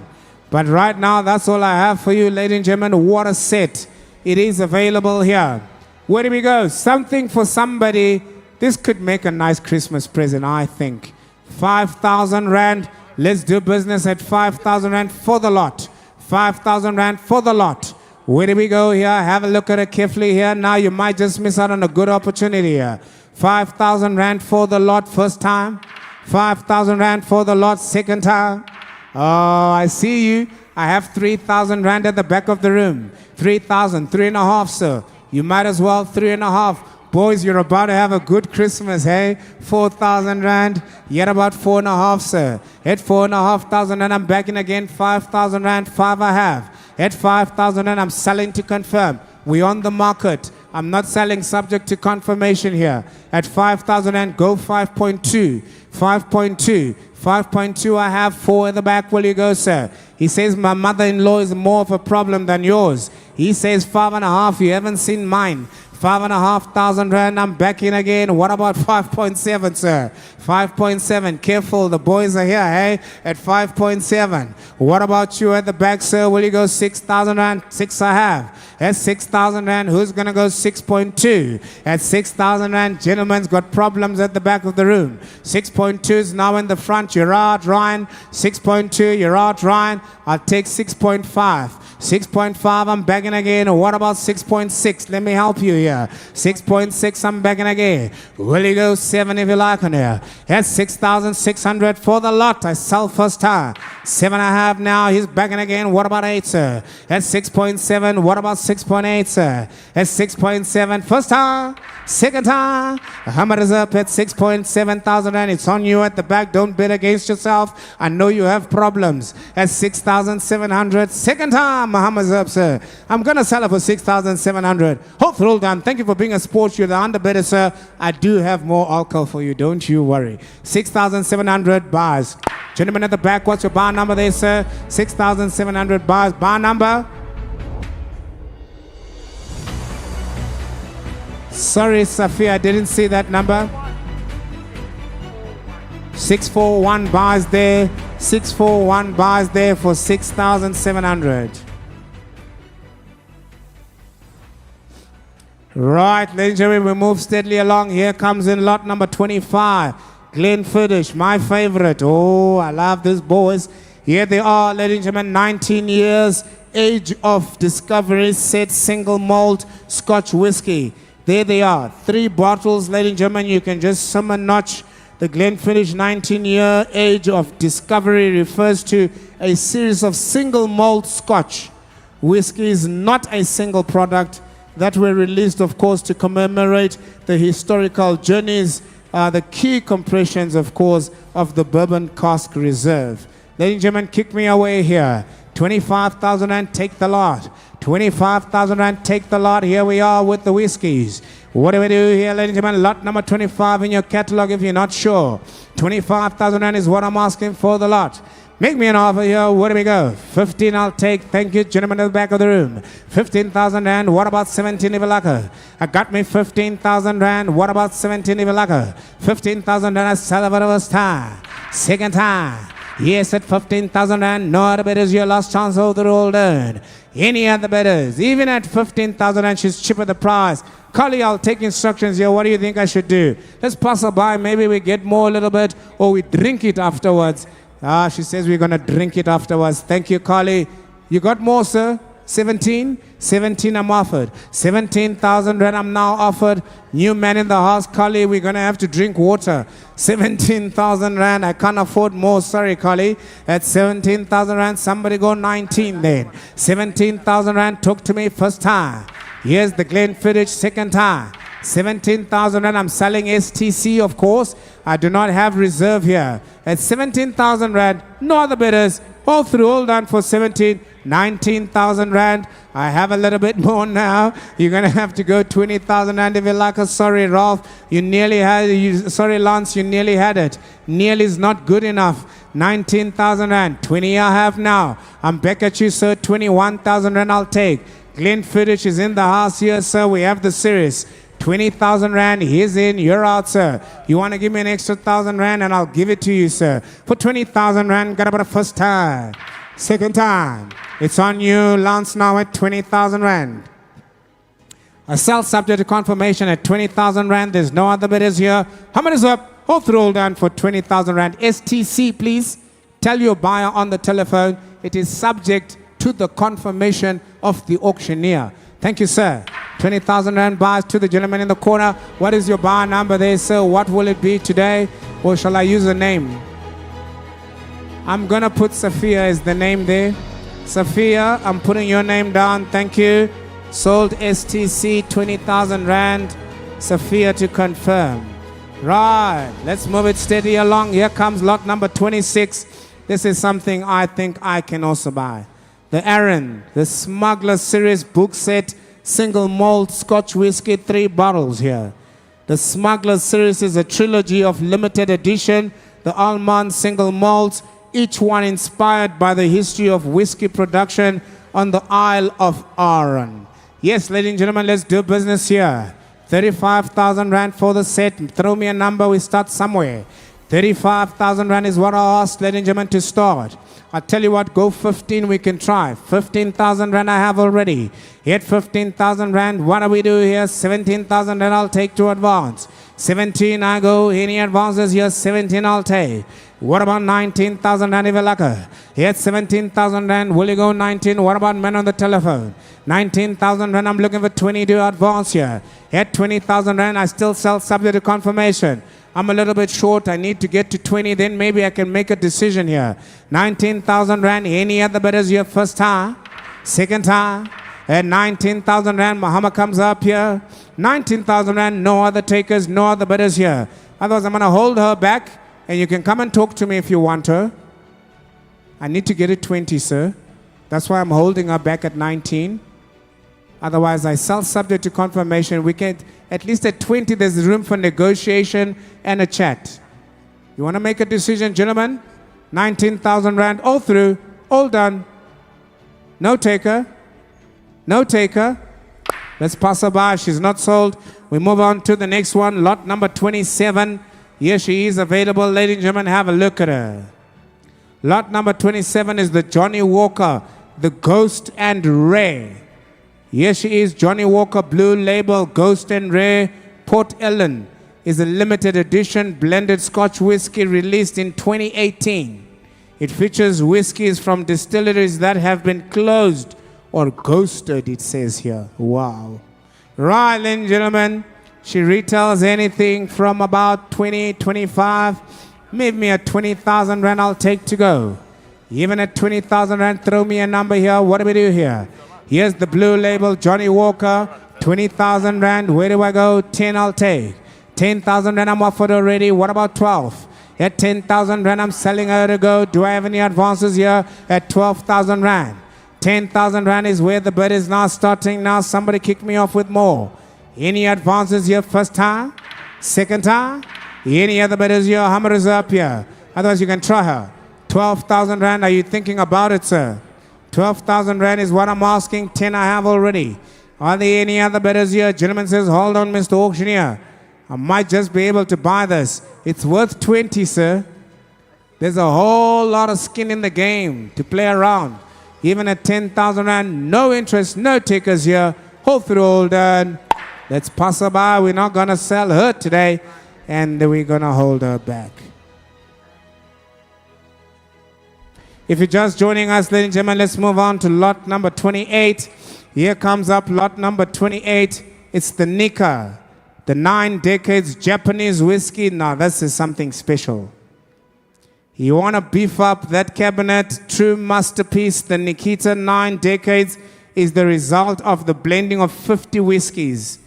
But right now, that's all I have for you, ladies and gentlemen. What a set. It is available here. Where do we go? Something for somebody. This could make a nice Christmas present, I think. 5,000 Rand. Let's do business at 5,000 Rand for the lot. 5,000 Rand for the lot. Where do we go here? Have a look at it carefully here. Now you might just miss out on a good opportunity here. 5,000 Rand for the lot first time. 5,000 Rand for the lot second time. Oh, I see you. I have 3,000 Rand at the back of the room. 3,000, 3.5, sir. You might as well 3.5. Boys, you're about to have a good Christmas, hey? 4,000 Rand, yet about 4.5, sir. At 4,500 and I'm back in again. 5,000 Rand, 5 I have. At 5,000 and I'm selling to confirm. We're on the market. I'm not selling subject to confirmation here. At 5,000 and go 5.2. 5.2. 5.2 I have. 4 in the back. Will you go, sir? He says my mother-in-law is more of a problem than yours. He says 5.5. You haven't seen mine. 5,500 Rand, I'm back in again. What about 5.7, sir? 5.7, careful, the boys are here, hey? At 5.7. What about you at the back, sir? Will you go 6,000 Rand? 6 I have. At 6,000 Rand, who's going to go 6.2? At 6,000 Rand, gentlemen's got problems at the back of the room. 6.2 is now in the front. You're out, Ryan. 6.2, you're out, Ryan. I'll take 6.5. 6.5, I'm back in again. What about 6.6? Let me help you here. 6.6, I'm back in again. Will you go 7 if you like on here? At 6,600 for the lot. I sell first time. 7 I have now. He's back in again. What about 8, sir? At 6.7. What about 6.8, sir? At 6.7. First time. Second time. Hammer is up at 6.7 thousand and it's on you at the back. Don't bid against yourself. I know you have problems. At 6,700. Second time. Hammer is up, sir. I'm going to sell it for 6,700. Hope roll down. Thank you for being a sport. You're the underbidder, sir. I do have more alcohol for you. Don't you worry. 6,700 bars. Gentlemen at the back, what's your bar number there, sir? 6,700 bars. Bar number? Sorry, Safia, I didn't see that number. 641 bars there. 641 bars there for 6,700. Right, ladies and gentlemen, we move steadily along. Here comes in lot number 25. Glenfiddich, my favorite. Oh, I love these boys. Here they are, ladies and gentlemen, 19 years, age of discovery, set single malt Scotch whiskey. There they are, 3 bottles, ladies and gentlemen. You can just sum and notch. The Glenfiddich 19-year age of discovery refers to a series of single malt Scotch whiskies, not a single product, that were released, of course, to commemorate the historical journeys, the key compressions, of course, of the Bourbon Cask Reserve. Ladies and gentlemen, kick me away here. 25,000 Rand, take the lot. 25,000 Rand, take the lot. Here we are with the whiskies. What do we do here, ladies and gentlemen? Lot number 25 in your catalog if you're not sure. 25,000 Rand is what I'm asking for the lot. Make me an offer here. Where do we go? 15 I'll take. Thank you, gentlemen at the back of the room. 15,000 Rand. What about 17 Ivalaka? I got me 15,000 Rand. What about 17 Ivalaka? 15,000 Rand. I sell it for the first time. Second time. Yes, at 15,000 Rand. No other bidders. Your last chance of the roll down. Any other bidders? Even at 15,000 Rand, she's cheaper the price. Carly, I'll take instructions here. What do you think I should do? Let's pass her by. Maybe we get more a little bit or we drink it afterwards. She says we're going to drink it afterwards. Thank you, Carly. You got more, sir? 17? 17 I'm offered. 17,000 rand I'm now offered. New man in the house, Kali, we're going to have to drink water. 17,000 rand, I can't afford more, sorry Kali. At 17,000 rand, somebody go 19 then. 17,000 rand, talk to me first time. Here's the Glenfiddich second time. 17,000 rand, I'm selling STC of course. I do not have reserve here. At 17,000 rand, no other bidders. All through, all done for 19,000 rand. I have a little bit more now. You're going to have to go 20,000 rand if you like it. Sorry, Ralph. You nearly had it. Sorry, Lance. You nearly had it. Nearly is not good enough. 19,000 rand. 20 I have now. I'm back at you, sir. 21,000 rand I'll take. Glenfiddich is in the house here, sir. We have the series. 20,000 rand, he's in, you're out, sir. You want to give me an extra 1,000 rand and I'll give it to you, sir. For 20,000 rand, got about a first time. Second time. It's on you, Lance, now at 20,000 rand. A sell subject to confirmation at 20,000 rand. There's no other bidders here. How many is up? All through, all done for 20,000 rand. STC, please. Tell your buyer on the telephone it is subject to the confirmation of the auctioneer. Thank you, sir. 20,000 rand bars to the gentleman in the corner. What is your bar number there, sir? What will it be today? Or shall I use a name? I'm going to put Sophia as the name there. Sophia, I'm putting your name down. Thank you. Sold STC, 20,000 rand. Sophia to confirm. Right. Let's move it steady along. Here comes lot number 26. This is something I think I can also buy. The Aaron, the Smuggler Series book set, single malt Scotch whiskey, 3 bottles here. The Smuggler Series is a trilogy of limited edition. The Almond single malts, each one inspired by the history of whiskey production on the Isle of Arran. Yes, ladies and gentlemen, let's do business here. 35,000 rand for the set. Throw me a number, we start somewhere. 35,000 rand is what I asked, ladies and gentlemen, to start. I tell you what, go 15, we can try. 15,000 rand I have already. Hit 15,000 rand, what do we do here? 17,000 rand I'll take to advance. 17 I go, any advances here? 17 I'll take. What about 19,000 rand if you like her? Hit 17,000 rand, will you go 19? What about men on the telephone? 19,000 rand, I'm looking for 20 to advance here. Hit 20,000 rand, I still sell subject to confirmation. I'm a little bit short. I need to get to 20. Then maybe I can make a decision here. 19,000 rand. Any other bidders here? First time? Second time? At 19,000 rand, Muhammad comes up here. 19,000 rand. No other takers, no other bidders here. Otherwise, I'm going to hold her back. And you can come and talk to me if you want her. I need to get it 20, sir. That's why I'm holding her back at 19. Otherwise, I sell subject to confirmation. We can, at least at 20, there's room for negotiation and a chat. You want to make a decision, gentlemen? 19,000 rand, all through, all done. No taker. No taker. Let's pass her by. She's not sold. We move on to the next one, lot number 27. Here she is available. Ladies and gentlemen, have a look at her. Lot number 27 is the Johnny Walker, the Ghost and Rare. Here she is, Johnny Walker Blue Label Ghost and Rare. Port Ellen is a limited edition blended Scotch whiskey released in 2018. It features whiskies from distilleries that have been closed or ghosted, it says here. Wow. Right, ladies and gentlemen, she retails anything from about 20, 25. Maybe me at 20,000 rand I'll take to go. Even at 20,000 rand, throw me a number here. What do we do here? Here's the Blue Label, Johnny Walker, 20,000 rand. Where do I go? 10 I'll take. 10,000 rand I'm offered already. What about 12? At 10,000 rand I'm selling her to go. Do I have any advances here? At 12,000 rand. 10,000 rand is where the bid is now starting. Now somebody kick me off with more. Any advances here? First time? Second time? Any other bidders here? How much is up here? Otherwise you can try her. 12,000 rand. Are you thinking about it, sir? 12,000 rand is what I'm asking. 10 I have already. Are there any other bidders here? Gentleman says, hold on, Mr. Auctioneer. I might just be able to buy this. It's worth 20, sir. There's a whole lot of skin in the game to play around. Even at 10,000 rand, no interest, no takers here. Hold through, all done. Let's pass her by. We're not going to sell her today. And we're going to hold her back. If you're just joining us, ladies and gentlemen, let's move on to lot number 28. Here comes up lot number 28. It's the Nika, the 9 decades Japanese whiskey. Now this is something special. You want to beef up that cabinet, true masterpiece. The Nikita 9 decades is the result of the blending of 50 whiskeys,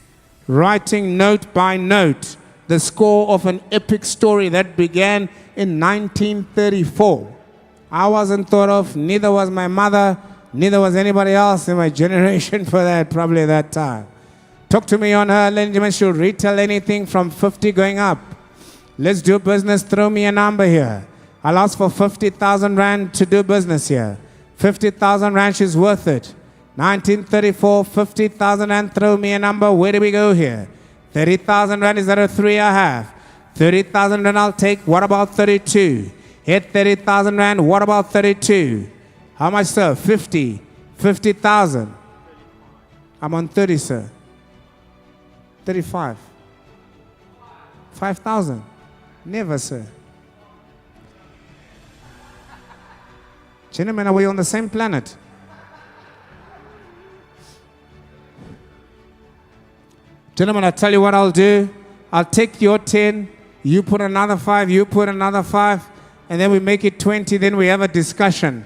writing note by note the score of an epic story that began in 1934. I wasn't thought of, neither was my mother, neither was anybody else in my generation for that, probably that time. Talk to me on her, ladies and gentlemen. She'll retail anything from 50 going up. Let's do business. Throw me a number here. I'll ask for 50,000 Rand to do business here. 50,000 Rand, she's worth it. 1934, 50,000 Rand, throw me a number. Where do we go here? 30,000 Rand, is that a 3 I have? 30,000 Rand I'll take. What about 32? Hit 30,000 Rand, what about 32? How much, sir? 50. 50,000. I'm on 30, sir. 35. 5,000. Never, sir. Gentlemen, are we on the same planet? Gentlemen, I'll tell you what I'll do. I'll take your 10, you put another 5, you put another 5, and then we make it 20, then we have a discussion.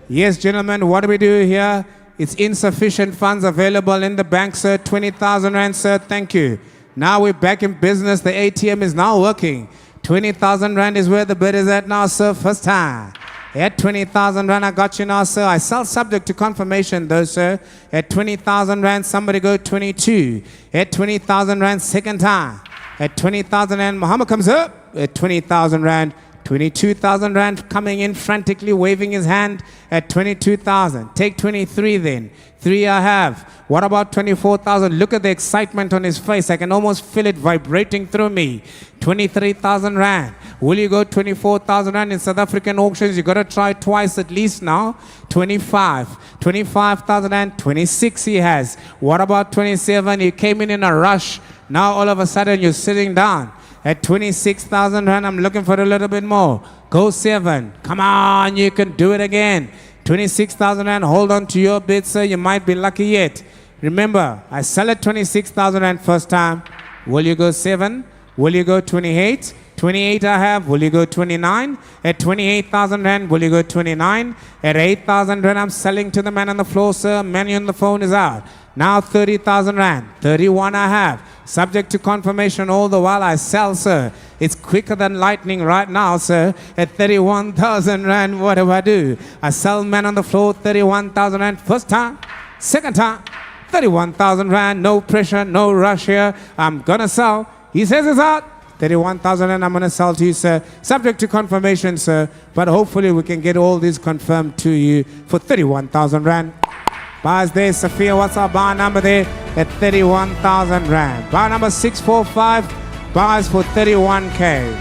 Yes, gentlemen, what do we do here? It's insufficient funds available in the bank, sir. 20,000 Rand, sir. Thank you. Now we're back in business. The ATM is now working. 20,000 Rand is where the bid is at now, sir. First time. At 20,000 Rand, I got you now, sir. I sell subject to confirmation, though, sir. At 20,000 Rand, somebody go 22. At 20,000 Rand, second time. At 20,000 Rand, Muhammad comes up. At 20,000 Rand, 22,000 Rand coming in frantically, waving his hand at 22,000. Take 23 then. 3 I have. What about 24,000? Look at the excitement on his face. I can almost feel it vibrating through me. 23,000 Rand. Will you go 24,000 Rand in South African auctions? You got to try twice at least now. 25. 25,000 Rand. 26 he has. What about 27? He came in a rush. Now all of a sudden you're sitting down. At 26,000 Rand, I'm looking for a little bit more. Go 7. Come on, you can do it again. 26,000 Rand, hold on to your bid, sir. You might be lucky yet. Remember, I sell at 26,000 Rand first time. Will you go 7? Will you go 28? 28 I have. Will you go 29? At 28,000 Rand, will you go 29? At 8,000 Rand, I'm selling to the man on the floor, sir. Man on the phone is out. Now 30,000 Rand. 31 I have. Subject to confirmation all the while I sell, sir. It's quicker than lightning right now, sir. At 31,000 Rand, what do I do? I sell man on the floor, 31,000 Rand. First time. Second time. 31,000 Rand. No pressure, no rush here. I'm going to sell. He says it's out. 31,000 Rand I'm going to sell to you, sir. Subject to confirmation, sir. But hopefully we can get all these confirmed to you for 31,000 Rand. Bars there, Sophia, what's our bar number there? At 31,000 Rand. Bar number 645, bars for 31K.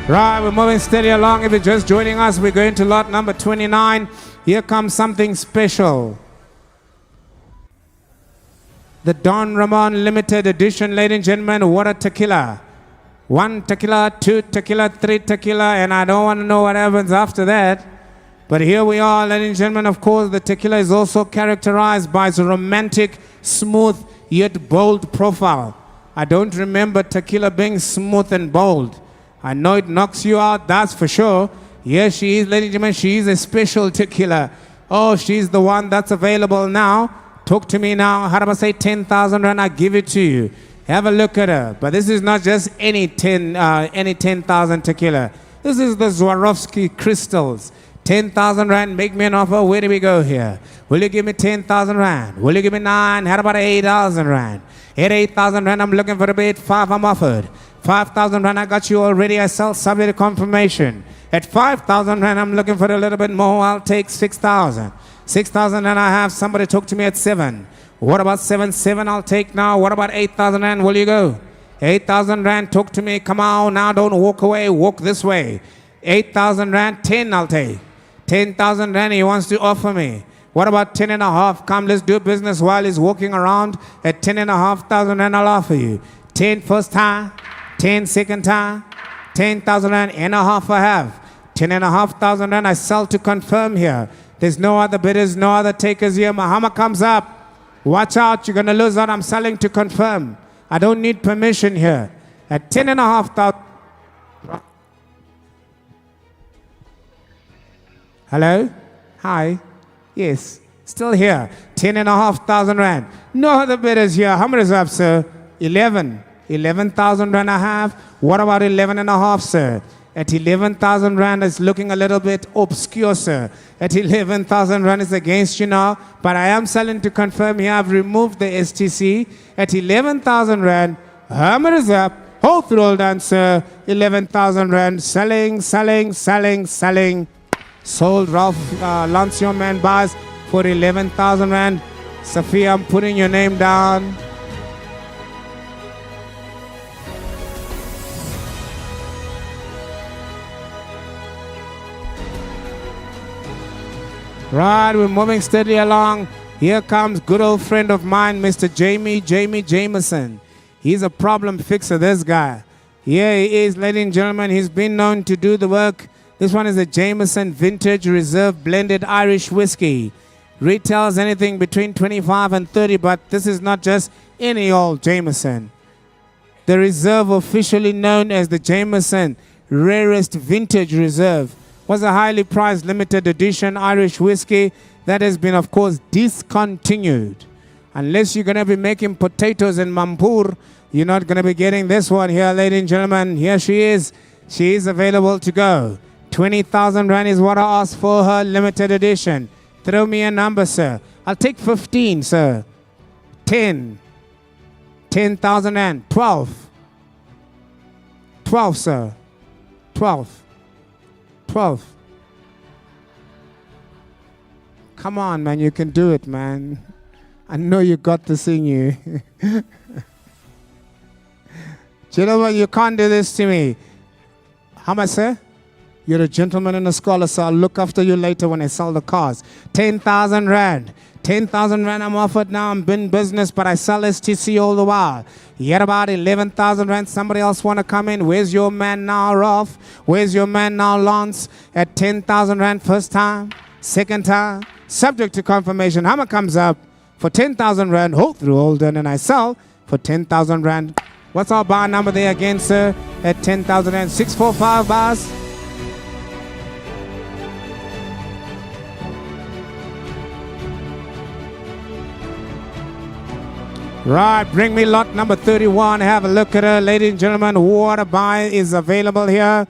Right, we're moving steady along. If you're just joining us, we're going to lot number 29. Here comes something special. The Don Ramon Limited Edition, ladies and gentlemen. What a tequila. 1 tequila, 2 tequila, 3 tequila, and I don't want to know what happens after that. But here we are, ladies and gentlemen. Of course, the tequila is also characterized by its romantic, smooth, yet bold profile. I don't remember tequila being smooth and bold. I know it knocks you out, that's for sure. Yes, she is, ladies and gentlemen, she is a special tequila. Oh, she's the one that's available now. Talk to me now. How do I say 10,000 Rand? I give it to you. Have a look at her. But this is not just any 10,000 tequila. This is the Swarovski crystals. 10,000 Rand, make me an offer. Where do we go here? Will you give me 10,000 Rand? Will you give me 9? How about 8,000 Rand? At 8,000 Rand, I'm looking for a bid. 5, I'm offered. 5,000 Rand, I got you already. I sell subject to confirmation. At 5,000 Rand, I'm looking for a little bit more. I'll take 6,000. 6,000 Rand, I have. Somebody talk to me at 7. What about 7? 7 I'll take now. What about 8,000 Rand? Will you go? 8,000 Rand, talk to me. Come on now, don't walk away. Walk this way. 8,000 Rand, 10 I'll take. 10,000 Rand he wants to offer me. What about 10 and a half? Come, let's do business while he's walking around. At 10,500 Rand, I'll offer you. 10 first time, 10 second time, 10,000 rand and a half I have. 10,500 rand I sell to confirm here. There's no other bidders, no other takers here. Muhammad comes up. Watch out, you're going to lose out. I'm selling to confirm. I don't need permission here. At 10,500. Hello? Hi? Yes. Still here. 10,500 rand. No other bidders here. How much is up, sir? 11. 11,000 rand I have. What about 11 and a half, sir? At 11,000 rand, it's looking a little bit obscure, sir. At 11,000 rand, it's against you now. But I am selling to confirm here. I've removed the STC. At 11,000 rand, hammer is up. Hold through all done, sir. 11,000 rand. Selling, selling, selling, selling. Sold Ralph Lancion man bars for 11,000 rand. Sophia, I'm putting your name down. Right, we're moving steadily along. Here comes good old friend of mine, Mr. Jamie Jameson. He's a problem fixer, this guy. Here he is, ladies and gentlemen. He's been known to do the work. This one is a Jameson Vintage Reserve Blended Irish Whiskey. Retails anything between 25 and 30, but this is not just any old Jameson. The Reserve, officially known as the Jameson Rarest Vintage Reserve, was a highly priced limited edition Irish whiskey that has been, of course, discontinued. Unless you're going to be making potatoes in Mampur, you're not going to be getting this one here, ladies and gentlemen. Here she is. She is available to go. 20,000 rand is what I asked for her limited edition. Throw me a number, sir. I'll take 15, sir. 10. 10,000 rand. 12. 12, sir. 12. 12. Come on, man. You can do it, man. I know you got this in you. Gentlemen, you can't do this to me. How much, sir? You're a gentleman and a scholar, so I'll look after you later when I sell the cars. 10,000 rand. 10,000 rand I'm offered now. I'm in business, but I sell STC all the while. Yet about 11,000 rand. Somebody else want to come in? Where's your man now, Rolf? Where's your man now, Lance? At 10,000 rand first time, second time, subject to confirmation. Hammer comes up for 10,000 rand. Hold through Holden, and I sell for 10,000 rand. What's our bar number there again, sir? At 10,000 rand. 645 bars. Right, bring me lot number 31. Have a look at her, ladies and gentlemen. What a buy is available here.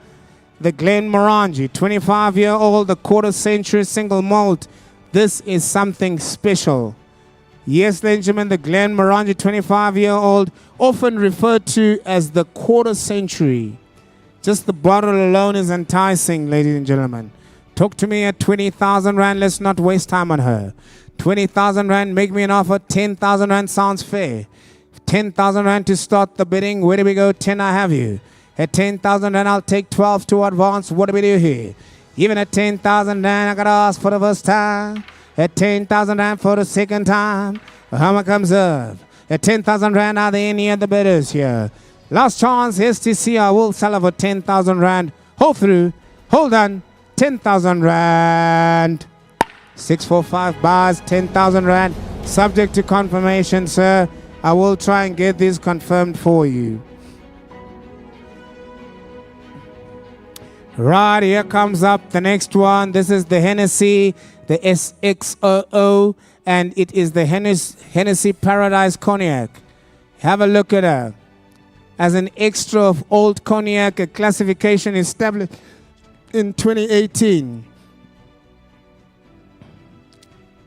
The Glenmorangie, 25-year-old, the quarter century single malt. This is something special. Yes, ladies and gentlemen, the Glenmorangie, 25-year-old, often referred to as the quarter century. Just the bottle alone is enticing, ladies and gentlemen. Talk to me at 20,000 rand. Let's not waste time on her. 20,000 rand, make me an offer. 10,000 rand sounds fair. 10,000 rand to start the bidding. Where do we go? 10, I have you. At 10,000 rand, I'll take 12 to advance. What do we do here? Even at 10,000 rand, I gotta ask for the first time. At 10,000 rand for the second time. How much comes up? At 10,000 rand, are there any other bidders here? Last chance, STC, I will sell her for 10,000 rand. Hold through. Hold on. 10,000 rand. 645 bars, 10,000 rand. Subject to confirmation, sir. I will try and get this confirmed for you. Right, here comes up the next one. This is the Hennessy, the SXOO, and it is the Hennessy Paradise Cognac. Have a look at her. As an extra of old cognac, a classification established in 2018.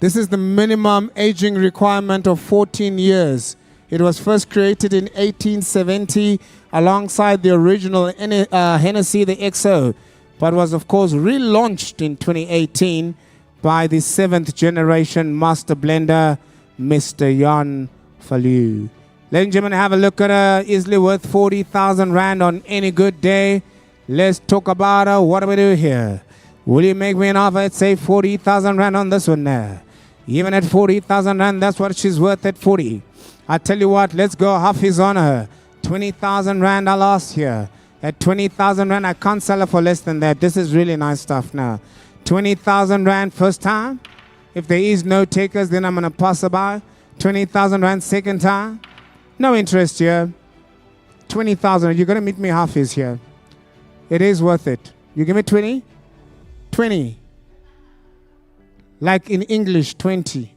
This is the minimum aging requirement of 14 years. It was first created in 1870 alongside the original Hennessy, the XO, but was of course relaunched in 2018 by the 7th generation master blender, Mr. Jan Fallu. Ladies and gentlemen, have a look at her. Easily worth 40,000 rand on any good day. Let's talk about her. What do we do here? Will you make me an offer at say 40,000 rand on this one there? Even at 40,000 rand, that's what she's worth at 40. I tell you what, let's go half is on her. 20,000 rand I'll ask here. At 20,000 Rand, I can't sell it for less than that. This is really nice stuff now. 20,000 Rand first time. If there is no takers, then I'm going to pass it by. 20,000 Rand second time. No interest here. 20,000. You're going to meet me halfway here. It is worth it. You give me 20? 20. Like in English, 20.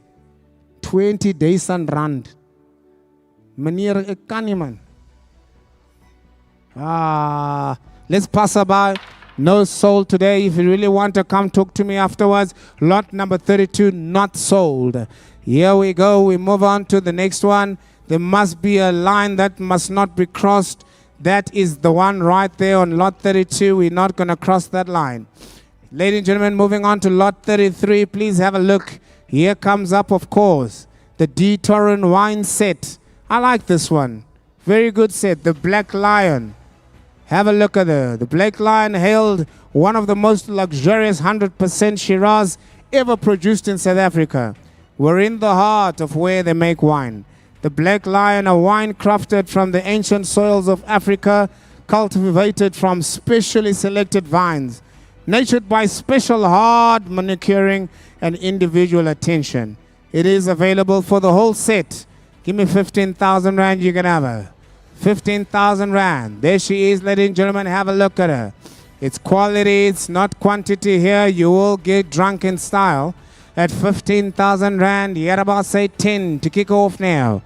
20 days and rand. Meneer, ek kan nie man. Let's pass her by. No sold today. If you really want to come talk to me afterwards, lot number 32 not sold. Here we go. We move on to the next one. There must be a line that must not be crossed. That is the one right there on lot 32. We're not going to cross that line. Ladies and gentlemen, moving on to lot 33. Please have a look. Here comes up, of course, the D. Torren wine set. I like this one. Very good set. The Black Lion. Have a look at her. The Black Lion hailed one of the most luxurious 100% Shiraz ever produced in South Africa. We're in the heart of where they make wine. The Black Lion, a wine crafted from the ancient soils of Africa, cultivated from specially selected vines, nurtured by special hard manicuring and individual attention. It is available for the whole set. Give me 15,000 Rand, you can have her. 15,000 Rand. There she is, ladies and gentlemen. Have a look at her. It's quality, it's not quantity here. You will get drunk in style. At 15,000 Rand, you had about say 10 to kick off now.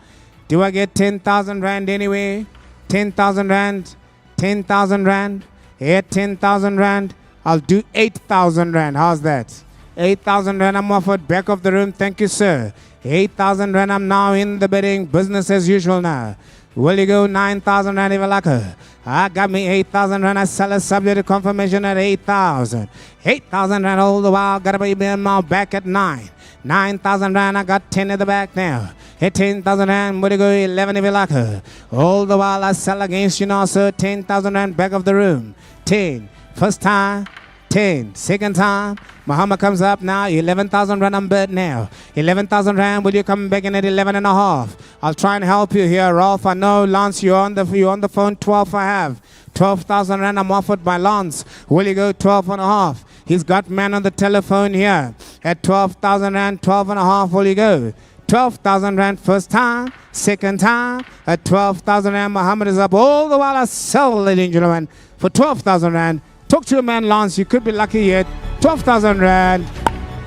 Do I get 10,000 Rand anyway? 10,000 Rand? 10,000 Rand? Here, 10,000 Rand. I'll do 8,000 Rand. How's that? 8,000 Rand I'm offered. Back of the room. Thank you, sir. 8,000 Rand I'm now in the bidding. Business as usual now. Will you go 9,000 Rand if you like her? I got me 8,000 Rand. I sell a subject to confirmation at 8,000. 8,000 Rand all the while. Got to be in my back at 9. 9,000 Rand. I got 10 at the back now. At 10,000 Rand. Will you go 11 if you like her? All the while I sell against you now, sir. 10,000 Rand back of the room. 10. First time. 10. Second time. Muhammad comes up now. 11,000 Rand I'm bid now. 11,000 Rand. Will you come back in at 11 and a half? I'll try and help you here, Rolf. I know, Lance, you're on the phone. 12 I have. 12,000 Rand I'm offered by Lance. Will you go 12 and a half? He's got man on the telephone here. At 12,000 Rand, 12 and a half. Will you go? 12,000 Rand first time. Second time. At 12,000 Rand, Muhammad is up. All the while I sell, ladies and gentlemen, for 12,000 Rand. Talk to your man, Lance. You could be lucky yet. 12,000 Rand.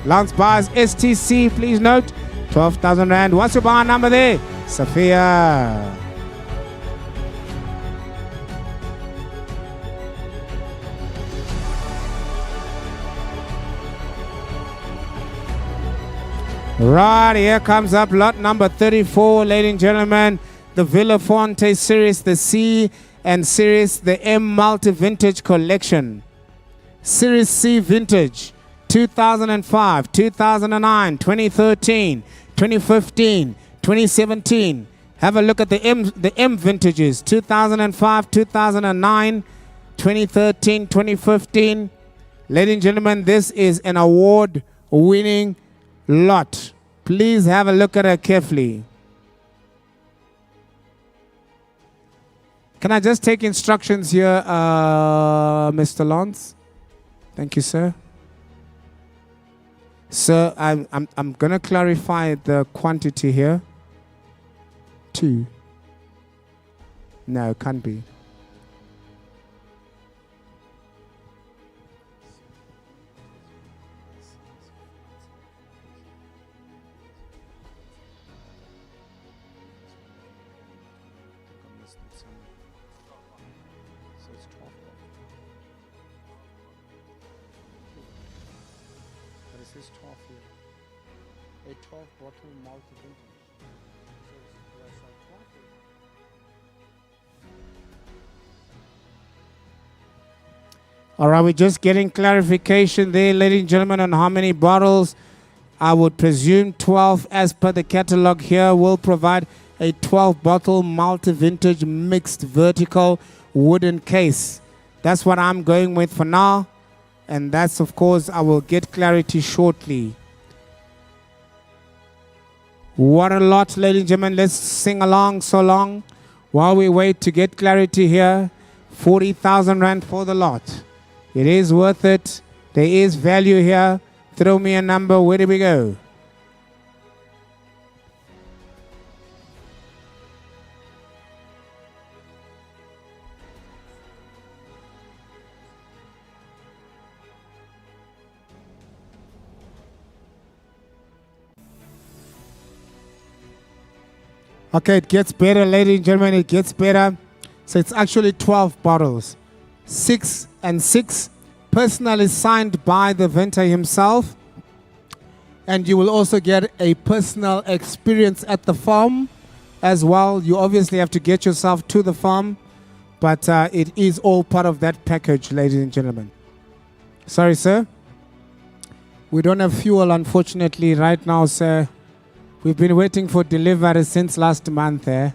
Lance buys STC. Please note. 12,000 Rand. What's your bar number there? Sophia. Right, here comes up lot number 34, ladies and gentlemen. The Villa Fonte series, the C and series, the M multi-vintage collection. Series C vintage, 2005, 2009, 2013, 2015, 2017. Have a look at the M vintages, 2005, 2009, 2013, 2015. Ladies and gentlemen, this is an award-winning lot. Please have a look at it carefully. Can I just take instructions here, Mr. Lance? Thank you, sir. Sir, I'm going to clarify the quantity here. 2. No, can't be. This is 12 here. A 12 bottle multi-vintage. All right, we're just getting clarification there, ladies and gentlemen, on how many bottles. I would presume 12 as per the catalog here will provide a 12 bottle multi-vintage mixed vertical wooden case. That's what I'm going with for now. And that's, of course, I will get clarity shortly. What a lot, ladies and gentlemen. Let's sing along so long while we wait to get clarity here. 40,000 rand for the lot. It is worth it. There is value here. Throw me a number. Where do we go? Okay, it gets better, ladies and gentlemen. It gets better. So it's actually 12 bottles. 6 and 6. Personally signed by the vendor himself. And you will also get a personal experience at the farm as well. You obviously have to get yourself to the farm. But it is all part of that package, ladies and gentlemen. Sorry, sir. We don't have fuel, unfortunately, right now, sir. We've been waiting for delivery since last month, eh?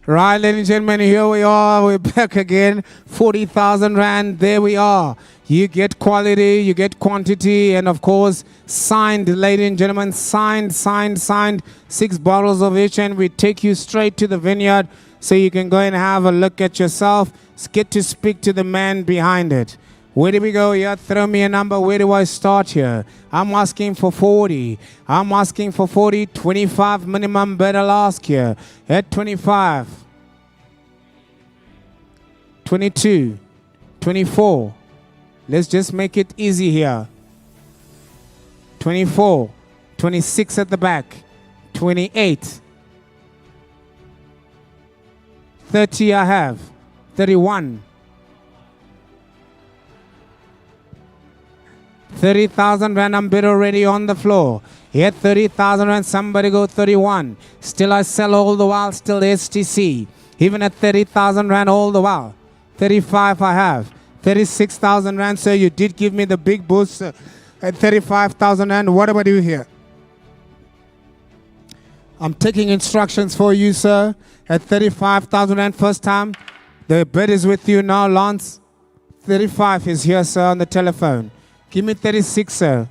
Right, ladies and gentlemen, here we are. We're back again. 40,000 rand. There we are. You get quality, you get quantity, and of course, signed, ladies and gentlemen. Signed. 6 bottles of each, and we take you straight to the vineyard so you can go and have a look at yourself. Get to speak to the man behind it. Where do we go here? Throw me a number. Where do I start here? I'm asking for 40. I'm asking for 40. 25 minimum bid I'll ask here. At 25. 22. 24. Let's just make it easy here. 24. 26 at the back. 28. 30 I have. 31. 30,000 rand, I'm bid already on the floor. Here, 30,000 rand, somebody go 31. Still I sell all the while, still STC. Even at 30,000 rand all the while. 35 I have. 36,000 rand, sir, you did give me the big boost at 35,000 rand. What about you here? I'm taking instructions for you, sir. At 35,000 rand first time. The bid is with you now, Lance. 35 is here, sir, on the telephone. Give me 36, sir.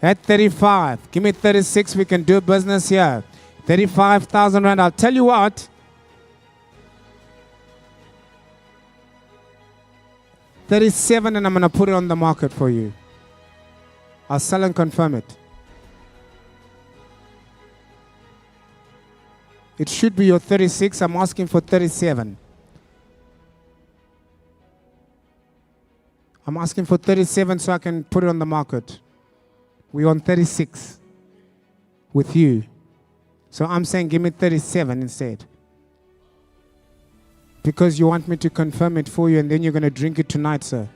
At 35. Give me 36. We can do business here. 35,000 rand. I'll tell you what. 37, and I'm going to put it on the market for you. I'll sell and confirm it. It should be your 36. I'm asking for 37. I'm asking for 37 so I can put it on the market. We're on 36 with you. So I'm saying give me 37 instead. Because you want me to confirm it for you and then you're going to drink it tonight, sir.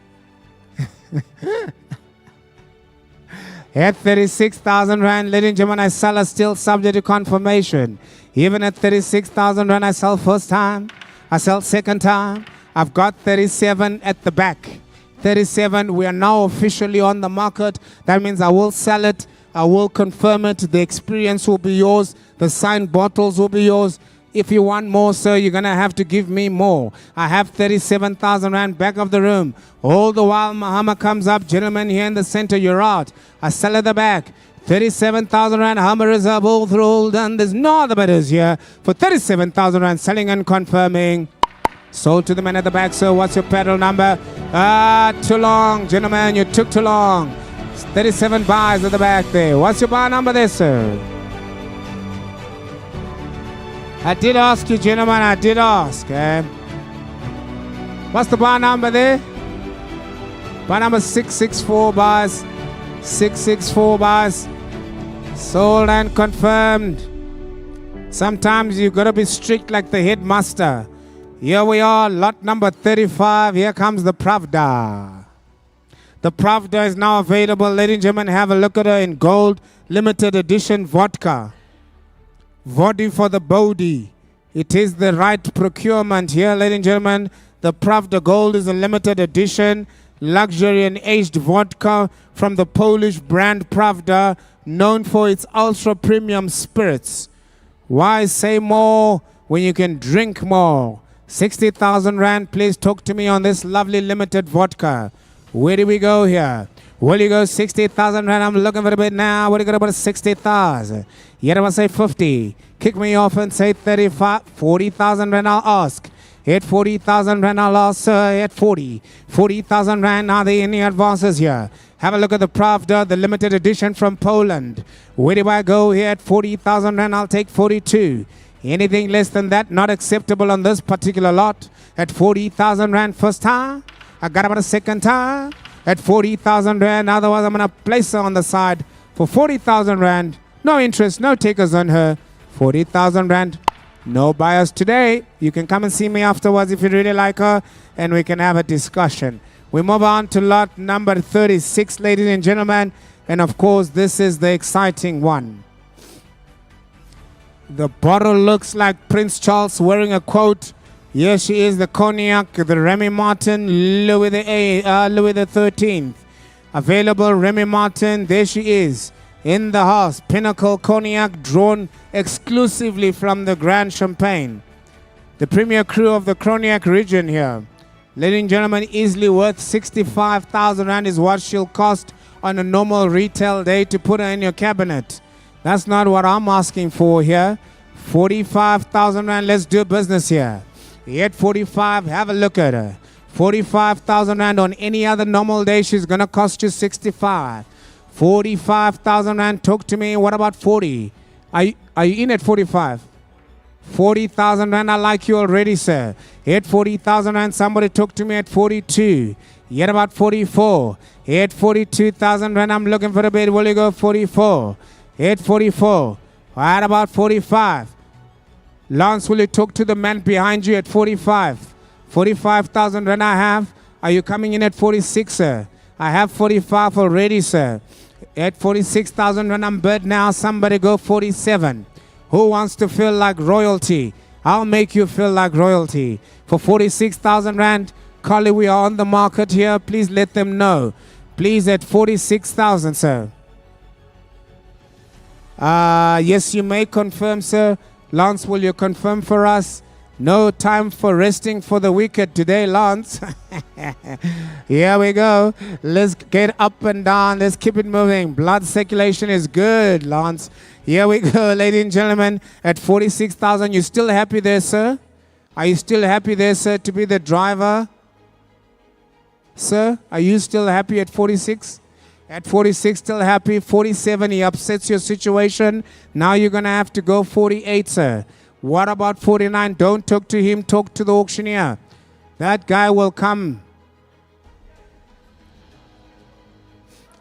At 36,000 rand, ladies and gentlemen, I sell a still subject to confirmation. Even at 36,000 rand, I sell first time. I sell second time. I've got 37 at the back. 37, we are now officially on the market. That means I will sell it. I will confirm it. The experience will be yours. The signed bottles will be yours. If you want more, sir, you're going to have to give me more. I have 37,000 rand back of the room. All the while, Muhammad comes up. Gentlemen here in the center, you're out. I sell at the back. 37,000 rand, Hummer Reserve, all through, all done. There's no other bidders here for 37,000 rand, selling and confirming. Sold to the man at the back, sir. What's your pedal number? Too long, gentlemen. You took too long. 37 buys at the back there. What's your bar number there, sir? I did ask you, gentlemen. I did ask. Eh? What's the bar number there? Bar number 664 bars. 664 bars. Sold and confirmed. Sometimes you've got to be strict like the headmaster. Here we are, lot number 35. Here comes the Pravda. The Pravda is now available. Ladies and gentlemen, have a look at her in gold, limited edition vodka. Vodi for the body. It is the right procurement here, ladies and gentlemen. The Pravda Gold is a limited edition, luxury and aged vodka from the Polish brand Pravda, known for its ultra premium spirits. Why say more when you can drink more? 60,000 rand, please talk to me on this lovely limited vodka. Where do we go here? Will you go 60,000 rand? I'm looking for a bit now. What do you got about 60,000? Yet I must say 50. Kick me off and say 35, 40,000 rand, I'll ask. At 40,000 rand, I lost, sir, at 40. 40,000 rand, are there any advances here? Have a look at the Pravda, the limited edition from Poland. Where do I go here at 40,000 rand? I'll take 42. Anything less than that, not acceptable on this particular lot. At 40,000 rand first time. I got about a second time. At 40,000 rand, otherwise I'm going to place her on the side for 40,000 rand. No interest, no takers on her. 40,000 rand. No buyers today. You can come and see me afterwards if you really like her, and we can have a discussion. We move on to lot number 36, ladies and gentlemen. And of course, this is the exciting one. The bottle looks like Prince Charles wearing a coat. Here she is, the Cognac, the Remy Martin, Louis the 13th. Available, Remy Martin, there she is. In the house, Pinnacle Cognac, drawn exclusively from the Grand Champagne. The premier crew of the Cognac region here. Ladies and gentlemen, easily worth 65,000 rand is what she'll cost on a normal retail day to put her in your cabinet. That's not what I'm asking for here. 45,000 rand, let's do business here. At 45, have a look at her. 45,000 rand on any other normal day, she's going to cost you 65. 45,000 rand, talk to me. What about 40? Are you in at 45? 40,000 rand, I like you already, sir. At 40,000 rand, somebody talk to me at 42. Yet about 44. At 42,000 rand, I'm looking for a bid. Will you go 44? At 44. What about 45? Lance, will you talk to the man behind you at 45? 45,000 rand I have. Are you coming in at 46, sir? I have 45 already, sir. At 46,000 rand I'm bid now. Somebody go 47. Who wants to feel like royalty? I'll make you feel like royalty. For 46,000 rand, Carly, we are on the market here. Please let them know. Please, at 46,000, sir. Yes, you may confirm, sir. Lance, will you confirm for us? No time for resting for the wicked today, Lance. Here we go. Let's get up and down. Let's keep it moving. Blood circulation is good, Lance. Here we go, ladies and gentlemen. At 46,000, you still happy there, sir? Are you still happy there, sir, to be the driver? Sir, are you still happy at 46? At 46, still happy. 47, he upsets your situation. Now you're going to have to go 48, sir. What about 49? Don't talk to him. Talk to the auctioneer. That guy will come.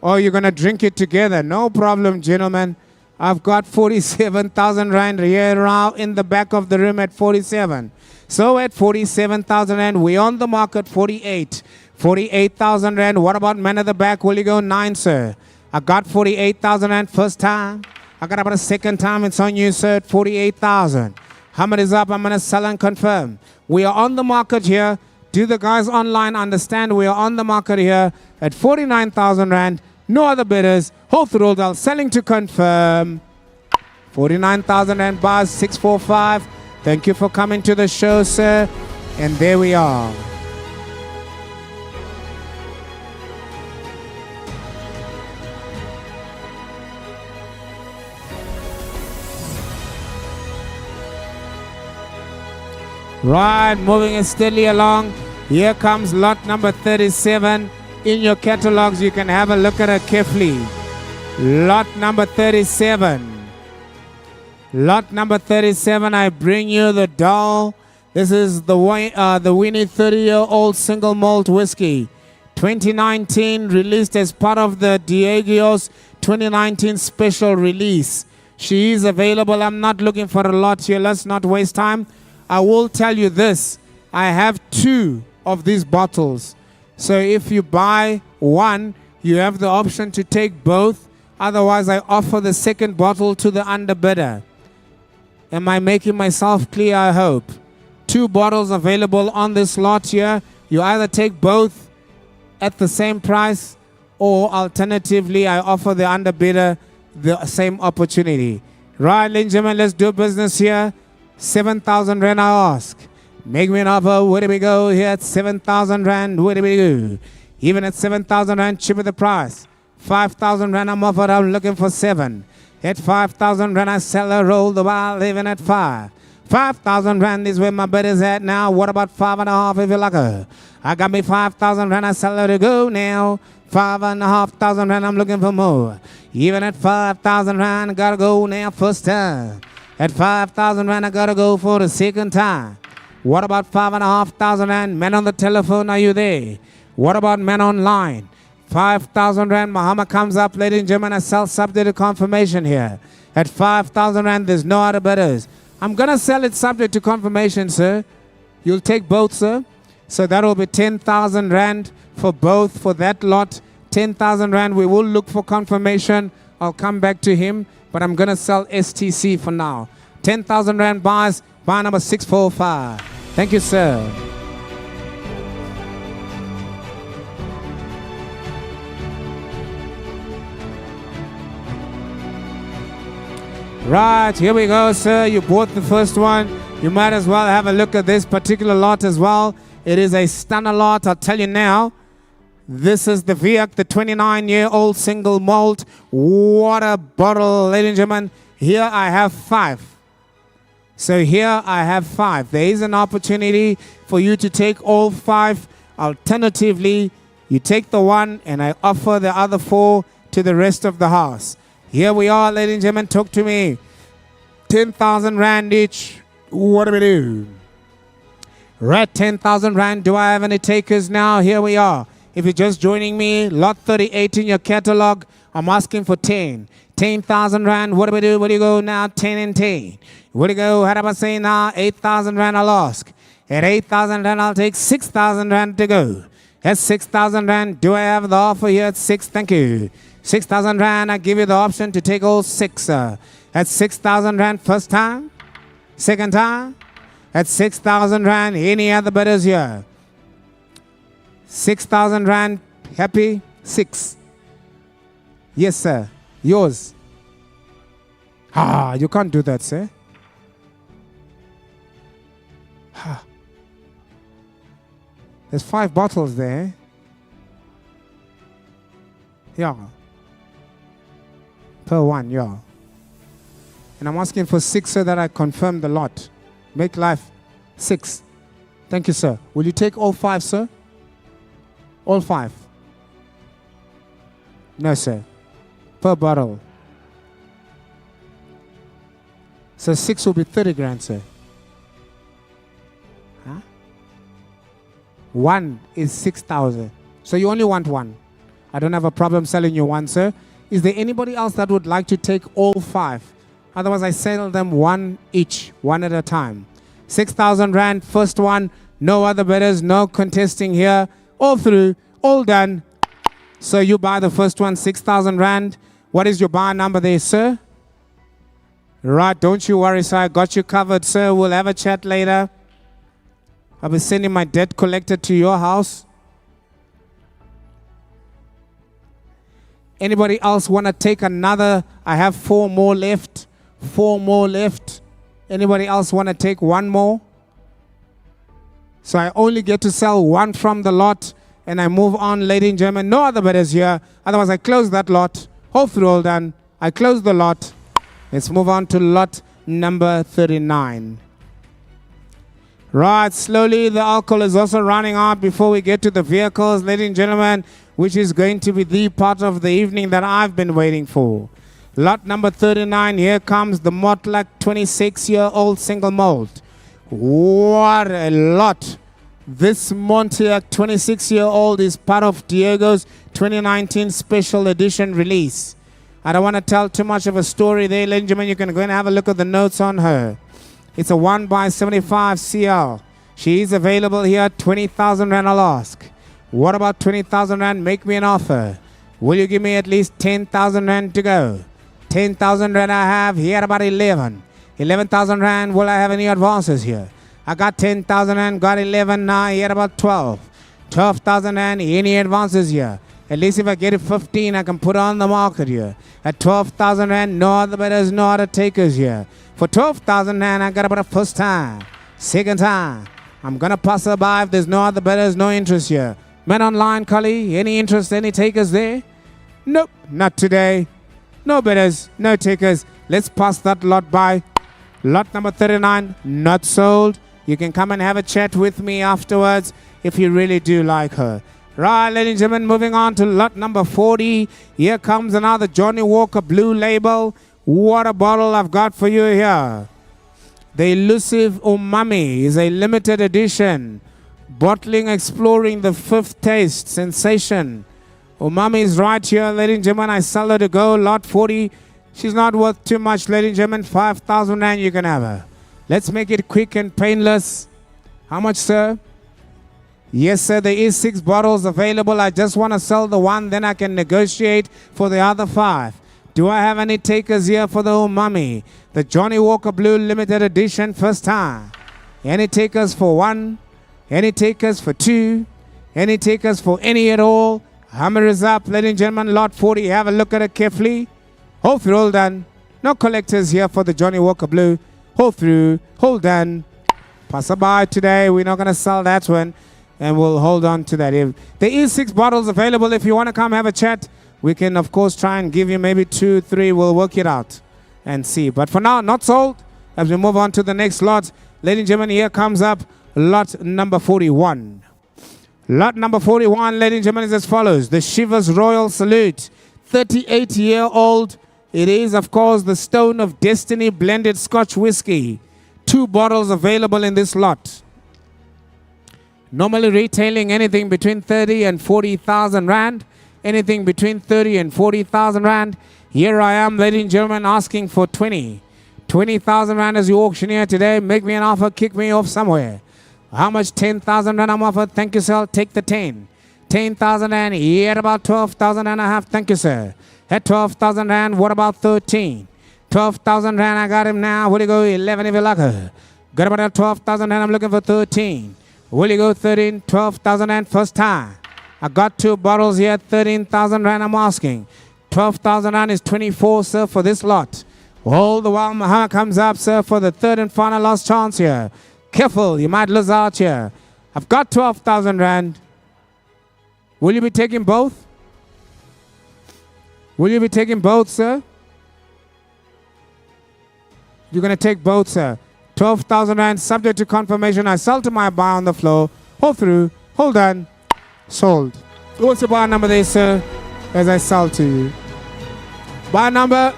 Oh, you're going to drink it together. No problem, gentlemen. I've got 47,000 rand here now in the back of the room at 47. So at 47,000 rand, we're on the market 48. 48,000 rand. What about man at the back? Will you go 9, sir? I got 48,000 rand first time. I got about a second time. It's on you, sir, at 48,000. Hammer is up. I'm going to sell and confirm. We are on the market here. Do the guys online understand we are on the market here at 49,000 rand. No other bidders. Hoth Roldal selling to confirm. 49,000 rand bars, 645. Thank you for coming to the show, sir. And there we are. Right, moving it steadily along. Here comes lot number 37. In your catalogs, you can have a look at it carefully. Lot number 37. Lot number 37, I bring you the doll. This is the Winnie 30-year-old single malt whiskey. 2019, released as part of the Diego's 2019 special release. She is available. I'm not looking for a lot here. Let's not waste time. I will tell you this. I have 2 of these bottles. So if you buy one, you have the option to take both. Otherwise, I offer the second bottle to the underbidder. Am I making myself clear? I hope. 2 bottles available on this lot here. You either take both at the same price, or alternatively, I offer the underbidder the same opportunity. Right, ladies and gentlemen, let's do business here. 7,000 rand, I ask. Make me an offer. Where do we go here at 7,000 rand? Where do we go? Even at 7,000 rand, cheaper the price. 5,000 rand, I'm offered. I'm looking for 7. At 5,000 rand, I sell a roll the while, even at 5. 5,000 rand is where my bet is at now. What about 5.5 if you like her? I got me 5,000 rand, I sell her to go now. 5,500 rand, I'm looking for more. Even at 5,000 rand, I gotta go now first time. At 5,000 rand, I gotta go for the second time. What about 5,500 rand? Men on the telephone, are you there? What about men online? 5,000 rand, Muhammad comes up, ladies and gentlemen, I sell subject to confirmation here. At 5,000 rand, there's no other bidders. I'm gonna sell it subject to confirmation, sir. You'll take both, sir. So that will be 10,000 rand for both for that lot. 10,000 rand, we will look for confirmation. I'll come back to him, but I'm gonna sell STC for now. 10,000 rand buys, buy number 645. Thank you, sir. Right, here we go, sir. You bought the first one. You might as well have a look at this particular lot as well. It is a stunner lot, I'll tell you now. This is the Viac, the 29-year-old single malt water bottle, ladies and gentlemen. Here I have 5. So here I have 5. There is an opportunity for you to take all 5. Alternatively, you take the one and I offer the other 4 to the rest of the house. Here we are, ladies and gentlemen, talk to me. 10,000 rand each. What do we do? Right, 10,000 rand. Do I have any takers now? Here we are. If you're just joining me, lot 38 in your catalog, I'm asking for 10. 10,000 rand. What do we do? Where do you go now? 10 and 10. Where do you go? How do I say now? 8,000 rand I'll ask. At 8,000 rand, I'll take 6,000 rand to go. At 6,000 rand, do I have the offer here at 6? Thank you. 6,000 rand, I give you the option to take all 6. At 6,000 rand, first time? Second time? At 6,000 rand, any other bidders here? 6,000 rand, happy? 6. Yes, sir. Yours. Ah, you can't do that, sir. Ah. There's 5 bottles there. Yeah. Per one, yeah. And I'm asking for 6 so that I confirm the lot. Make life 6. Thank you, sir. Will you take all 5, sir? All 5? No, sir. Per bottle. So 6 will be 30 grand, sir. Huh? 1 is 6,000. So you only want 1. I don't have a problem selling you 1, sir. Is there anybody else that would like to take all 5? Otherwise, I sell them 1 each, 1 at a time. 6,000 rand, first one. No other bidders, no contesting here. All through, all done. So you buy the first one, 6,000 rand. What is your buy number there, sir? Right, don't you worry, sir. I got you covered, sir. We'll have a chat later. I'll be sending my debt collector to your house. Anybody else want to take another? I have 4 more left. 4 more left. Anybody else want to take 1 more? So I only get to sell 1 from the lot and I move on, ladies and gentlemen. No other bidders here. Otherwise, I close that lot. Hopefully all done. I close the lot. Let's move on to lot number 39. Right, slowly the alcohol is also running out before we get to the vehicles, ladies and gentlemen, which is going to be the part of the evening that I've been waiting for. Lot number 39, here comes the Mortlach 26-year-old single malt. What a lot. This Mortlach 26-year-old is part of Diego's 2019 special edition release. I don't want to tell too much of a story there, ladies and gentlemen. You can go and have a look at the notes on her. It's a 1/75 CL. She is available here, 20,000 rand I'll ask. What about 20,000 rand? Make me an offer. Will you give me at least 10,000 rand to go? 10,000 rand I have here, about 11. 11,000 rand, will I have any advances here? I got 10,000 rand, got 11 now, here about 12. 12,000 rand, any advances here? At least if I get it 15, I can put on the market here. At 12,000 rand, no other bidders, no other takers here. For 12,000 rand, I got about a first time, second time. I'm going to pass her by if there's no other bidders, no interest here. Men online, Cully, any interest, any takers there? Nope, not today. No bidders, no takers. Let's pass that lot by. Lot number 39, not sold. You can come and have a chat with me afterwards if you really do like her. Right, ladies and gentlemen, moving on to lot number 40. Here comes another Johnny Walker Blue Label. What a bottle I've got for you here. The elusive Umami is a limited edition. Bottling exploring the fifth taste sensation. Umami is right here, ladies and gentlemen. I sell her to go. Lot 40. She's not worth too much, ladies and gentlemen. 5,000 rand you can have her. Let's make it quick and painless. How much, sir? Yes, sir. There is 6 bottles available. I just want to sell the one, then I can negotiate for the other 5. Do I have any takers here for the Umami? The Johnny Walker Blue Limited Edition, first time. Any takers for 1? Any takers for 2? Any takers for any at all? Hammer is up, ladies and gentlemen. Lot 40. Have a look at it carefully. Hold through, hold done. No collectors here for the Johnny Walker Blue. Hold through, hold done. Passerby today. We're not going to sell that one. And we'll hold on to that. If there is 6 bottles available, if you want to come have a chat, we can, of course, try and give you maybe 2, 3. We'll work it out and see. But for now, not sold. As we move on to the next lot, ladies and gentlemen, here comes up lot number 41. Lot number 41, ladies and gentlemen, is as follows. The Shivers Royal Salute. 38-year-old. It is, of course, the Stone of Destiny blended Scotch whiskey. 2 bottles available in this lot. Normally retailing anything between 30 and 40,000 rand. Anything between 30 and 40,000 rand. Here I am, ladies and gentlemen, asking for 20,000 rand as your auctioneer today. Make me an offer, kick me off somewhere. How much? 10,000 rand I'm offered. Thank you, sir. Take the 10. 10,000 rand. Here about 12,000 rand I have. Thank you, sir. At 12,000 rand, what about 13? 12,000 rand, I got him now. Will you go 11 if you like her? Got about 12,000 rand, I'm looking for 13. Will you go 13? 12,000 rand, first time. I got 2 bottles here, 13,000 rand I'm asking. 12,000 rand is 24, sir, for this lot. All the while, Mahama comes up, sir, for the third and final last chance here. Careful, you might lose out here. I've got 12,000 rand. Will you be taking both? Will you be taking both, sir? You're going to take both, sir. 12,000 rand, subject to confirmation. I sell to my buyer on the floor. Hold through, hold on, sold. What's the buyer number there, sir, as I sell to you? Buyer number?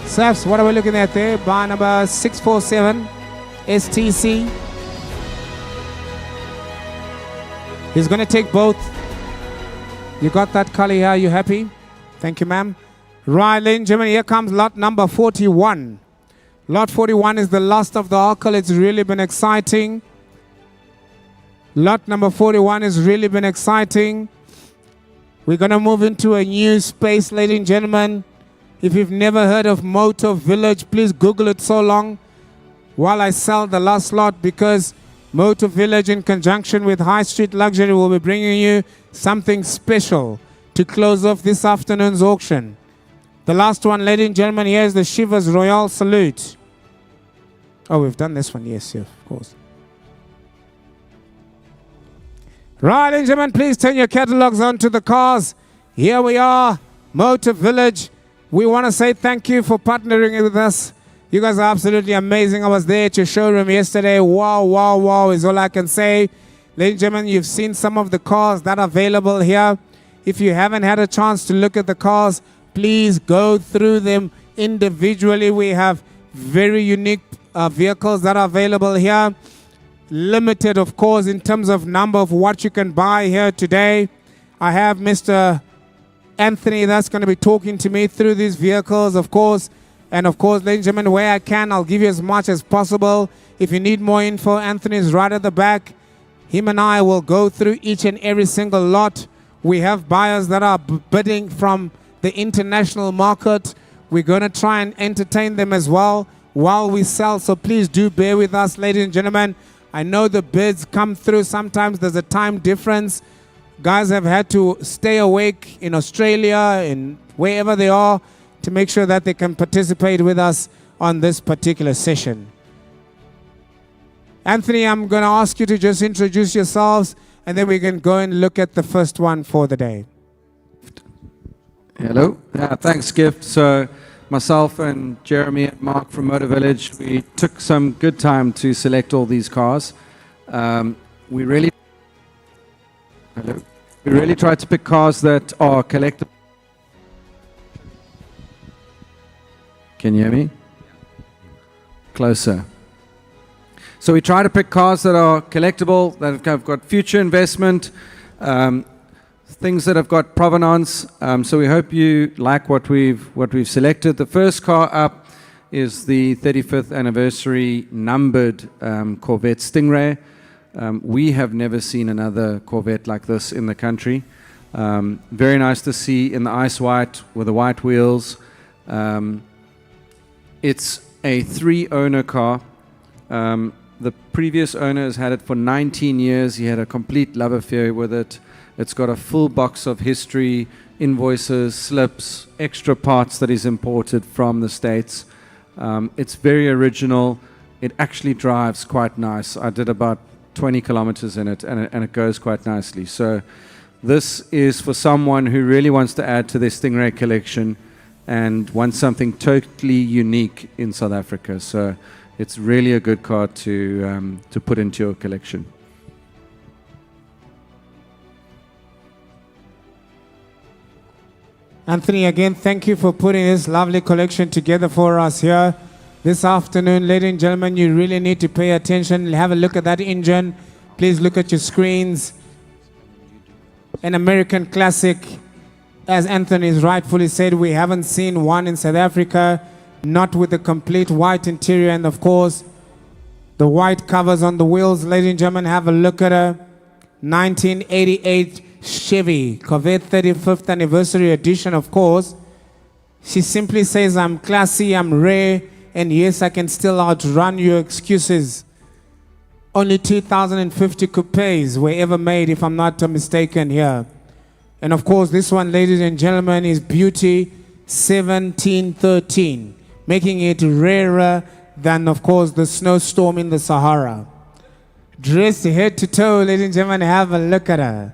Safs, what are we looking at there? Buyer number 647, STC. He's going to take both. You got that color here. Are you happy? Thank you, ma'am. Right, ladies and gentlemen, here comes lot number 41. Lot 41 is the last of the alcohol. It's really been exciting. Lot number 41 has really been exciting. We're going to move into a new space, ladies and gentlemen. If you've never heard of Motor Village, please Google it so long while I sell the last lot, because Motor Village, in conjunction with High Street Luxury, will be bringing you something special to close off this afternoon's auction. The last one, ladies and gentlemen, here is the Shivers Royal Salute. Oh, we've done this one. Yes, of course. Right, ladies and gentlemen, please turn your catalogs onto the cars. Here we are, Motor Village. We want to say thank you for partnering with us. You guys are absolutely amazing. I was there at your showroom yesterday. Wow, wow, wow is all I can say. Ladies and gentlemen, you've seen some of the cars that are available here. If you haven't had a chance to look at the cars, please go through them individually. We have very unique vehicles that are available here. Limited, of course, in terms of number of what you can buy here today. I have Mr. Anthony that's going to be talking to me through these vehicles, of course. And of course, ladies and gentlemen, where I can, I'll give you as much as possible. If you need more info, Anthony is right at the back. Him and I will go through each and every single lot. We have buyers that are bidding from the international market. We're going to try and entertain them as well while we sell. So please do bear with us, ladies and gentlemen. I know the bids come through. Sometimes there's a time difference. Guys have had to stay awake in Australia, in wherever they are, to make sure that they can participate with us on this particular session. Anthony, I'm going to ask you to just introduce yourselves, and then we can go and look at the first one for the day. Hello. Thanks, Gift. So, myself and Jeremy and Mark from Motor Village, we took some good time to select all these cars. We really tried to pick cars that are collectible. Can you hear me? Closer. So we try to pick cars that are collectible, that have got future investment, things that have got provenance. So we hope you like what we've selected. The first car up is the 35th anniversary numbered Corvette Stingray. We have never seen another Corvette like this in the country. Very nice to see in the ice white with the white wheels. It's a 3-owner car. The previous owner has had it for 19 years. He had a complete love affair with it. It's got a full box of history, invoices, slips, extra parts that he's imported from the States. It's very original. It actually drives quite nice. I did about 20 kilometers in it, and it goes quite nicely. So this is for someone who really wants to add to their Stingray collection and wants something totally unique in South Africa. So it's really a good car to put into your collection. Anthony, again, thank you for putting this lovely collection together for us here this afternoon. Ladies and gentlemen, you really need to pay attention. Have a look at that engine. Please look at your screens. An American classic. As Anthony has rightfully said, we haven't seen one in South Africa, not with the complete white interior and, of course, the white covers on the wheels. Ladies and gentlemen, have a look at her. 1988 Chevy Corvette 35th anniversary edition, of course. She simply says, I'm classy, I'm rare, and yes, I can still outrun your excuses. Only 2,050 coupes were ever made, if I'm not mistaken here. And of course, this one, ladies and gentlemen, is Beauty 1713, making it rarer than, of course, the snowstorm in the Sahara. Dressed head to toe, ladies and gentlemen, have a look at her.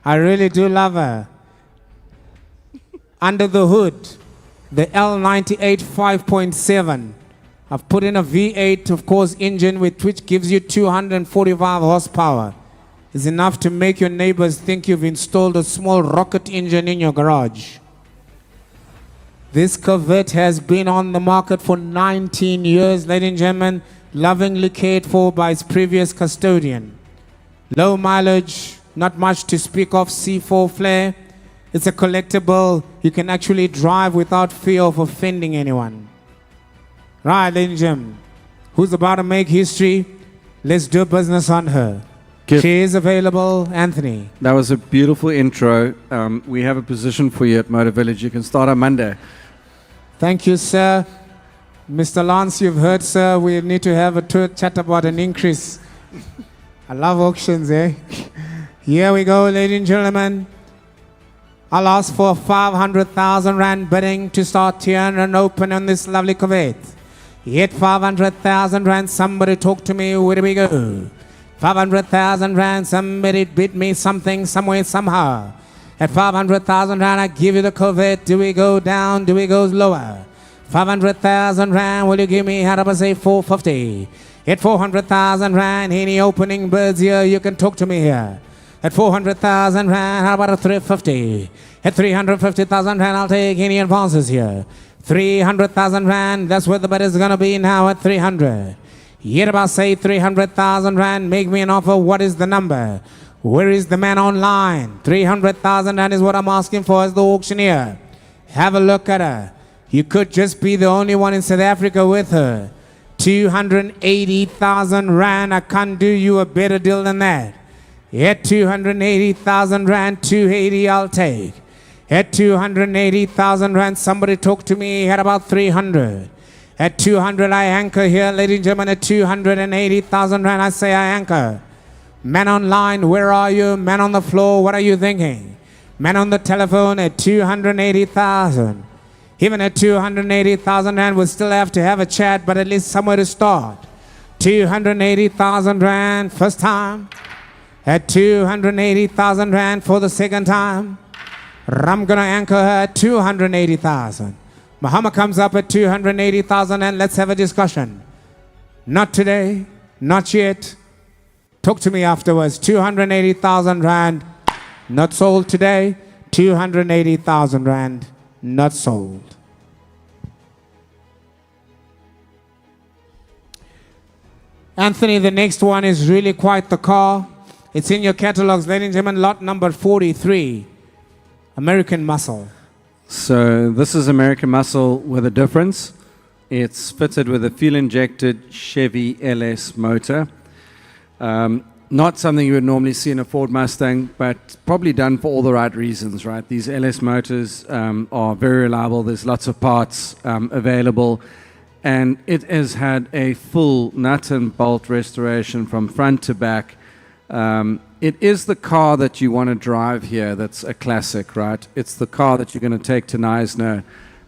I really do love her. Under the hood, the L98 5.7. I've put in a V8, of course, engine which gives you 245 horsepower. It's enough to make your neighbors think you've installed a small rocket engine in your garage. This Corvette has been on the market for 19 years, ladies and gentlemen, lovingly cared for by its previous custodian. Low mileage, not much to speak of, C4 flare. It's a collectible you can actually drive without fear of offending anyone. Right, ladies and gentlemen, who's about to make history? Let's do business on her. She is available, Anthony. That was a beautiful intro. We have a position for you at Motor Village. You can start on Monday. Thank you, sir. Mr. Lance, you've heard, sir, we need to have a chat about an increase. I love auctions, eh? Here we go, ladies and gentlemen. I'll ask for 500,000 Rand bidding to start here and open on this lovely Corvette. Hit 500,000 Rand, somebody talk to me, where do we go? 500,000 Rand, somebody bid me something, somewhere, somehow. At 500,000 Rand, I give you the Corvette. Do we go down, do we go lower? 500,000 Rand, will you give me, how do I say, 450? At 400,000 Rand, any opening birds here, you can talk to me here. At 400,000 Rand, how about a 350? At 350,000 Rand, I'll take any advances here. 300,000 Rand, that's where the bid is going to be now at 300. Yet about say 300,000 Rand, make me an offer, what is the number? Where is the man online? 300,000 Rand is what I'm asking for as the auctioneer. Have a look at her. You could just be the only one in South Africa with her. 280,000 Rand, I can't do you a better deal than that. At 280,000 Rand, 280 I'll take. At 280,000 Rand, somebody talk to me at about 300. At 200 I anchor here, ladies and gentlemen. At 280,000 Rand, I say I anchor. Man online, where are you? Man on the floor, what are you thinking? Man on the telephone at 280,000. Even at 280,000 Rand, we'll still have to have a chat, but at least somewhere to start. 280,000 Rand, first time. At 280,000 Rand for the second time. I'm gonna anchor her at 280,000. Muhammad comes up at 280,000 and let's have a discussion. Not today, not yet. Talk to me afterwards. 280,000 rand, not sold today. 280,000 rand, not sold. Anthony, the next one is really quite the car. It's in your catalogs, ladies and gentlemen, lot number 43, American Muscle. So this is American Muscle with a difference. It's fitted with a fuel-injected Chevy LS motor. Not something you would normally see in a Ford Mustang, but probably done for all the right reasons, right? These LS motors are very reliable. There's lots of parts available. And it has had a full nut and bolt restoration from front to back. It is the car that you want to drive here that's a classic, right? It's the car that you're going to take to Knysna.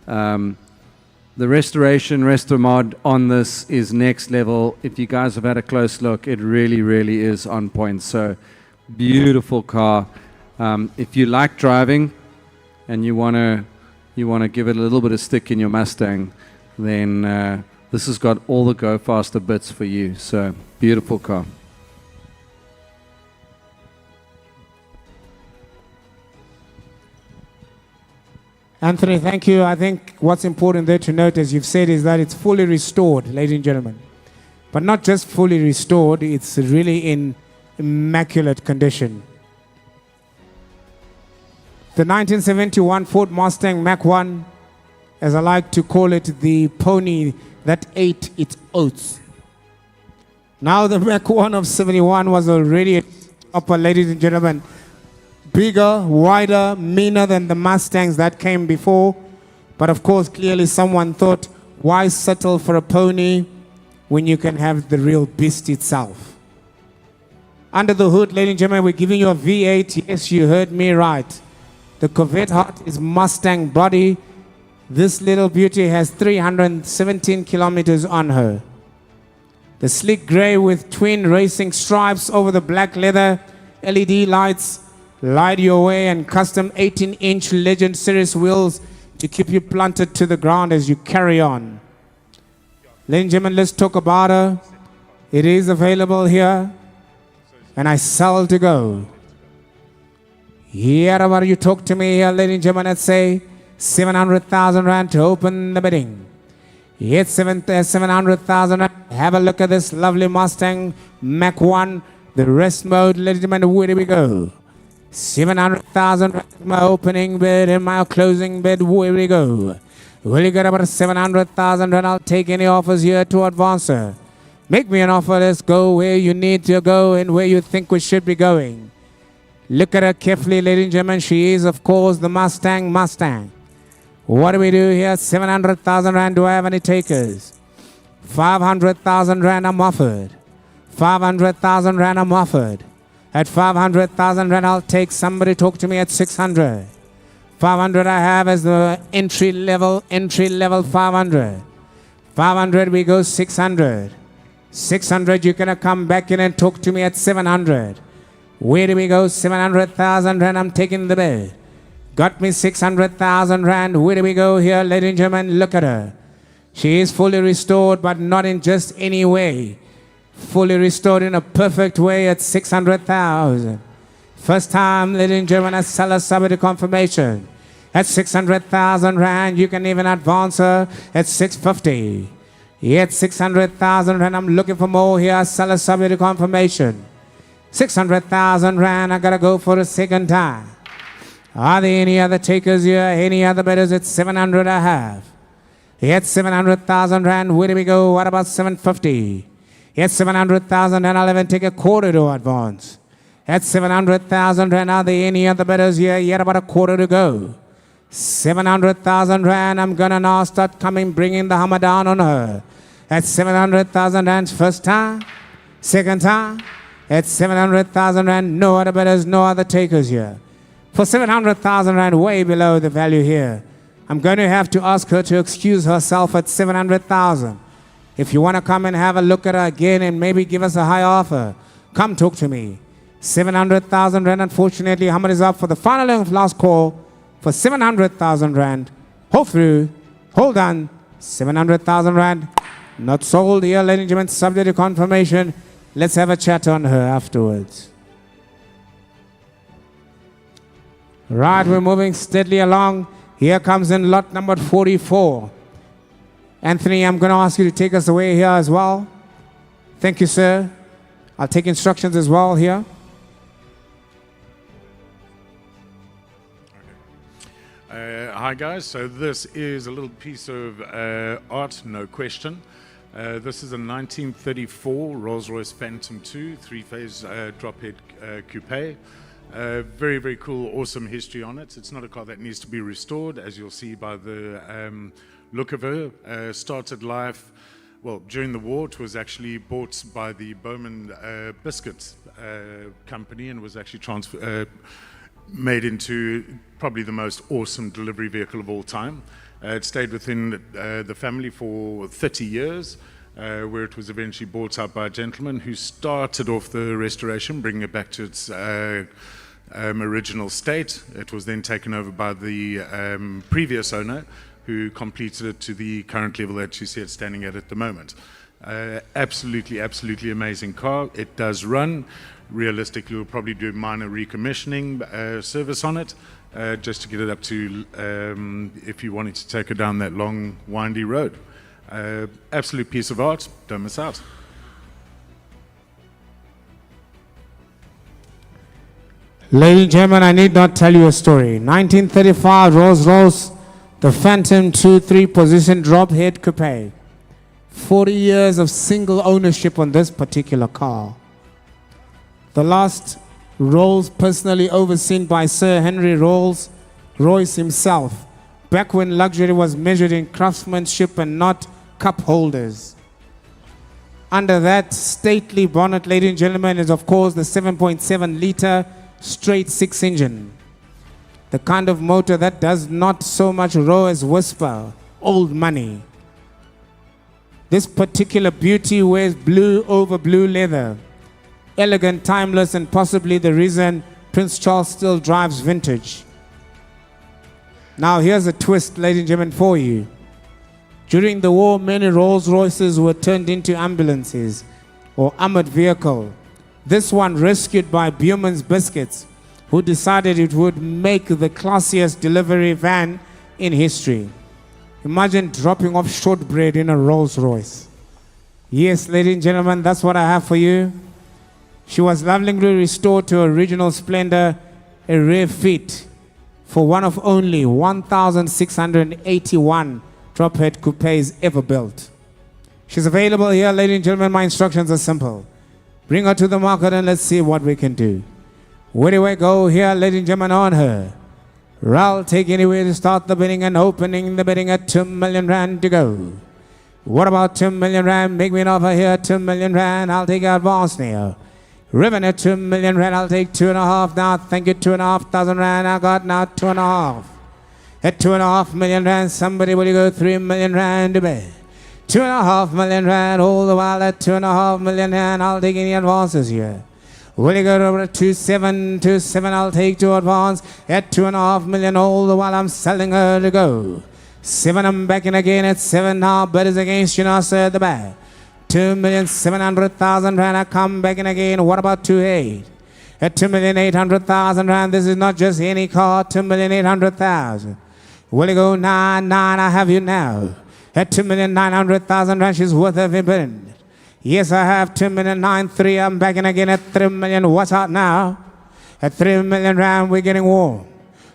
The restoration, RestoMod on this is next level. If you guys have had a close look, it really, really is on point. So, beautiful car. If you like driving and you want to give it a little bit of stick in your Mustang, then this has got all the go faster bits for you. So, beautiful car. Anthony, thank you. I think what's important there to note, as you've said, is that it's fully restored, ladies and gentlemen. But not just fully restored, it's really in immaculate condition. The 1971 Ford Mustang Mach 1, as I like to call it, the pony that ate its oats. Now the Mach 1 of 71 was already upper, ladies and gentlemen. Bigger, wider, meaner than the Mustangs that came before. But of course, clearly someone thought, why settle for a pony when you can have the real beast itself? Under the hood, ladies and gentlemen, we're giving you a V8. Yes, you heard me right. The Corvette heart is Mustang body. This little beauty has 317 kilometers on her. The sleek gray with twin racing stripes over the black leather, LED lights, light your way, and custom 18-inch Legend Series wheels to keep you planted to the ground as you carry on. Ladies and gentlemen, let's talk about her. It is available here, and I sell to go. Here, about you talk to me here, ladies and gentlemen, let's say 700,000 rand to open the bidding. It's 700,000 rand. Have a look at this lovely Mustang Mach 1, the rest mode, ladies and gentlemen, where do we go? 700,000 my opening bid and my closing bid. Where we go? Will you get about 700,000 and I'll take any offers here to Advancer. Make me an offer. Let's go where you need to go and where you think we should be going. Look at her carefully, ladies and gentlemen. She is, of course, the Mustang. What do we do here? 700,000 rand. Do I have any takers? 500,000 rand I'm offered. 500,000 rand I'm offered. At 500,000 rand, I'll take somebody. Talk to me at 600. 500 I have as the entry level 500. 500 we go 600. 600 you're going to come back in and talk to me at 700. Where do we go? 700,000 rand, I'm taking the bid. Got me 600,000 rand. Where do we go here, ladies and gentlemen? Look at her. She is fully restored, but not in just any way. Fully restored in a perfect way at 600,000. First time, ladies and gentlemen, I sell a subsidy confirmation. At 600,000 rand, you can even advance her at 650. At 600,000 rand, I'm looking for more here. I sell a subsidy confirmation. 600,000 rand, I gotta go for a second time. Are there any other takers here? Any other bidders? At 700 I have. At 700,000 rand, where do we go? What about 750? At 700,000 and I'll even take a quarter to advance. At 700,000 rand, are there any other bidders here? Yet about a quarter to go. 700,000 rand, I'm gonna now start coming, bringing the hammer down on her. At 700,000 rand, first time, second time. At 700,000 rand, no other bidders, no other takers here. For 700,000 rand, way below the value here. I'm going to have to ask her to excuse herself at 700,000. If you want to come and have a look at her again and maybe give us a high offer, come talk to me. 700,000 rand, unfortunately, Hamad is up for the final last call. for 700,000 rand. Hold through. Hold on. 700,000 rand. Not sold here, ladies and gentlemen. Subject to confirmation. Let's have a chat on her afterwards. Right, we're moving steadily along. Here comes in lot number 44. Anthony, I'm going to ask you to take us away here as well. Thank you, sir. I'll take instructions as well here. Hi guys, so this is a little piece of art, no question. This is a 1934 Rolls-Royce Phantom 2 three-phase drop-head coupe. Very, very cool, awesome history on it. It's not a car that needs to be restored, as you'll see by the look of her. Started life, well, during the war. It was actually bought by the Bowman Biscuit company and was actually made into probably the most awesome delivery vehicle of all time. It stayed within the family for 30 years, where it was eventually bought out by a gentleman who started off the restoration, bringing it back to its original state. It was then taken over by the previous owner, who completed it to the current level that you see it standing at the moment. Absolutely, absolutely amazing car. It does run. Realistically, we'll probably do minor recommissioning service on it, just to get it up to if you wanted to take it down that long, windy road. Absolute piece of art. Don't miss out. Ladies and gentlemen, I need not tell you a story. 1935 Rolls-Royce, the Phantom 2 3-position drop-head coupe. 40 years of single ownership on this particular car. The last Rolls personally overseen by Sir Henry Rolls-Royce himself, back when luxury was measured in craftsmanship and not cup holders. Under that stately bonnet, ladies and gentlemen, is of course the 7.7 liter straight 6 engine. The kind of motor that does not so much roar as whisper, old money. This particular beauty wears blue over blue leather. Elegant, timeless, and possibly the reason Prince Charles still drives vintage. Now here's a twist, ladies and gentlemen, for you. During the war, many Rolls-Royces were turned into ambulances or armored vehicle. This one rescued by Bowman's Biscuits, who decided it would make the classiest delivery van in history. Imagine dropping off shortbread in a Rolls-Royce. Yes, ladies and gentlemen, that's what I have for you. She was lovingly restored to original splendor, a rare feat for one of only 1,681 drop-head coupes ever built. She's available here, ladies and gentlemen. My instructions are simple. Bring her to the market and let's see what we can do. Where do we go here, ladies and gentlemen, on her? I'll take anywhere to start the bidding and opening the bidding at 2 million rand to go. What about 2 million rand? Make me an offer here, 2 million rand. I'll take advance now. Ribbon at 2 million rand. I'll take 2.5 now. Thank you, 2,500 rand. I got now 2.5. At 2.5 million rand, somebody will you go 3 million rand to bed. 2.5 million rand, all the while at 2.5 million rand. I'll take any advances here. Will you go over to 2.7, I'll take 2 advance at 2.5 million, all the while I'm selling her to go. 7, I'm back in again at 7 now, bet is against you now, sir, at the back. 2,700,000 rand, I come back in again. What about 2.8? At 2,800,000 rand, this is not just any car, 2,800,000. Will you go 9, I have you now. At 2,900,000 rand, she's worth every bit. Yes, I have 2,993,000. I'm back in again at 3 million. What's out now? At 3 million rand, we're getting warm.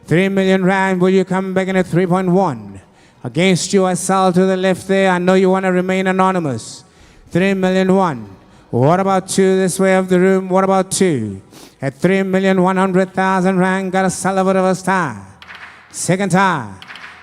3 million rand, will you come back in at 3.1? Against you, I sell to the left there. I know you want to remain anonymous. 3,000,001. What about 2 this way of the room? What about 2? At 3,100,000 rand, got a sell of a star. Second time.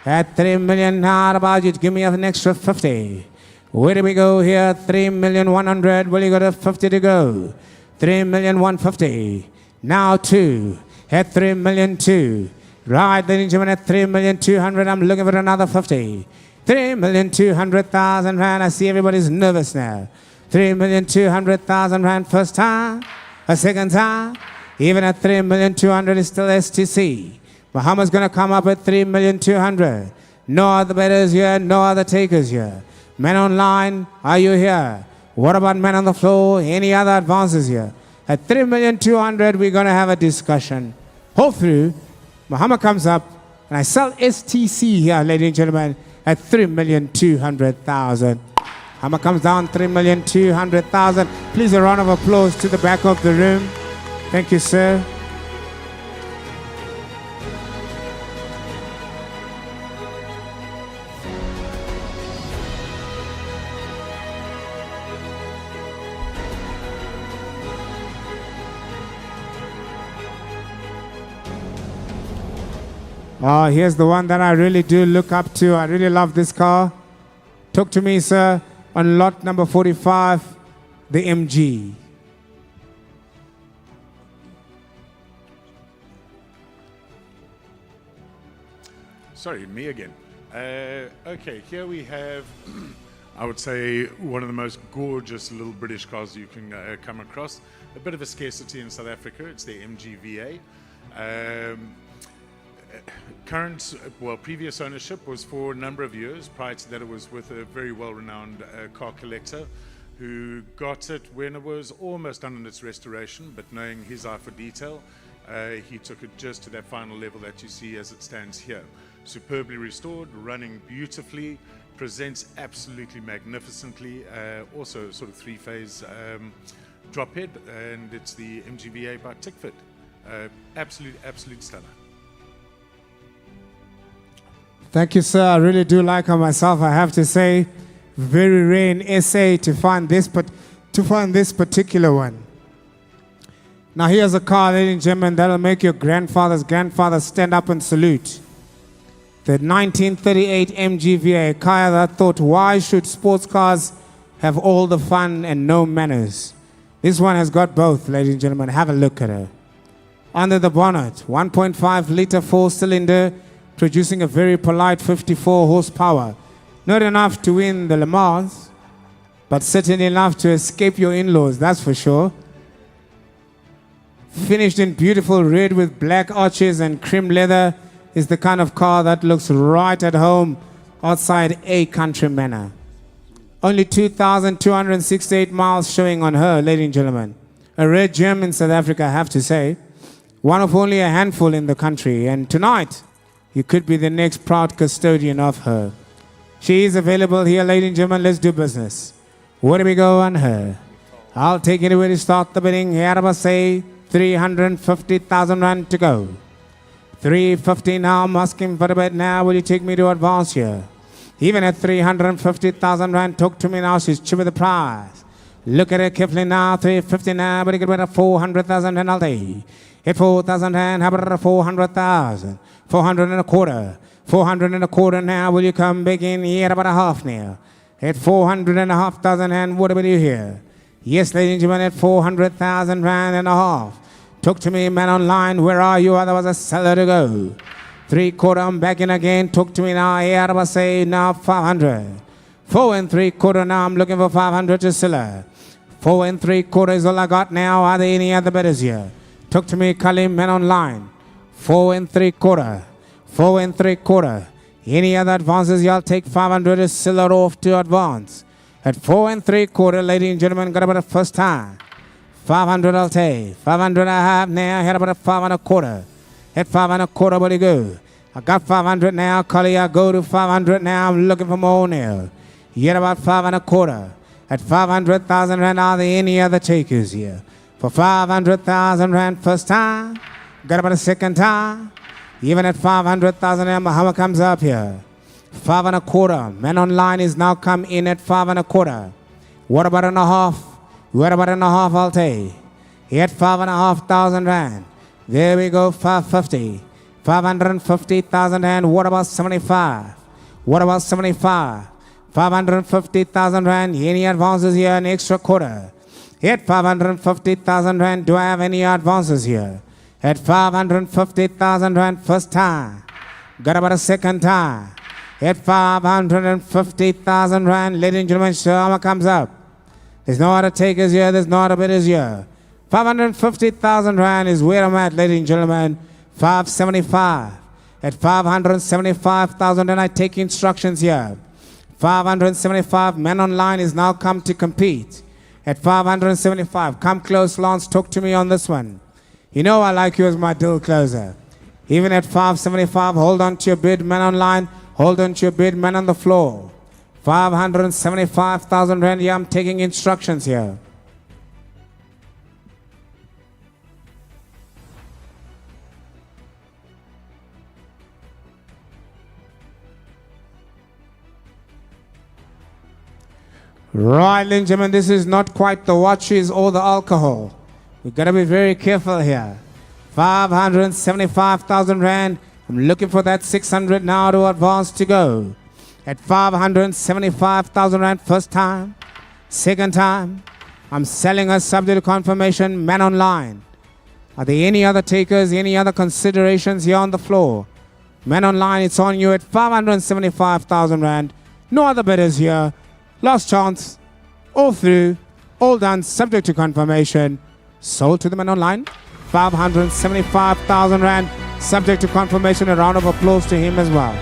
At 3 million, how about you give me an extra 50? Where do we go here? 3,100,000. Will you go to 50 to go? 3,150,000. Now 2. At 3,200,000. Right, ladies and gentlemen, at 3,200,000. I'm looking for another 50. 3,200,000 rand. I see everybody's nervous now. 3,200,000 rand first time. A second time. Even at 3,200,000 is still STC. Muhammad's going to come up at 3,200,000. No other bidders here, no other takers here. Men online, are you here? What about men on the floor? Any other advances here? At 3,200,000, we're going to have a discussion. Hold through. Muhammad comes up, and I sell STC here, ladies and gentlemen, at 3,200,000. Muhammad comes down 3,200,000. Please a round of applause to the back of the room. Thank you, sir. Here's the one that I really do look up to. I really love this car. Talk to me, sir, on lot number 45, the MG. Sorry, me again. Okay, here we have, I would say, one of the most gorgeous little British cars you can come across. A bit of a scarcity in South Africa. It's the MGVA. Previous ownership was for a number of years. Prior to that, it was with a very well-renowned car collector who got it when it was almost done in its restoration, but knowing his eye for detail, he took it just to that final level that you see as it stands here. Superbly restored, running beautifully, presents absolutely magnificently, also sort of three-phase drop head, and it's the MGVA by Tickford. Absolute stunner. Thank you, sir. I really do like her myself, I have to say. Very rare in SA to find this particular one. Now here's a car, ladies and gentlemen, that'll make your grandfather's grandfather stand up and salute. The 1938 MGVA, a car that thought, why should sports cars have all the fun and no manners? This one has got both, ladies and gentlemen. Have a look at her. Under the bonnet, 1.5 liter 4-cylinder, producing a very polite 54 horsepower. Not enough to win the Le Mans, but certainly enough to escape your in-laws, that's for sure. Finished in beautiful red with black arches and cream leather, is the kind of car that looks right at home outside a country manor. Only 2,268 miles showing on her, ladies and gentlemen. A rare gem in South Africa, I have to say. One of only a handful in the country, and tonight, you could be the next proud custodian of her. She is available here, ladies and gentlemen. Let's do business. Where do we go on her? I'll take it away to start the bidding. Here I say 350,000 rand to go. 350 now. I'm asking for a bid now. Will you take me to advance here? Even at 350,000 rand, talk to me now. She's cheap with the price. Look at it carefully now. 350 now. But you get rid of 400,000 rand all day. At 4,000 rand, how about 400,000? 400 and a quarter. 400 and a quarter now. Will you come back in here about a half now? At 400,500 rand, what about you here? Yes, ladies and gentlemen, at 400,000 rand and a half. Talk to me, man online. Where are you? Otherwise, a seller to go. 3/4, I'm back in again. Talk to me now. Here I say now 500. 4 3/4 now. I'm looking for 500 to seller. 4 3/4 is all I got now. Are there any other bidders here? Talk to me, Kalim, man online. 4 3/4. 4 3/4. Any other advances? Y'all take 500 to seller off to advance. At 4 3/4, ladies and gentlemen, got about a first time. 500 I'll take. 500 I have now. Here about a 5 1/4. At 5 1/4, where you go? I got 500 now. Cully, I go to 500 now. I'm looking for more now. Yet about 5 1/4. At 500,000 rand, are there any other takers here? For 500,000 rand first time. Got about a second time. Even at 500,000 rand, Muhammad comes up here. 5 1/4. Man online is now come in at 5 1/4. What about in a half? What about in a half, I'll take? At 5,500 rand. There we go, 550. 550,000 rand. What about 75? What about 75? 550,000 rand. Any advances here? An extra quarter. At 550,000 rand. Do I have any advances here? At 550,000 rand first time. Got about a second time. At 550,000 rand. Ladies and gentlemen, Shama comes up. There's no other takers here. There's no other bidders here. 550,000 rand is where I'm at, ladies and gentlemen. 575. At 575,000 and I take instructions here. 575, Man Online is now come to compete. At 575, come close, Lance, talk to me on this one. You know I like you as my deal closer. Even at 575, hold on to your bid, Man Online. Hold on to your bid, Man on the floor. 575,000 rand, yeah, I'm taking instructions here. Right, ladies and gentlemen, this is not quite the watches or the alcohol. We've got to be very careful here. 575,000 rand. I'm looking for that 600 now to advance to go. At 575,000 rand, first time, second time. I'm selling a subject to confirmation, Man Online. Are there any other takers, any other considerations here on the floor? Man Online, it's on you at 575,000 rand. No other bidders here. Last chance, all through, all done, subject to confirmation. Sold to the Man Online, 575,000 rand, subject to confirmation. A round of applause to him as well.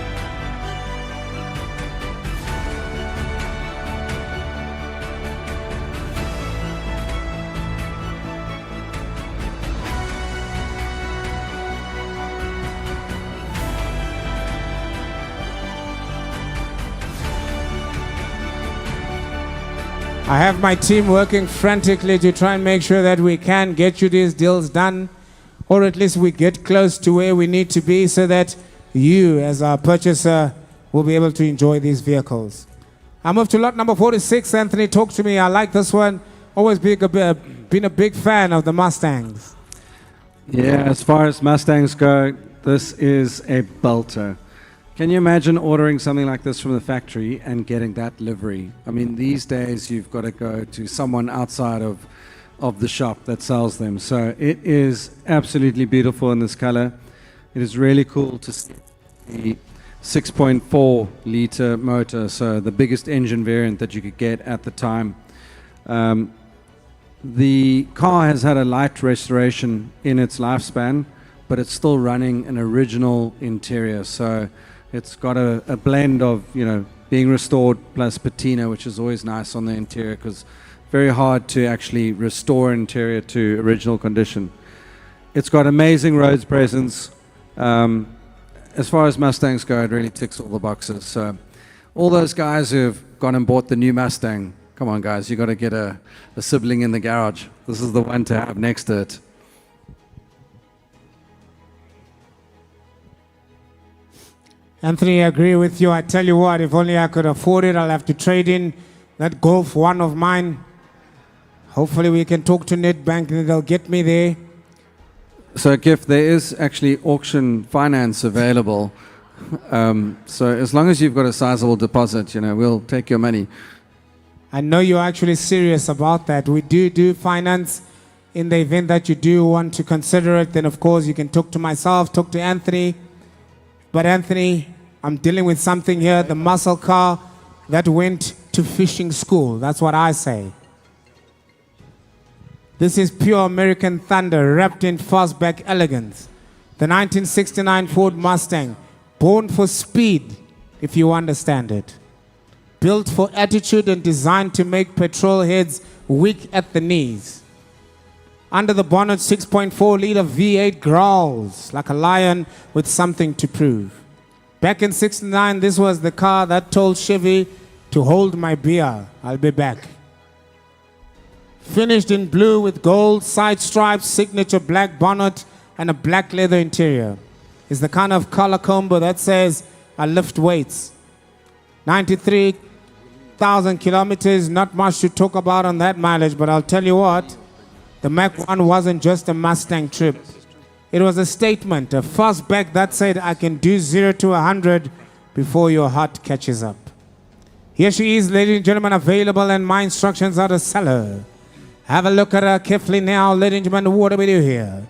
I have my team working frantically to try and make sure that we can get you these deals done, or at least we get close to where we need to be so that you, as our purchaser, will be able to enjoy these vehicles. I move to lot number 46. Anthony, talk to me. I like this one. Always been a big fan of the Mustangs. Yeah, as far as Mustangs go, this is a belter. Can you imagine ordering something like this from the factory and getting that livery? I mean, these days you've got to go to someone outside of the shop that sells them. So it is absolutely beautiful in this color. It is really cool to see the 6.4 liter motor, so the biggest engine variant that you could get at the time. The car has had a light restoration in its lifespan, but it's still running an original interior. So it's got a blend of, you know, being restored plus patina, which is always nice on the interior because very hard to actually restore interior to original condition. It's got amazing roads presence. As far as Mustangs go, it really ticks all the boxes. So all those guys who've gone and bought the new Mustang, come on guys, you got to get a sibling in the garage. This is the one to have next to it. Anthony, I agree with you. I tell you what, if only I could afford it, I'll have to trade in that Golf 1 of mine. Hopefully we can talk to Nedbank and they'll get me there. So, Gift, there is actually auction finance available. So as long as you've got a sizable deposit, you know, we'll take your money. I know you're actually serious about that. We do finance. In the event that you do want to consider it, then of course you can talk to myself, talk to Anthony. But Anthony, I'm dealing with something here, the muscle car that went to fishing school. That's what I say. This is pure American thunder wrapped in fastback elegance. The 1969 Ford Mustang, born for speed, if you understand it. Built for attitude and designed to make petrol heads weak at the knees. Under the bonnet, 6.4 liter V8 growls like a lion with something to prove. Back in '69, this was the car that told Chevy to hold my beer. I'll be back. Finished in blue with gold side stripes, signature black bonnet, and a black leather interior. It's the kind of color combo that says, I lift weights. 93,000 kilometers, not much to talk about on that mileage, but I'll tell you what, the Mach 1 wasn't just a Mustang trip. It was a statement, a fastback that said, I can do 0 to 100 before your heart catches up. Here she is, ladies and gentlemen, available, and my instructions are to sell her. Have a look at her carefully now, ladies and gentlemen. What do we do here?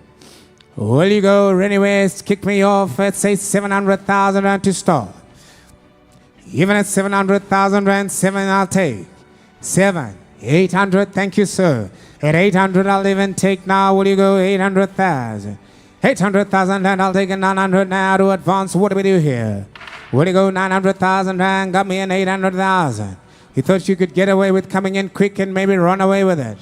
Will you go anywhere? Kick me off at, say, 700,000 rand to start. Even at 700,000 rand, 7 I'll take. 7, 800, thank you, sir. At 800, I'll even take now. Will you go 800,000? 800,000 rand, I'll take it 900 now to advance. What do we do here? Where do you go? 900,000 rand, got me an 800,000. You thought you could get away with coming in quick and maybe run away with it.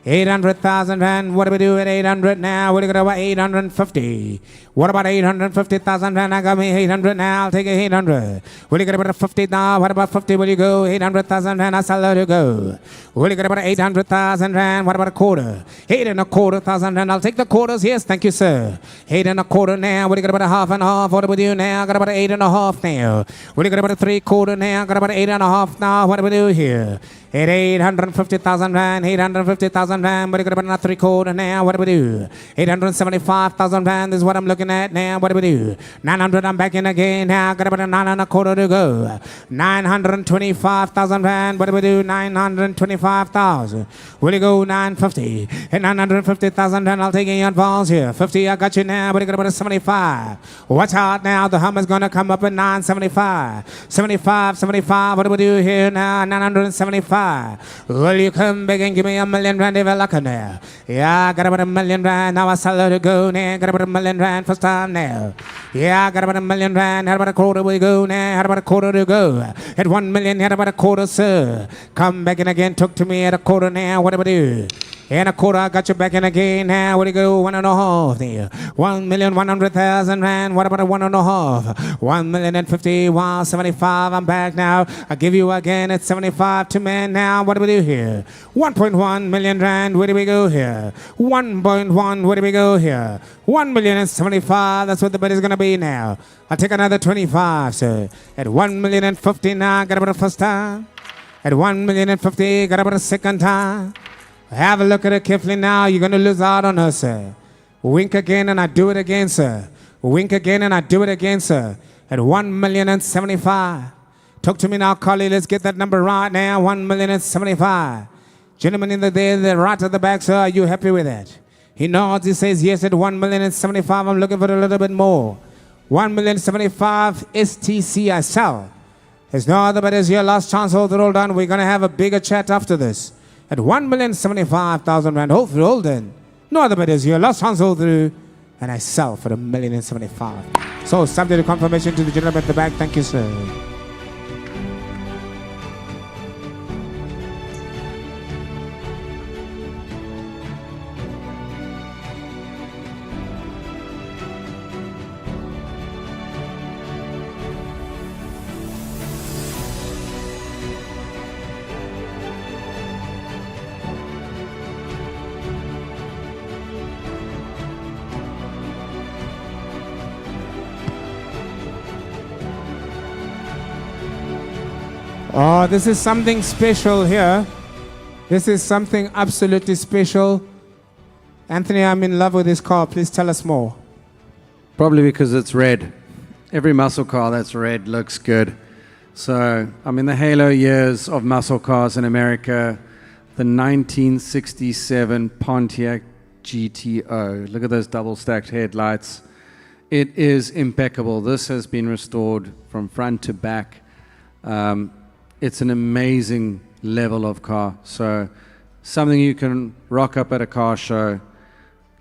800,000 rand, what do we do at 800 now? What do you got about 850? What about 850,000 rand? I got me 800 now, I'll take it 800. Will you get about 50 now? What about 50? Will you go? 800,000 rand, I'll let you go. Will you get about 800,000 rand? What about a quarter? 825,000 rand, I'll take the quarters. Yes, thank you, sir. 825 now. Will you get about a half and a half? What do we do now? I got about 8.5 now. Will you get about a 3/4 now? I got about 8.5 now. What do we do here? At 850,000 rand, 850,000 rand, what do you got about 3/4 now? What do we do? 875,000 rand is what I'm looking at now. What do we do? 900, I'm back in again now. Got about a 9.25 to go. 925,000 rand, what do we do? 925,000. Will you go 950? At 950,000 rand, I'll take in advance here. 50, I got you now. What do you got about a 75? Watch out now, the Hummer's gonna come up at 975. 75, what do we do here now? 975. Will you come back and give me a million rand if I luck now? Yeah, I got about a million rand, now I sell her to go now. Got about a million rand first time now. Yeah, I got about a million rand, how about a quarter we go now? How about a quarter to go? At 1 million, how about a quarter, sir? Come back in again, talk to me at a quarter now, what do we do? And a quarter, I got you back in again now. Where do you go? 1.5 there. 1,100,000 rand. What about a 1.5? 1,050,000. Wow, 75. I'm back now. I give you again at 75 to man now. What do we do here? 1.1 million rand. Where do we go here? 1.1. Where do we go here? 1,075,000. That's what the bid is going to be now. I'll take another 25, sir. At 1,050,000 now. Got about a first time. At 1,050,000. Got about a second time. Have a look at it carefully now. You're going to lose out on her, sir. Wink again and I do it again, sir. Wink again and I do it again, sir. At 1,075,000. Talk to me now, Carly. Let's get that number right now. 1,075,000. Gentlemen in the right at the back, sir. Are you happy with that? He nods. He says yes at 1,075,000. I'm looking for a little bit more. 1,075,000 STC I sell. There's no other but as your last chance. Hold it all done. We're going to have a bigger chat after this. At 1,075,000 rand. Hold through, hold in. No other bid is here. Last chance hold through. And I sell for 1,075,000. So, subject to confirmation to the gentleman at the back. Thank you, sir. Oh, this is something special here. This is something absolutely special. Anthony, I'm in love with this car. Please tell us more. Probably because it's red. Every muscle car that's red looks good. So, I mean, the halo years of muscle cars in America, the 1967 Pontiac GTO. Look at those double stacked headlights. It is impeccable. This has been restored from front to back. It's an amazing level of car. So something you can rock up at a car show,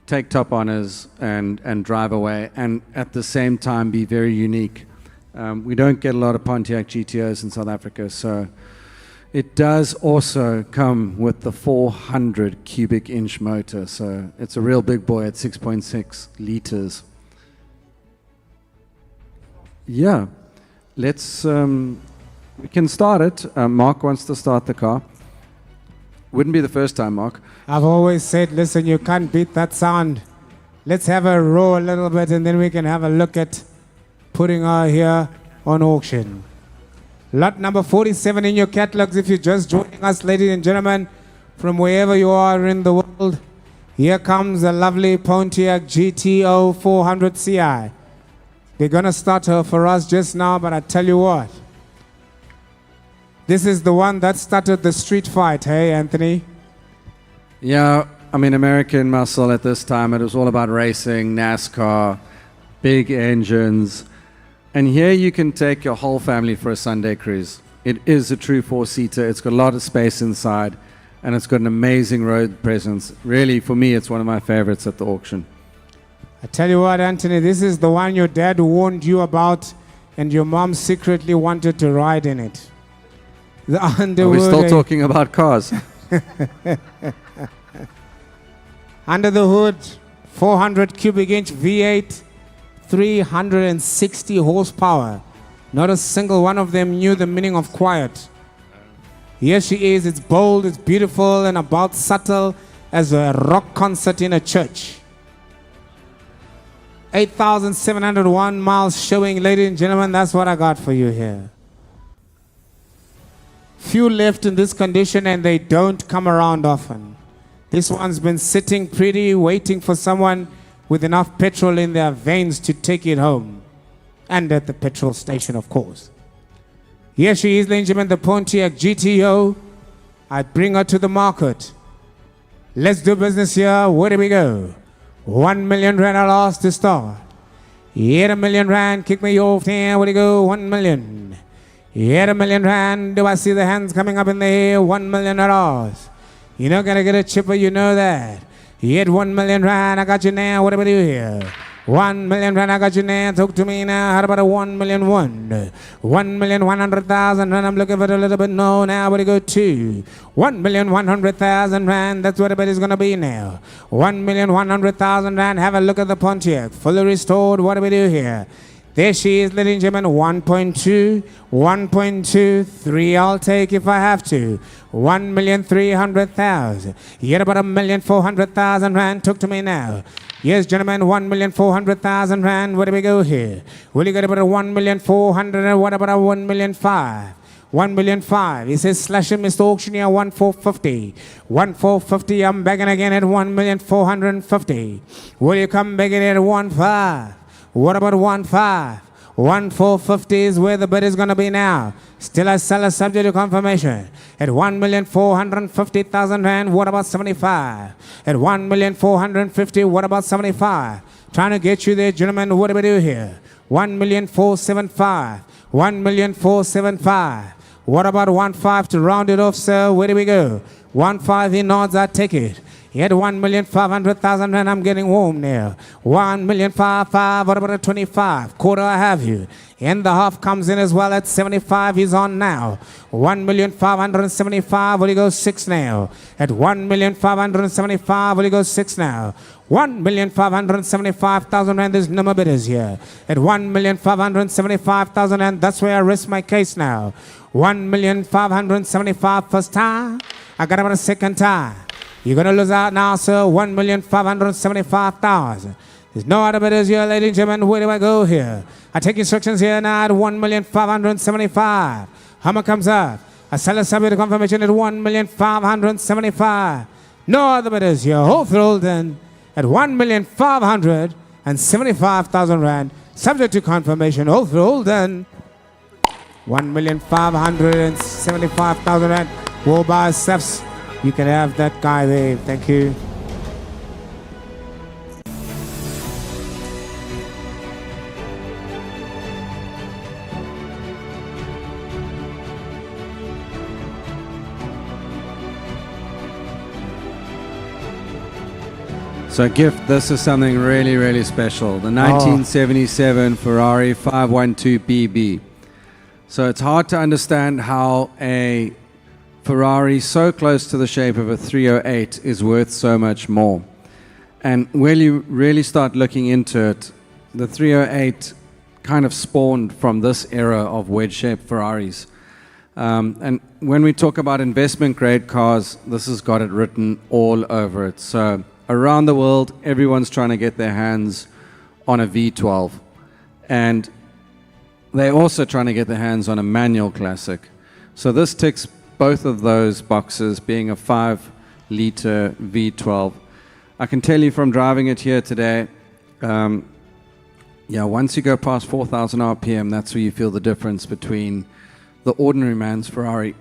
take top honors and drive away, and at the same time be very unique. We don't get a lot of Pontiac GTOs in South Africa, so it does also come with the 400 cubic inch motor. So it's a real big boy at 6.6 liters. Yeah, let's... we can start it. Mark wants to start the car. Wouldn't be the first time, Mark. I've always said, listen, you can't beat that sound. Let's have a roar a little bit and then we can have a look at putting her here on auction. Lot number 47 in your catalogs if you're just joining us, ladies and gentlemen, from wherever you are in the world. Here comes the lovely Pontiac GTO 400 CI. They're going to start her for us just now, but I tell you what. This is the one that started the street fight, hey, Anthony? Yeah, I mean, American muscle at this time, it was all about racing, NASCAR, big engines. And here you can take your whole family for a Sunday cruise. It is a true four-seater. It's got a lot of space inside, and it's got an amazing road presence. Really, for me, it's one of my favorites at the auction. I tell you what, Anthony, this is the one your dad warned you about, and your mom secretly wanted to ride in it. The Are Underwood. we still talking about cars? Under the hood, 400 cubic inch V8, 360 horsepower. Not a single one of them knew the meaning of quiet. Here she is, it's bold, it's beautiful, and about subtle as a rock concert in a church. 8,701 miles showing, ladies and gentlemen, that's what I got for you here. Few left in this condition and they don't come around often. This one's been sitting pretty, waiting for someone with enough petrol in their veins to take it home. And at the petrol station, of course. Here she is, ladies and gentlemen, the Pontiac GTO. I'd bring her to the market. Let's do business here. Where do we go? 1 million rand I lost to start. Hit a million rand, kick me off there. Where do you go? 1 million. Hit a million rand. Do I see the hands coming up in the air? 1 million dollars. You're not gonna get a chipper, you know that. Hit 1 million rand, I got you now. What do we do here? 1 million rand, I got you now. Talk to me now. How about a 1 million one? 1,100,000 rand. I'm looking for a little bit. No, now where do you go to? 1,100,000 rand. That's what everybody's gonna be now. 1,100,000 rand. Have a look at the Pontiac. Fully restored. What do we do here? There she is, ladies and gentlemen. 1.2, 1.2, 3 I'll take if I have to. 1,300,000. Yet about 1,400,000 rand. Talk to me now. Yes, gentlemen, 1,400,000 rand. Where do we go here? Will you get about a 1,400,000 and what about a 1,500,000? 1,500,000. He says, slash him, Mr. Auctioneer, 1,450,000. 1,450,000. I'm begging again at 1,450,000. Will you come begging at 1,500,000? What about 1,500,000? 1,450,000 is where the bid is going to be now. Still a seller subject to confirmation. At 1,450,000 rand, what about 75? At 1,450,000, what about 75? Trying to get you there, gentlemen. What do we do here? 1,475,000. 1,475,000. What about 1,500,000 to round it off, sir? Where do we go? 1,500,000, he nods, I take it. Yet 1,500,000 and I'm getting warm now. 1,500,000, what about a 25? Quarter I have you. And the half comes in as well at 75, he's on now. 1,575,000, will he go 6 now? At 1,575,000, will he go 6 now? 1,575,000 rand, there's no more bidders here. At 1,575,000 and that's where I rest my case now. 1,575,000 first time. I got about a second time. You're going to lose out now, sir. 1,575,000. There's no other bidders here, ladies and gentlemen. Where do I go here? I take instructions here now at 1,575,000. Hammer comes up. I sell a subject to confirmation at 1,575,000. No other bidders here. Hold then at 1,575,000 rand. Subject to confirmation. Hold then. 1,575,000 rand. Will buy steps. You can have that guy there. Thank you. So, Gift, this is something really, really special. The 1977 Ferrari 512BB. So it's hard to understand how a Ferrari so close to the shape of a 308 is worth so much more. And when you really start looking into it, the 308 kind of spawned from this era of wedge-shaped Ferraris. And when we talk about investment grade cars, this has got it written all over it. So around the world, everyone's trying to get their hands on a V12. And they're also trying to get their hands on a manual classic. So this ticks both of those boxes, being a 5-liter V12. I can tell you from driving it here today, once you go past 4,000 RPM, that's where you feel the difference between the ordinary man's Ferrari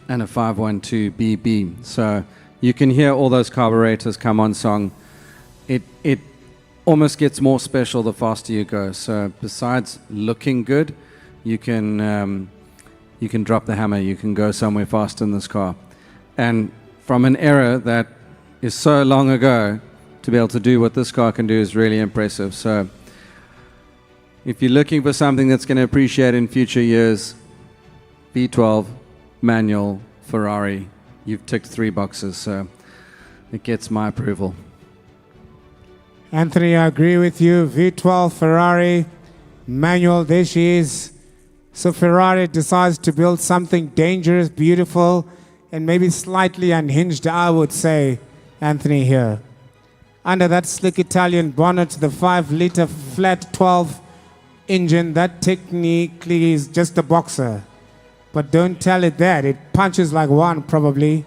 and a 512BB. So you can hear all those carburetors come on song. It almost gets more special the faster you go. So besides looking good, you can drop the hammer. You can go somewhere fast in this car. And from an era that is so long ago to to be able to do what this car can do is really impressive. So if you're looking for something that's going to appreciate in future years, V12, manual, Ferrari, you've ticked 3 boxes, so it gets my approval. Anthony, I agree with you. V12 Ferrari, manual, there she is. So Ferrari decides to build something dangerous, beautiful, and maybe slightly unhinged, I would say, Anthony, here. Under that slick Italian bonnet, the 5-liter flat 12 engine, that technically is just a boxer. But don't tell it that. It punches like one, probably.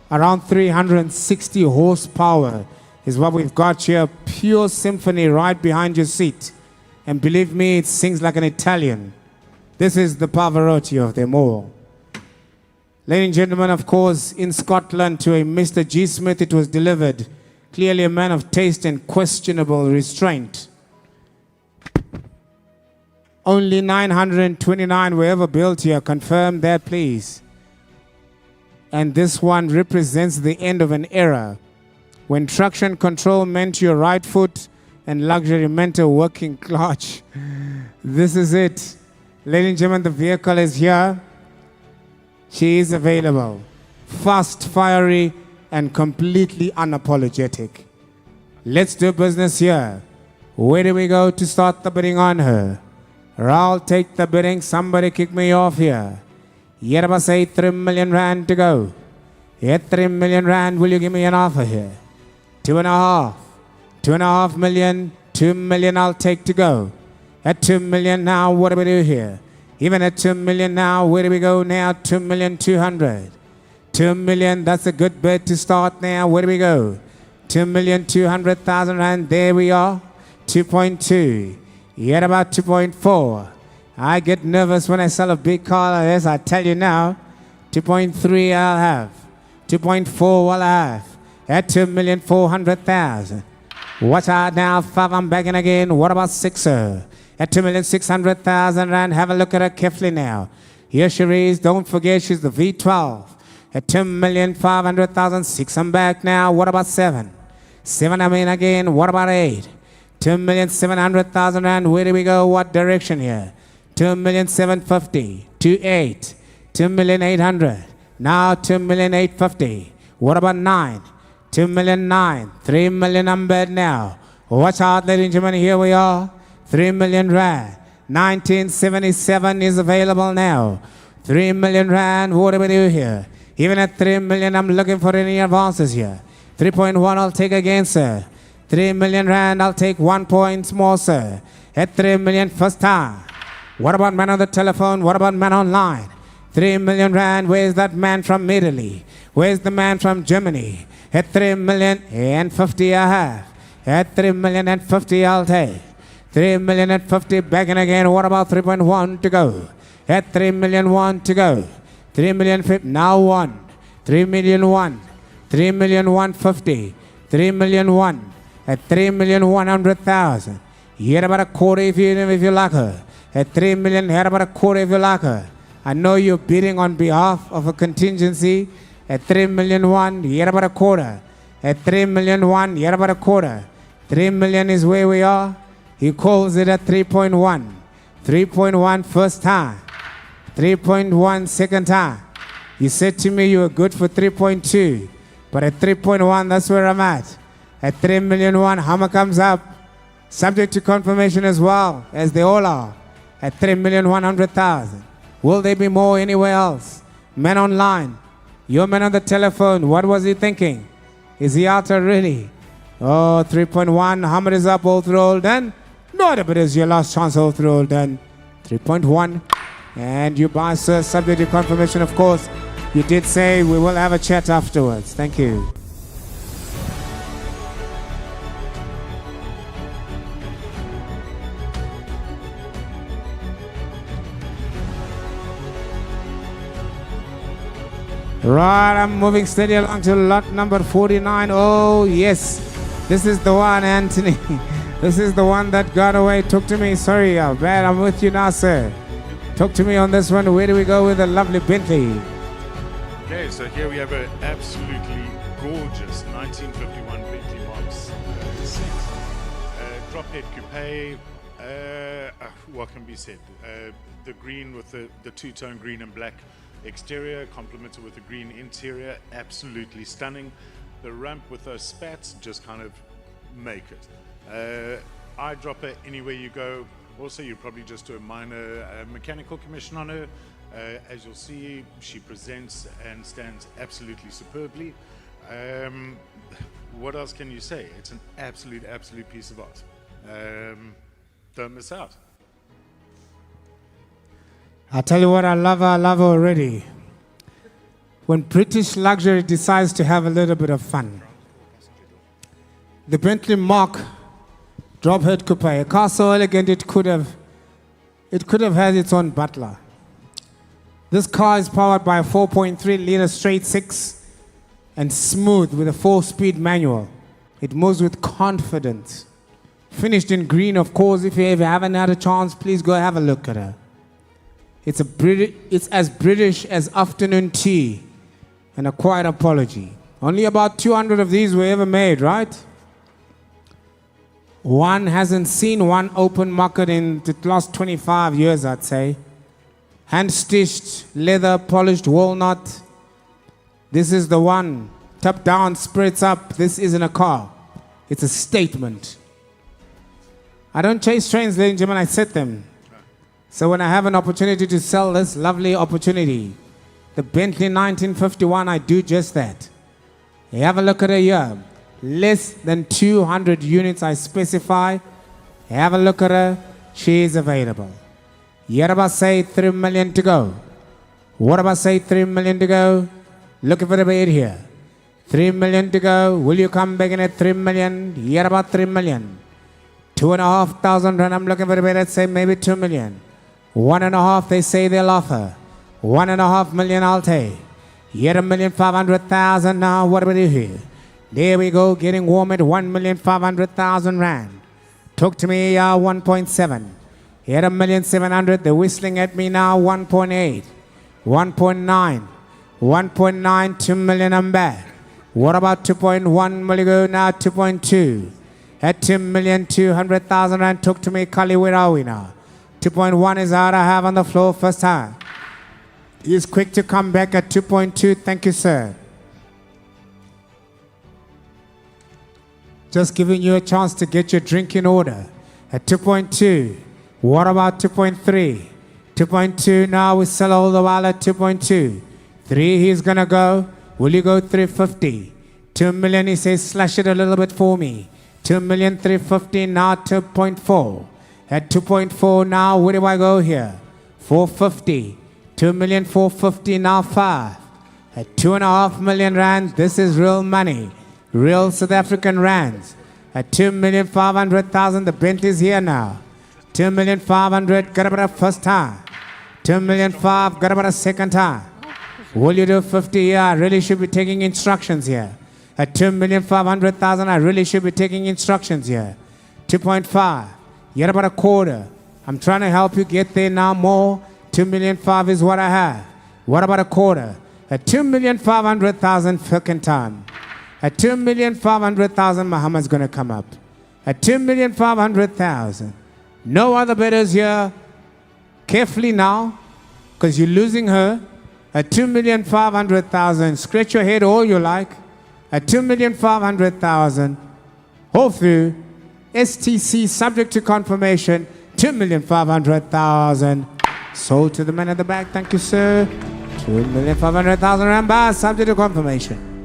Around 360 horsepower is what we've got here. Pure symphony right behind your seat. And believe me, it sings like an Italian. This is the Pavarotti of them all. Ladies and gentlemen, of course, in Scotland to a Mr. G. Smith it was delivered. Clearly a man of taste and questionable restraint. Only 929 were ever built here. Confirm that, please. And this one represents the end of an era when traction control meant your right foot and luxury meant a working clutch. This is it. Ladies and gentlemen, the vehicle is here. She is available. Fast, fiery, and completely unapologetic. Let's do business here. Where do we go to start the bidding on her? I'll take the bidding. Somebody kick me off here. Yerba say 3 million rand to go. At 3 million rand, will you give me an offer here? 2.5. 2.5 million. 2 million I'll take to go. At 2 million now, what do we do here? Even at 2 million now, where do we go now? 2,200,000. 2 million, that's a good bid to start now. Where do we go? 2,200,000 rand. There we are. 2.2. Yet about 2.4. I get nervous when I sell a big car like this. I tell you now. 2.3 I'll have. 2.4 will I have. At 2,400,000. Watch out now. 5, I'm begging again. What about 6, sir? At 2,600,000 rand. Have a look at her carefully now. Here she is. Don't forget she's the V12. At 2,500,000. 6, I'm back now. What about 7? 7, I'm in again. What about 8? 2,700,000 rand. Where do we go? What direction here? 2,750,000. 2.8. 2,800,000. Now 2,850,000. What about 9? 2,009,000. 3 million I'm bid now. Watch out, ladies and gentlemen. Here we are. 3 million rand. 1977 is available now. 3 million rand. What do we do here? Even at 3 million, I'm looking for any advances here. 3.1 I'll take again, sir. 3 million rand, I'll take 1 point more, sir. At 3 million, first time. What about man on the telephone? What about man online? 3 million rand, where's that man from Italy? Where's the man from Germany? At 3,050,000 I have. At 3,050,000 I'll take. 3,050,000 back in again. What about 3.1 to go? At 3,000,001 to go. 3,050,000 now 1. 3,000,001. 3,150,000. 3,000,001. At 3,100,000. Here about a quarter if you like her. At 3 million, here about a quarter if you like her. I know you're bidding on behalf of a contingency. At 3,000,001, here about a quarter. At 3,000,001, here about a quarter. 3 million is where we are. He calls it at 3.1. 3.1 first time. 3.1 second time. You said to me you were good for 3.2. But at 3.1, that's where I'm at. At 3,000,001, hammer comes up. Subject to confirmation as well, as they all are. At 3,100,000. Will there be more anywhere else? Men online. Your man on the telephone, what was he thinking? Is he out already? Oh, 3.1, hammer is up, all through all done. Not if it is your last chance, all through all done. 3.1. And you buy, sir, subject to confirmation, of course. You did say we will have a chat afterwards. Thank you. Right, I'm moving steady along to lot number 49. Oh, yes. This is the one, Anthony. This is the one that got away. Talk to me. Sorry, bad. I'm with you now, sir. Talk to me on this one. Where do we go with the lovely Bentley? Okay, so here we have an absolutely gorgeous 1951 Bentley model. nice seat. Drop head coupe. What can be said? The green with the two-tone green and black exterior, complemented with the green interior, absolutely stunning. The ramp with those spats just kind of make it. Eyedropper anywhere you go. Also, you probably just do a minor mechanical commission on her. As you'll see, she presents and stands absolutely superbly. What else can you say? It's an absolute piece of art. Don't miss out. I'll tell you what, I love her already. When British luxury decides to have a little bit of fun. The Bentley Mark drop head coupe, a car so elegant it could have had its own butler. This car is powered by a 4.3 liter straight six and smooth with a 4-speed manual. It moves with confidence. Finished in green, of course. If you ever haven't had a chance, please go have a look at her. It's as British as afternoon tea, and a quiet apology. Only about 200 of these were ever made, right? One hasn't seen one open market in the last 25 years, I'd say. Hand-stitched, leather, polished walnut. This is the one. Top down, spritz up. This isn't a car. It's a statement. I don't chase trains, ladies and gentlemen, I set them. So when I have an opportunity to sell this lovely opportunity, the Bentley 1951, I do just that. You have a look at her here. Less than 200 units I specify. Have a look at her. She is available. Yoruba say 3 million to go. What about say 3 million to go? Looking for the bid here. 3 million to go. Will you come back in at 3 million? Yoruba 3 million. 2,500 rand. I'm looking for the bid at say maybe 2 million. 1.5 they say they'll offer. 1.5 million I'll take. Yet 1,500,000 now. What do we do here? There we go, getting warm at 1,500,000 rand. Talk to me, 1.7. Here 1,700,000. They're whistling at me now. 1.8, 1.9, 1.9, 2 million. I'm back. What about 2.1? Will you go now? 2.2. At 2,200,000 rand. Talk to me, Kali. Where are we now? 2.1 is out. I have on the floor first time. He's quick to come back at 2.2. Thank you, sir. Just giving you a chance to get your drink in order. At 2.2. What about 2.3? 2.2 now we sell all the while at 2.2. 3 he's gonna go. Will you go 350? 2 million he says slash it a little bit for me. 2,350,000 now 2.4. At 2.4 now where do I go here? 450. 2,450,000 now 5. At 2.5 million rand, this is real money. Real South African rands. At 2,500,000, the Bentley's here now. 2,500,000, got about a first time. 2,500,000, got about a second time. Will you do 50? Yeah, I really should be taking instructions here. At 2,500,000, I really should be taking instructions here. 2.5, you're about a quarter. I'm trying to help you get there now more. 2,500,000 is what I have. What about a quarter? At 2,500,000, fucking time. At 2,500,000, Muhammad's going to come up. At 2,500,000. No other bidders here. Carefully now, because you're losing her. At 2,500,000, scratch your head all you like. At 2,500,000, hold through. STC subject to confirmation. 2,500,000. Sold to the man at the back. Thank you, sir. 2,500,000 rand bar, subject to confirmation.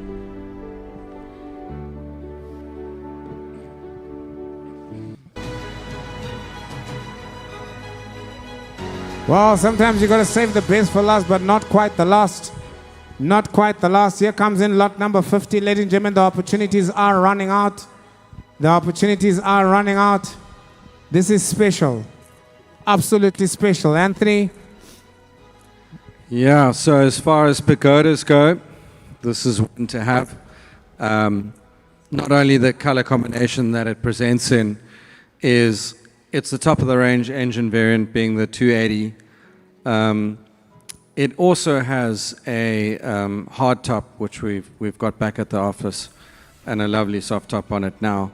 Well, sometimes you got to save the best for last, but not quite the last. Not quite the last. Here comes in lot number 50. Ladies and gentlemen, the opportunities are running out. The opportunities are running out. This is special. Absolutely special. Anthony? Yeah, so as far as pagodas go, this is one to have. Not only the color combination that it presents in is, it's the top of the range engine variant being the 280. It also has a hard top, which we've got back at the office. and a lovely soft top on it now.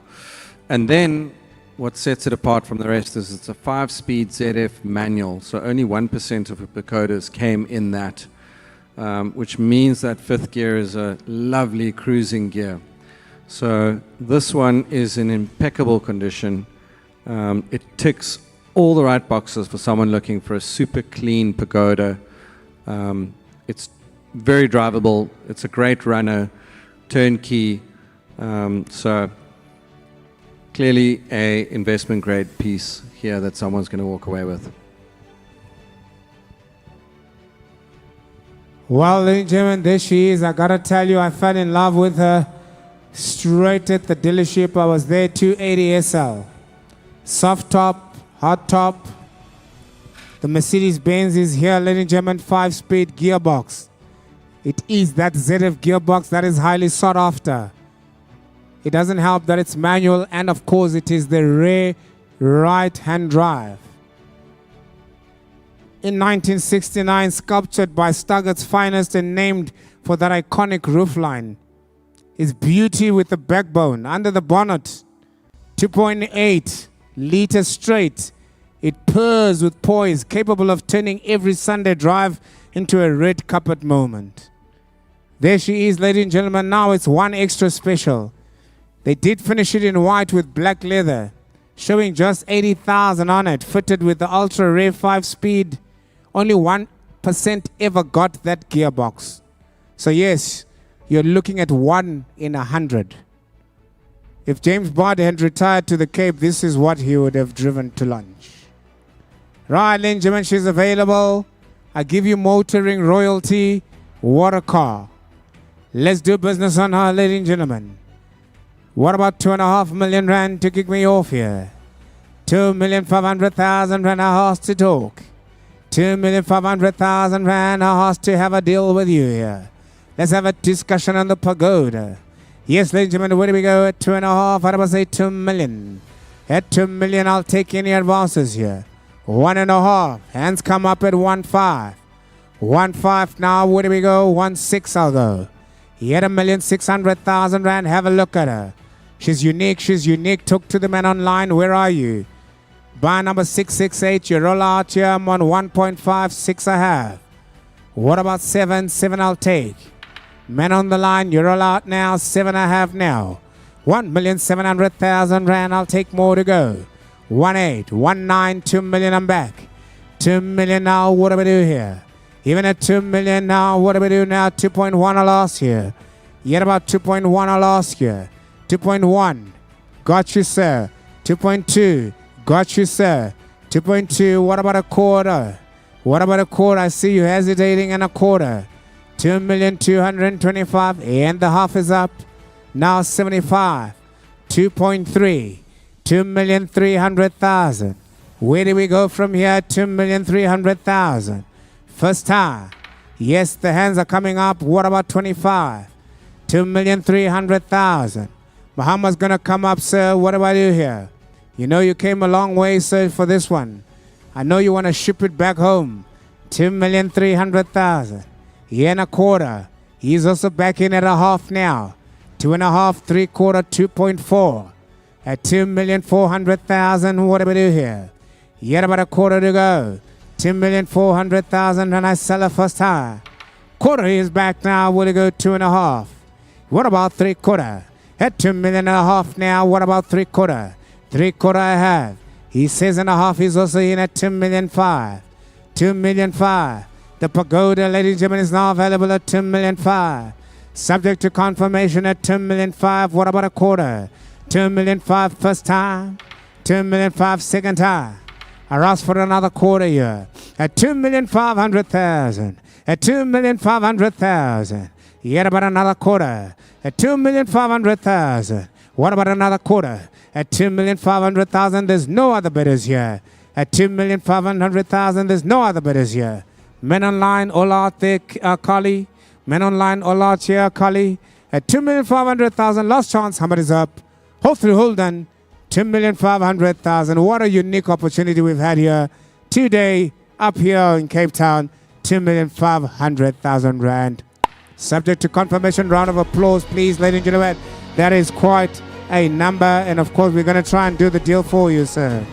And then what sets it apart from the rest is it's a 5-speed ZF manual, so only 1% of the Pagodas came in that, which means that 5th gear is a lovely cruising gear. So this one is in impeccable condition. It ticks all the right boxes for someone looking for a super clean Pagoda. It's very drivable. It's a great runner, turnkey. So clearly a investment grade piece here that someone's going to walk away with. Well, ladies and gentlemen, there she is. I gotta tell you, I fell in love with her straight at the dealership. I was there, 280 SL. Soft top, hot top. The Mercedes-Benz is here, ladies and gentlemen, 5-speed gearbox. It is that ZF gearbox that is highly sought after. It doesn't help that it's manual, and of course it is the rear right-hand drive. In 1969, sculptured by Stuggart's finest and named for that iconic roofline. Is beauty with a backbone. Under the bonnet, 2.8 liters straight. It purrs with poise, capable of turning every Sunday drive into a red carpet moment. There she is, ladies and gentlemen. Now it's one extra special. They did finish it in white with black leather, showing just 80,000 on it, fitted with the ultra rare 5-speed. Only 1% ever got that gearbox. So yes, you're looking at 1 in 100. If James Bond had retired to the Cape, this is what he would have driven to lunch. Right, ladies and gentlemen, she's available. I give you motoring royalty. What a car. Let's do business on her, ladies and gentlemen. What about 2.5 million rand to kick me off here? 2,500,000 rand a horse to talk. 2,500,000 rand a horse to have a deal with you here. Let's have a discussion on the Pagoda. Yes, ladies and gentlemen, where do we go at 2.5? I'd about say 2 million. At 2 million, I'll take any advances here. 1.5. Hands come up at 1.5. 1.5 now. Where do we go? 1.6 I'll go. Yet 1,600,000 rand. Have a look at her. She's unique. She's unique. Talk to the man online. Where are you? Buy number 668. You roll out here. I'm on 1.5. 6 I have. What about 7? 7 I'll take. Man on the line. You roll out now. 7 I have now. 1,700,000 rand. I'll take more to go. 1.8. 1.9. 2 million. I'm back. 2 million now. What do we do here? Even at 2 million now, what do we do now? 2.1 I lost here. Yet about 2.1 I lost here. 2.1. Got you, sir. 2.2. Got you, sir. 2.2. What about a quarter? What about a quarter? I see you hesitating in a quarter. 2,225,000. And the half is up. Now 75. 2.3. 2,300,000. Where do we go from here? 2,300,000. First time. Yes, the hands are coming up. What about 25? 2,300,000. Muhammad's going to come up, sir. What do I do here? You know you came a long way, sir, for this one. I know you want to ship it back home. 2,300,000. Here and a quarter. He's also back in at a half now. 2.5, 3/4, 2.4. At 2,400,000. What do we do here? Yet about a quarter to go. 2,400,000 and I sell it first high. Quarter is back now. Will it go 2.5? What about 3/4? At 2.5 million now. What about 3/4? 3/4 I have. He says 1/2. He's also in at 2,500,000. 2,500,000. The Pagoda, ladies and gentlemen, is now available at 2,500,000. Subject to confirmation at 2,500,000. What about a quarter? 2,500,000 first time. 2,500,000 second time. I asked for another quarter here at 2,500,000. At 2,500,000. Yet about another quarter at 2,500,000. What about another quarter at 2,500,000? There's no other bidders here. At 2,500,000, there's no other bidders here. Men online, all out there, Kali. Men online, all out here, Kali. At 2,500,000, last chance, somebody's up. Hopefully, hold on. 2,500,000. What a unique opportunity we've had here today up here in Cape Town. 2,500,000 rand. Subject to confirmation. Round of applause, please, ladies and gentlemen. That is quite a number, and of course we're going to try and do the deal for you, sir.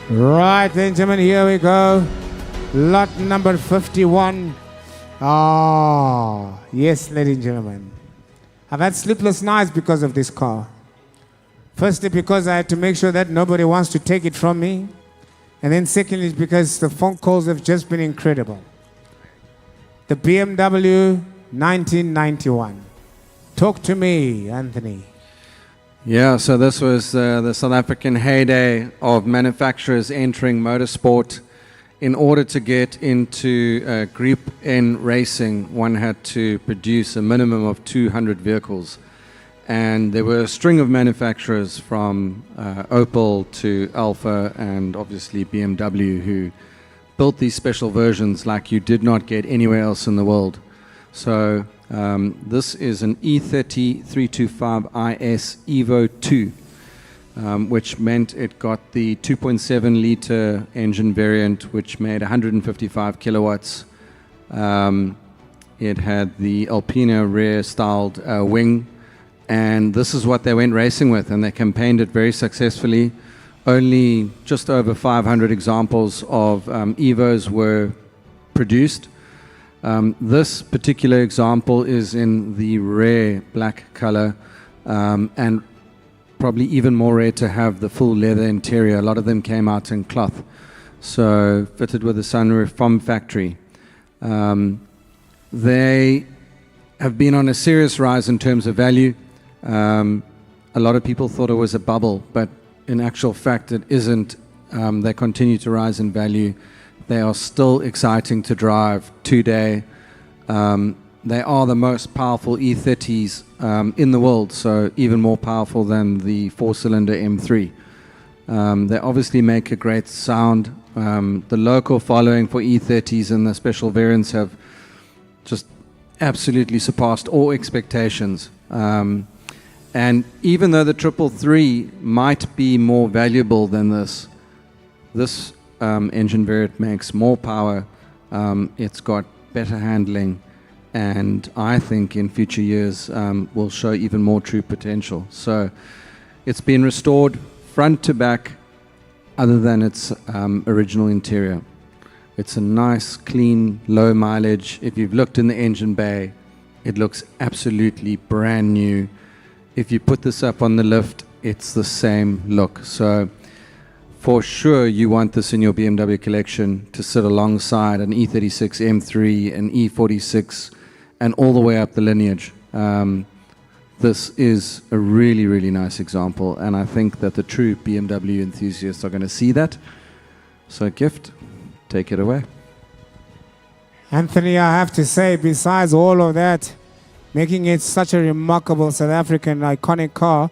Right then, gentlemen, here we go. Lot number 51. Ah, yes, ladies and gentlemen. I've had sleepless nights because of this car. Firstly, because I had to make sure that nobody wants to take it from me. And then secondly, because the phone calls have just been incredible. The BMW 1991. Talk to me, Anthony. Yeah, so this was the South African heyday of manufacturers entering motorsport. In order to get into Group N racing, one had to produce a minimum of 200 vehicles. And there were a string of manufacturers from Opel to Alfa and obviously BMW who built these special versions like you did not get anywhere else in the world. So this is an E30 325IS Evo 2, which meant it got the 2.7 liter engine variant, which made 155 kilowatts. It had the Alpina rear styled wing, and this is what they went racing with, and they campaigned it very successfully. Only just over 500 examples of Evos were produced. This particular example is in the rare black color, and probably even more rare to have the full leather interior. A lot of them came out in cloth, so fitted with a sunroof from factory. They have been on a serious rise in terms of value. A lot of people thought it was a bubble, but in actual fact it isn't. They continue to rise in value. They are still exciting to drive today. They are the most powerful E30s in the world, so even more powerful than the four-cylinder M3. They obviously make a great sound. The local following for E30s and the special variants have just absolutely surpassed all expectations. And even though the 333 might be more valuable than this engine variant makes more power. It's got better handling, and I think in future years will show even more true potential. So it's been restored front to back, other than its original interior. It's a nice, clean, low mileage. If you've looked in the engine bay, it looks absolutely brand new. If you put this up on the lift, it's the same look. So for sure you want this in your BMW collection to sit alongside an E36 M3, an E46, and all the way up the lineage. This is a really, really nice example, and I think that the true BMW enthusiasts are going to see that. So Gift, take it away. Anthony, I have to say, besides all of that, making it such a remarkable South African iconic car,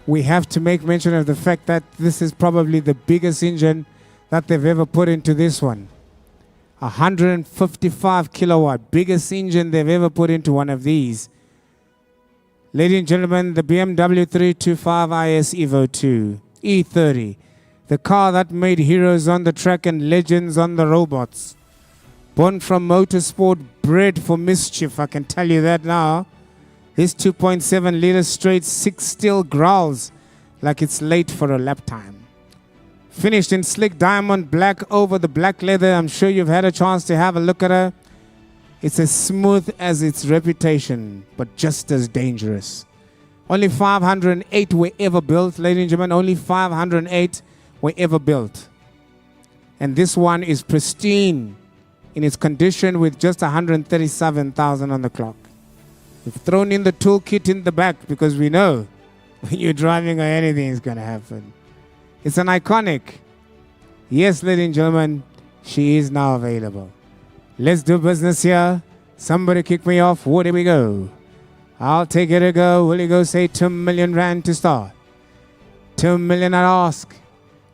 we have to make mention of the fact that this is probably the biggest engine that they've ever put into this one. 155 kilowatt, biggest engine they've ever put into one of these. Ladies and gentlemen, the BMW 325IS Evo 2 E30, the car that made heroes on the track and legends on the robots. Born from motorsport, bred for mischief, I can tell you that now. This 2.7 liter straight six still growls like it's late for a lap time. Finished in slick diamond black over the black leather. I'm sure you've had a chance to have a look at her. It's as smooth as its reputation, but just as dangerous. Only 508 were ever built, ladies and gentlemen. Only 508 were ever built. And this one is pristine in its condition with just 137,000 on the clock. We've thrown in the toolkit in the back because we know when you're driving anything is going to happen. It's an iconic. Yes, ladies and gentlemen, she is now available. Let's do business here. Somebody kick me off. Where do we go? I'll take it a go. Will you go say 2 million rand to start? 2 million I ask.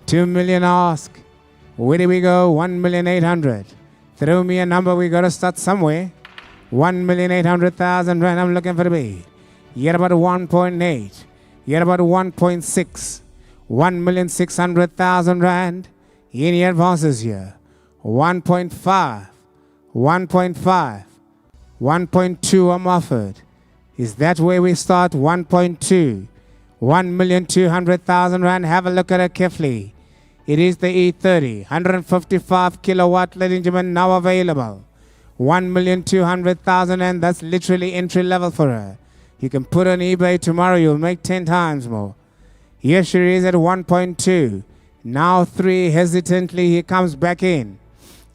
2 million I ask. Where do we go? 1,800,000. Throw me a number. We got to start somewhere. 1,800,000 rand. I'm looking for the B. You're about 1.8. You're about 1.6. 1,600,000 rand. Any advances here? 1.5, 1.5, 1.2 I'm offered. Is that where we start? 1.2, 1,200,000 rand. Have a look at it carefully. It is the E30, 155 kilowatt, ladies and gentlemen, now available. 1,200,000, and that's literally entry level for her. You can put on eBay tomorrow, you'll make 10 times more. Here she is at 1.2. Now 3, hesitantly, he comes back in.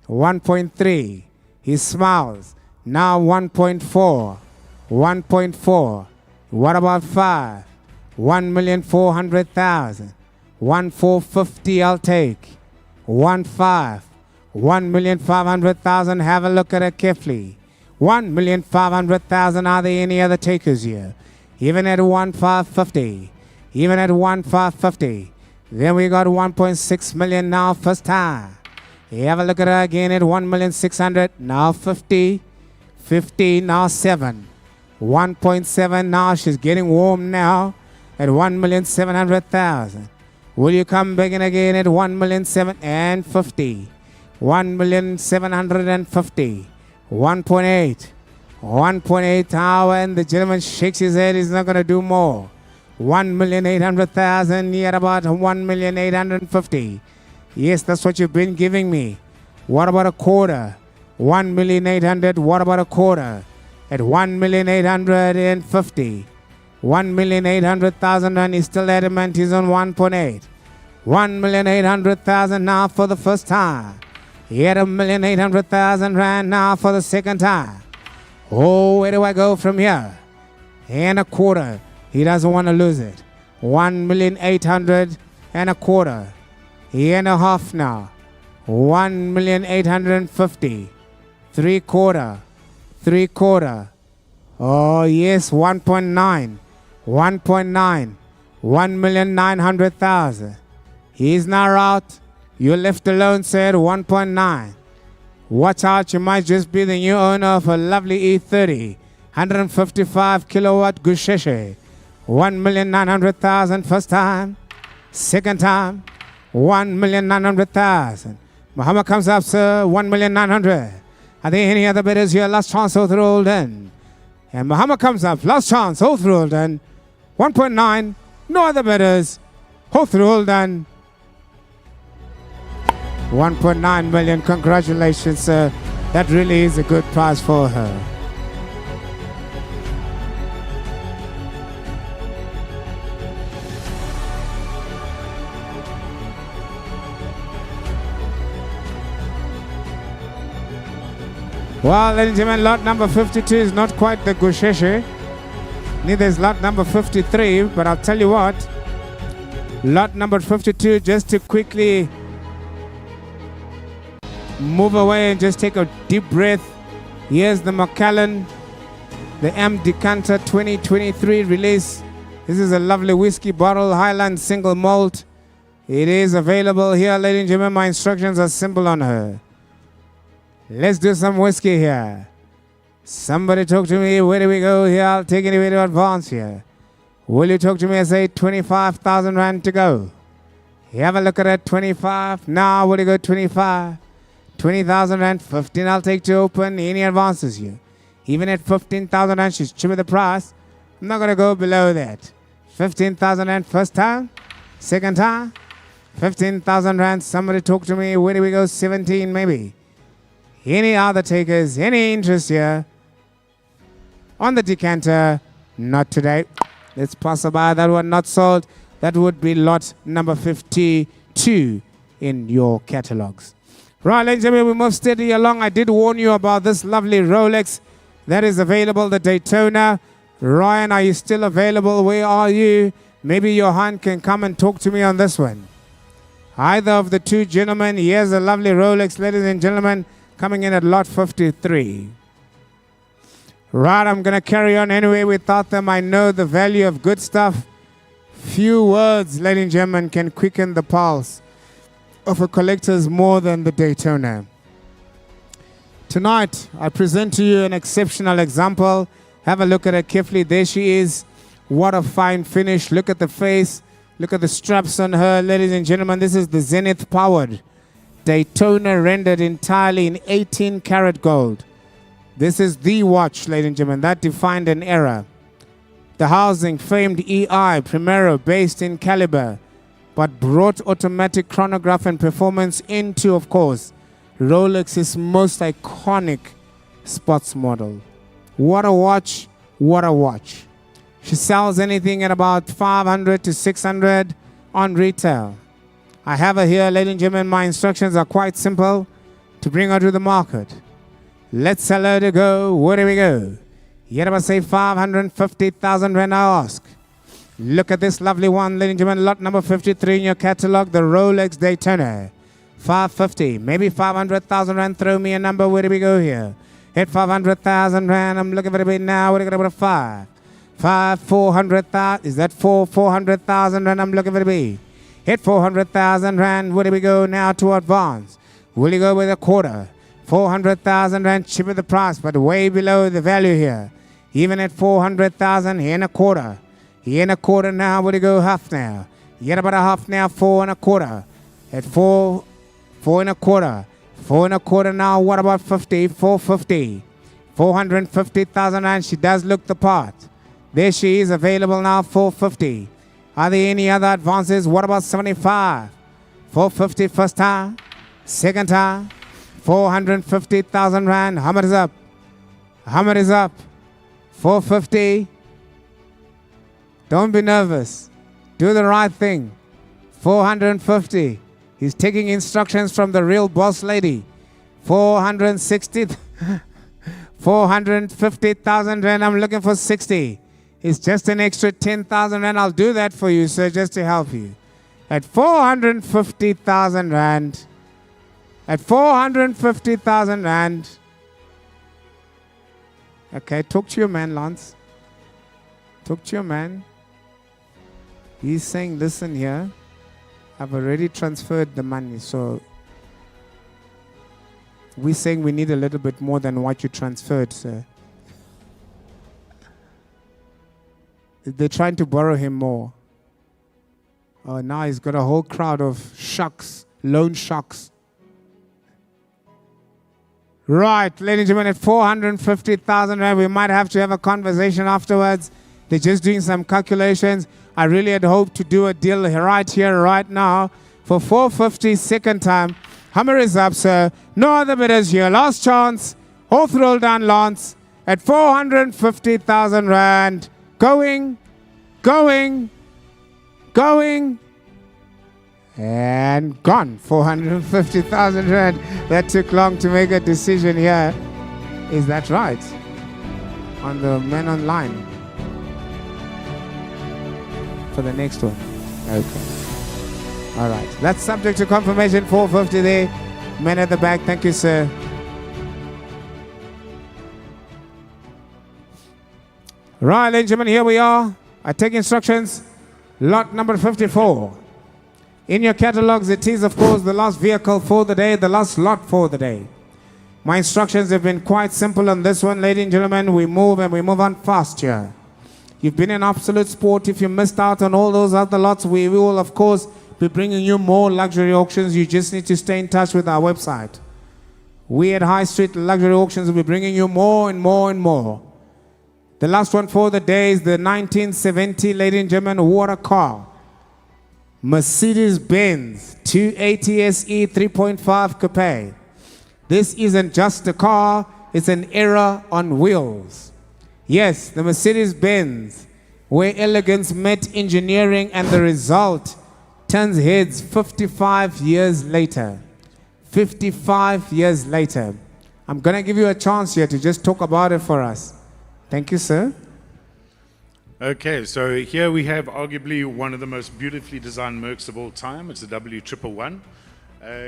1.3, he smiles. Now 1.4, 1.4. What about 5? 1,400,000. 1,450 I'll take. 1.5. 1,500,000. Have a look at it carefully. 1,500,000. Are there any other takers here? Even at 1,550. Even at 1,550. Then we got 1.6 million now, first time. Have a look at her again at 1,600,000. Now 50. 50. Now 7. 1.7 now. She's getting warm now at 1,700,000. Will you come back in again at 1,750,000? 1,750,000. 1.8. 1.8 hour, and the gentleman shakes his head. He's not going to do more. 1,800,000, near about 1,850,000. Yes, that's what you've been giving me. What about a quarter? 1,800,000. What about a quarter? At 1,850,000. 1,800,000, and he's still adamant he's on 1.8. 1,800,000 now for the first time. He had 1,800,000 rand now for the second time. Oh, where do I go from here? And a quarter. He doesn't want to lose it. 1,800,000 and a quarter. And a half now. 1,850,000. 3/4. 3/4. Oh yes, 1.9. 1.9. 1,900,000. He's now out. You're left alone, sir. 1.9. Watch out, you might just be the new owner of a lovely E30. 155 kilowatt Gusheshe. 1,900,000 first time. Second time. 1,900,000. Muhammad comes up, sir. 1,900,000. Are there any other bidders here? Last chance, Oath Rolden. And Muhammad comes up. Last chance, Oath Rolden. 1.9. No other bidders. Oath Rolden. 1.9 million. Congratulations, sir. That really is a good prize for her. Well, ladies and gentlemen, lot number 52 is not quite the Gusheshe. Neither is lot number 53, but I'll tell you what. Lot number 52, just to quickly move away and just take a deep breath. Here's the Macallan, the M Decanter 2023 release. This is a lovely whiskey bottle, Highland single malt. It is available here, ladies and gentlemen. My instructions are simple on her. Let's do some whiskey here. Somebody talk to me. Where do we go here? I'll take any way to advance here. Will you talk to me and say 25,000 rand to go? Have a look at that. 25. Now, will you go 25? 20,000 rand. 15 I'll take to open. Any advances here? Even at 15,000 rand, she's cheaper the price. I'm not going to go below that. 15,000 rand first time. Second time. 15,000 rand. Somebody talk to me. Where do we go? 17 maybe. Any other takers? Any interest here? On the decanter? Not today. Let's pass by that one. Not sold. That would be lot number 52 in your catalogs. Right, ladies and gentlemen, we move steadily along. I did warn you about this lovely Rolex that is available, the Daytona. Ryan, are you still available? Where are you? Maybe Johan can come and talk to me on this one. Either of the two gentlemen. Here's a lovely Rolex, ladies and gentlemen, coming in at lot 53. Right, I'm going to carry on anyway without them. I know the value of good stuff. Few words, ladies and gentlemen, can quicken the pulse of a collector's more than the Daytona. Tonight, I present to you an exceptional example. Have a look at her carefully. There she is. What a fine finish. Look at the face. Look at the straps on her, ladies and gentlemen. This is the Zenith powered Daytona, rendered entirely in 18 karat gold. This is the watch, ladies and gentlemen, that defined an era. The housing, famed EI, Primero, based in caliber, but brought automatic chronograph and performance into, of course, Rolex's most iconic sports model. What a watch, what a watch. She sells anything at about 500 to 600 on retail. I have her here, ladies and gentlemen. My instructions are quite simple to bring her to the market. Let's tell her to go. Where do we go? Yet I say 550,000 when I ask. Look at this lovely one, ladies and gentlemen. Lot number 53 in your catalog, the Rolex Daytona. 550, maybe 500,000 rand. Throw me a number. Where do we go here? Hit 500,000 rand. I'm looking for a bit now. What are you going to put a 5? 400,000. Is that 400,000 rand? I'm looking for a B. Hit 400,000 rand. Where do we go now to advance? Will you go with a quarter? 400,000 rand, cheaper the price, but way below the value here. Even at 400,000, here and a quarter. Here and a quarter now. Where do you go? Half now. Yet about a half now. 4 and a quarter. At 4 and a quarter. 4 and a quarter now. What about 50? 450. 450,000 rand. She does look the part. There she is, available now, 450. Are there any other advances? What about 75? 450 first time, second time, 450,000 rand. Hammer is up. Hammer is up. 450. Don't be nervous. Do the right thing. 450. He's taking instructions from the real boss lady. 460. 450,000 rand. I'm looking for 60. It's just an extra 10,000 rand. I'll do that for you, sir, just to help you. At 450,000 rand. At 450,000 rand. Okay, talk to your man, Lance. Talk to your man. He's saying, listen here. I've already transferred the money, so we're saying we need a little bit more than what you transferred, sir. They're trying to borrow him more. Oh, now he's got a whole crowd of shucks, loan shucks. Right, ladies and gentlemen, at 450,000 rand, we might have to have a conversation afterwards. They're just doing some calculations. I really had hoped to do a deal right here, right now, for 450, second time. Hammer is up, sir. No other bidders here. Last chance. Oath roll down, Lance. At 450,000 rand. Going, going, going, and gone. 450,000 rand. That took long to make a decision here. Is that right? On the men online. For the next one. Okay. All right. That's subject to confirmation. 450 there. Men at the back. Thank you, sir. Right, ladies and gentlemen, here we are. I take instructions. Lot number 54. In your catalogs, it is, of course, the last vehicle for the day, the last lot for the day. My instructions have been quite simple on this one, ladies and gentlemen. We move and we move on fast here. You've been in absolute sport. If you missed out on all those other lots, we will, of course, be bringing you more luxury auctions. You just need to stay in touch with our website. We at High Street Luxury Auctions will be bringing you more and more and more. The last one for the day is the 1970, ladies and gentlemen, water car. Mercedes-Benz 280 SE 3.5 Coupe. This isn't just a car, it's an era on wheels. Yes, the Mercedes-Benz, where elegance met engineering and the result turns heads 55 years later. 55 years later. I'm going to give you a chance here to just talk about it for us. Thank you, sir. Okay, so here we have arguably one of the most beautifully designed Mercs of all time. It's a W111.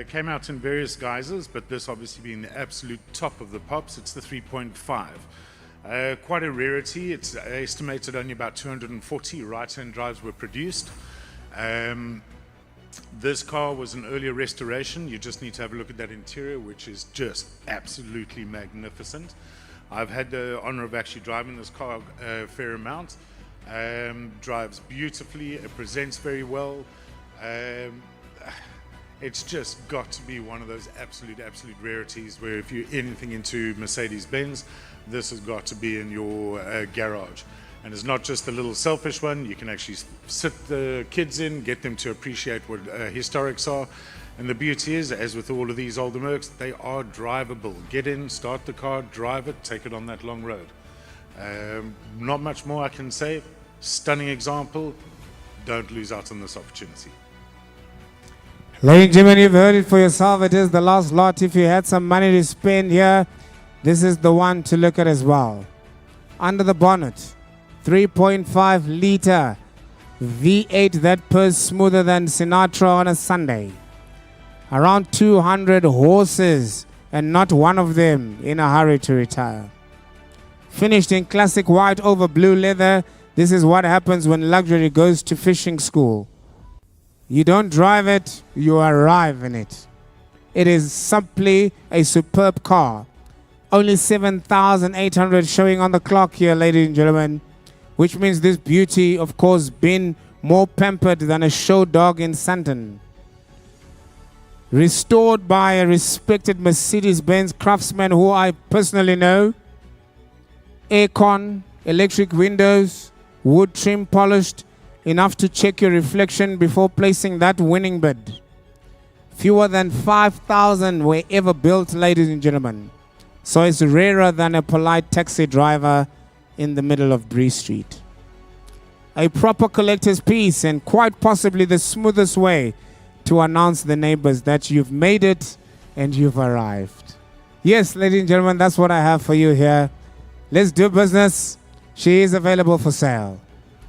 Came out in various guises, but this obviously being the absolute top of the pops. It's the 3.5. Quite a rarity. It's estimated only about 240 right-hand drives were produced. This car was an earlier restoration. You just need to have a look at that interior, which is just absolutely magnificent. I've had the honor of actually driving this car a fair amount. Drives beautifully. It presents very well. It's just got to be one of those absolute rarities where if you're anything into Mercedes-Benz, this has got to be in your garage. And it's not just the little selfish one. You can actually sit the kids in, get them to appreciate what historics are. And the beauty is, as with all of these older Mercs, they are drivable. Get in, start the car, drive it, take it on that long road. Not much more I can say. Stunning example. Don't lose out on this opportunity. Ladies and gentlemen, you've heard it for yourself. It is the last lot. If you had some money to spend here, this is the one to look at as well. Under the bonnet, 3.5 liter V8 that purrs smoother than Sinatra on a Sunday. Around 200 horses and not one of them in a hurry to retire. Finished in classic white over blue leather. This is what happens when luxury goes to fishing school. You don't drive it, you arrive in it. It is simply a superb car. Only 7,800 showing on the clock here, ladies and gentlemen, which means this beauty, of course, been more pampered than a show dog in Sandton. Restored by a respected Mercedes-Benz craftsman who I personally know. Aircon, electric windows, wood trim polished, enough to check your reflection before placing that winning bid. Fewer than 5,000 were ever built, ladies and gentlemen. So it's rarer than a polite taxi driver in the middle of Bree Street. A proper collector's piece, and quite possibly the smoothest way to announce the neighbors that you've made it and you've arrived. Yes, ladies and gentlemen, that's what I have for you here. Let's do business. She is available for sale.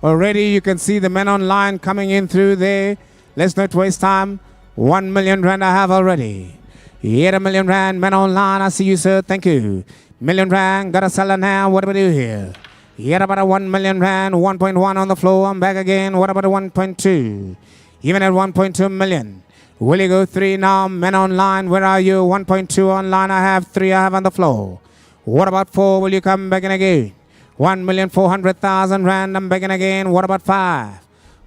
Already you can see the men online coming in through there. Let's not waste time. 1 million rand I have already. Yet R1 million, men online. I see you, sir. Thank you. Million rand, gotta sell it now. What do we do here? Yet about a 1 million rand, 1.1 on the floor. I'm back again. What about a 1.2? Even at 1.2 million. Will you go 3 now? Men online, where are you? 1.2 online. I have 3. I have on the floor. What about 4? Will you come back in again? 1,400,000 rand, I'm begging again. What about 5?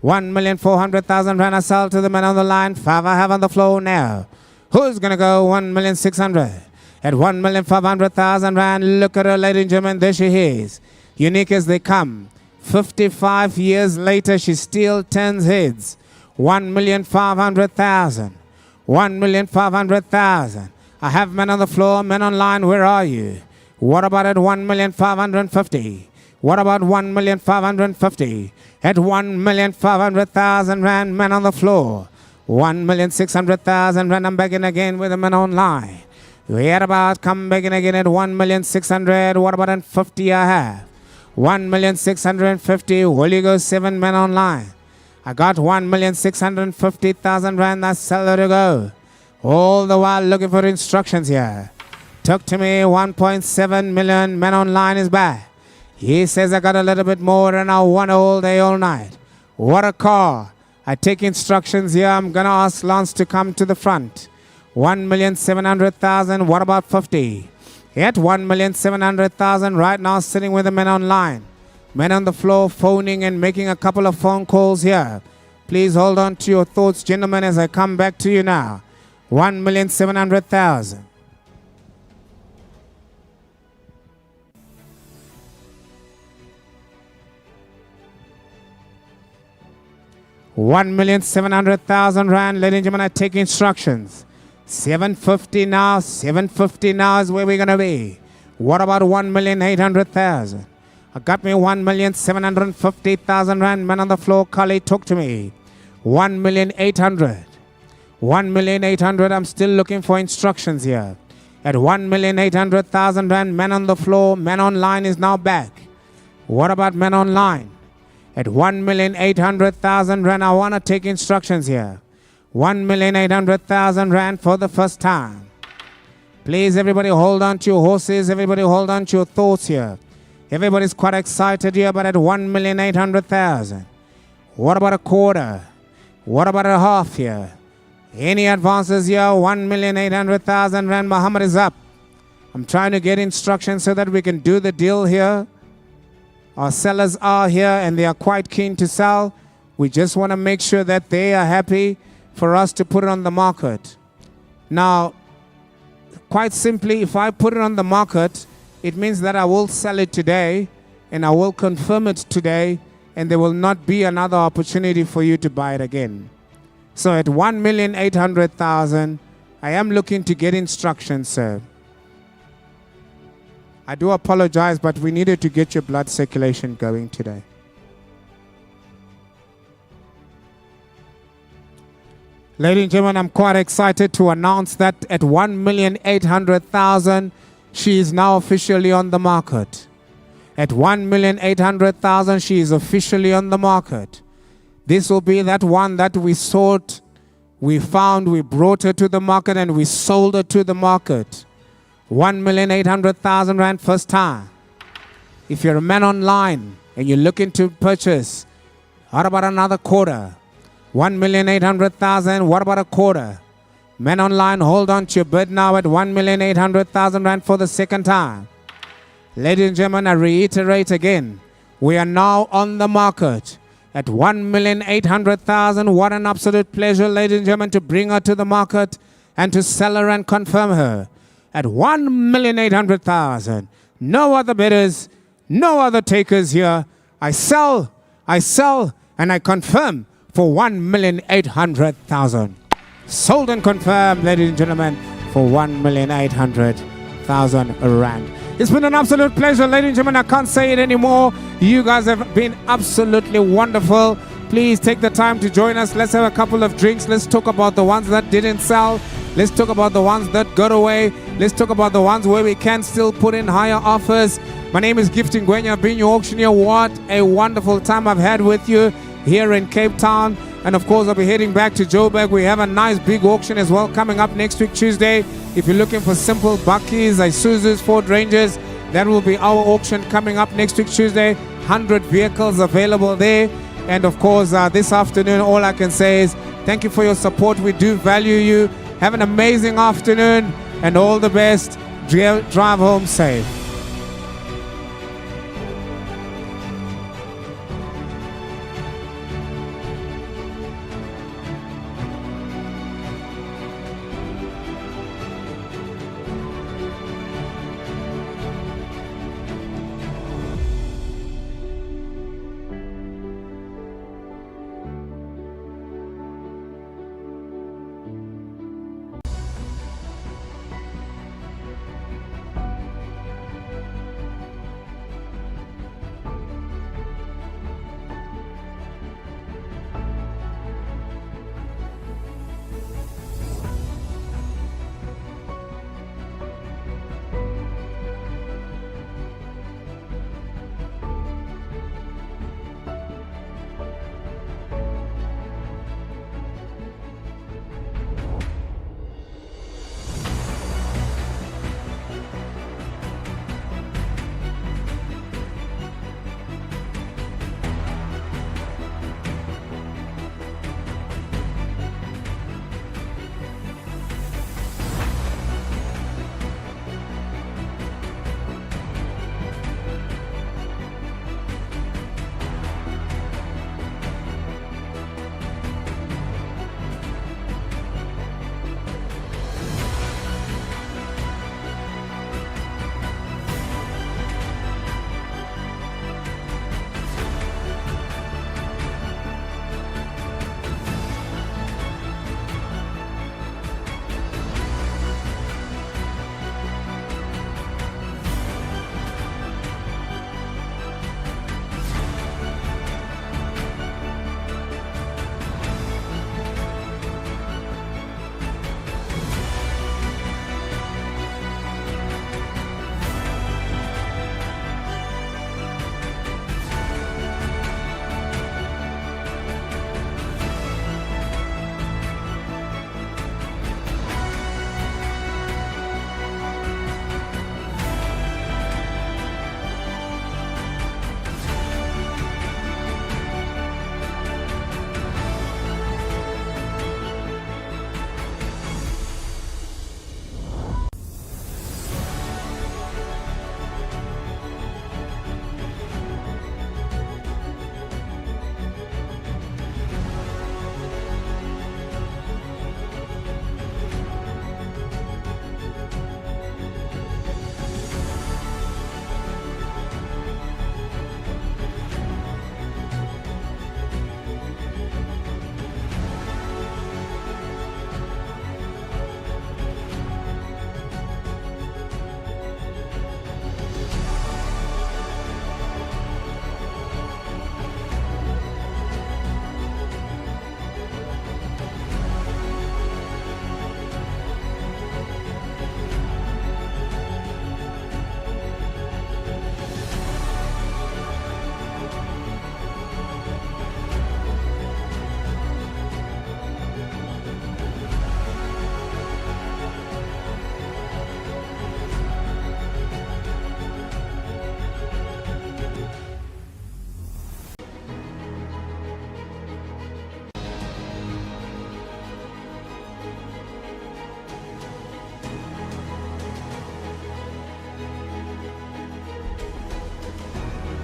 1,400,000 rand, I sell to the man on the line. 5 I have on the floor now. Who's gonna go 1,600,000? At 1,500,000 rand, look at her, ladies and gentlemen, there she is. Unique as they come. 55 years later, she still turns heads. 1,500,000. 1,500,000. I have men on the floor, men online, where are you? What about at 1,550,000? What about 1,550,000? At 1,500,000 rand, men on the floor. 1,600,000 rand, I'm begging again with the men online. Where about come begging again at 1,600,000? What about at 50 I have? 1,650,000. Will you go 7 men online? I got 1,650,000 rand. That's seller to go. All the while looking for instructions here. Talk to me. 1.7 million. Men online is back. He says I got a little bit more and I want all day, all night. What a car. I take instructions here. I'm going to ask Lance to come to the front. 1,700,000. What about 50? At 1,700,000 right now sitting with the men online. Men on the floor phoning and making a couple of phone calls here. Please hold on to your thoughts, gentlemen, as I come back to you now. 1,700,000. 1,700,000 rand, ladies and gentlemen, I take instructions. 750 now, 750 now is where we're going to be. What about 1,800,000? I got me 1,750,000 rand, man on the floor, Kali, talk to me. 1,800,000. 1,800,000, I'm still looking for instructions here. At 1,800,000 rand, man on the floor, man online is now back. What about man online? At 1,800,000 rand, I want to take instructions here. 1,800,000 rand for the first time. Please, everybody hold on to your horses. Everybody hold on to your thoughts here. Everybody's quite excited here, but at 1,800,000. What about a quarter? What about a half here? Any advances here? 1,800,000 rand. Muhammad is up. I'm trying to get instructions so that we can do the deal here. Our sellers are here and they are quite keen to sell. We just want to make sure that they are happy for us to put it on the market. Now, quite simply, if I put it on the market, it means that I will sell it today and I will confirm it today, and there will not be another opportunity for you to buy it again. So at 1,800,000, I am looking to get instructions, sir. I do apologize, but we needed to get your blood circulation going today. Ladies and gentlemen, I'm quite excited to announce that at 1,800,000, she is now officially on the market. At 1,800,000, she is officially on the market. This will be that one that we sought, we found, we brought her to the market, and we sold her to the market. 1,800,000 rand first time. If you're a man online and you're looking to purchase, what about another quarter? 1,800,000, what about a quarter? Men online, hold on to your bid now at 1,800,000 rand for the second time. Ladies and gentlemen, I reiterate again, we are now on the market at 1,800,000. What an absolute pleasure, ladies and gentlemen, to bring her to the market and to sell her and confirm her at 1,800,000. No other bidders, no other takers here. I sell, and I confirm for 1,800,000. Sold and confirmed, ladies and gentlemen, for 1,800,000 rand. It's been an absolute pleasure, ladies and gentlemen. I can't say it anymore. You guys have been absolutely wonderful. Please take the time to join us. Let's have a couple of drinks. Let's talk about the ones that didn't sell. Let's talk about the ones that got away. Let's talk about the ones where we can still put in higher offers. My name is Gifting Ngwenya. I've been your auctioneer. What a wonderful time I've had with you here in Cape Town. And of course, I'll be heading back to Joburg. We have a nice big auction as well coming up next week, Tuesday. If you're looking for simple Buckies, Isuzus, Ford Rangers, that will be our auction coming up next week, Tuesday. 100 vehicles available there. And of course, this afternoon, all I can say is thank you for your support. We do value you. Have an amazing afternoon and all the best. Drive home safe.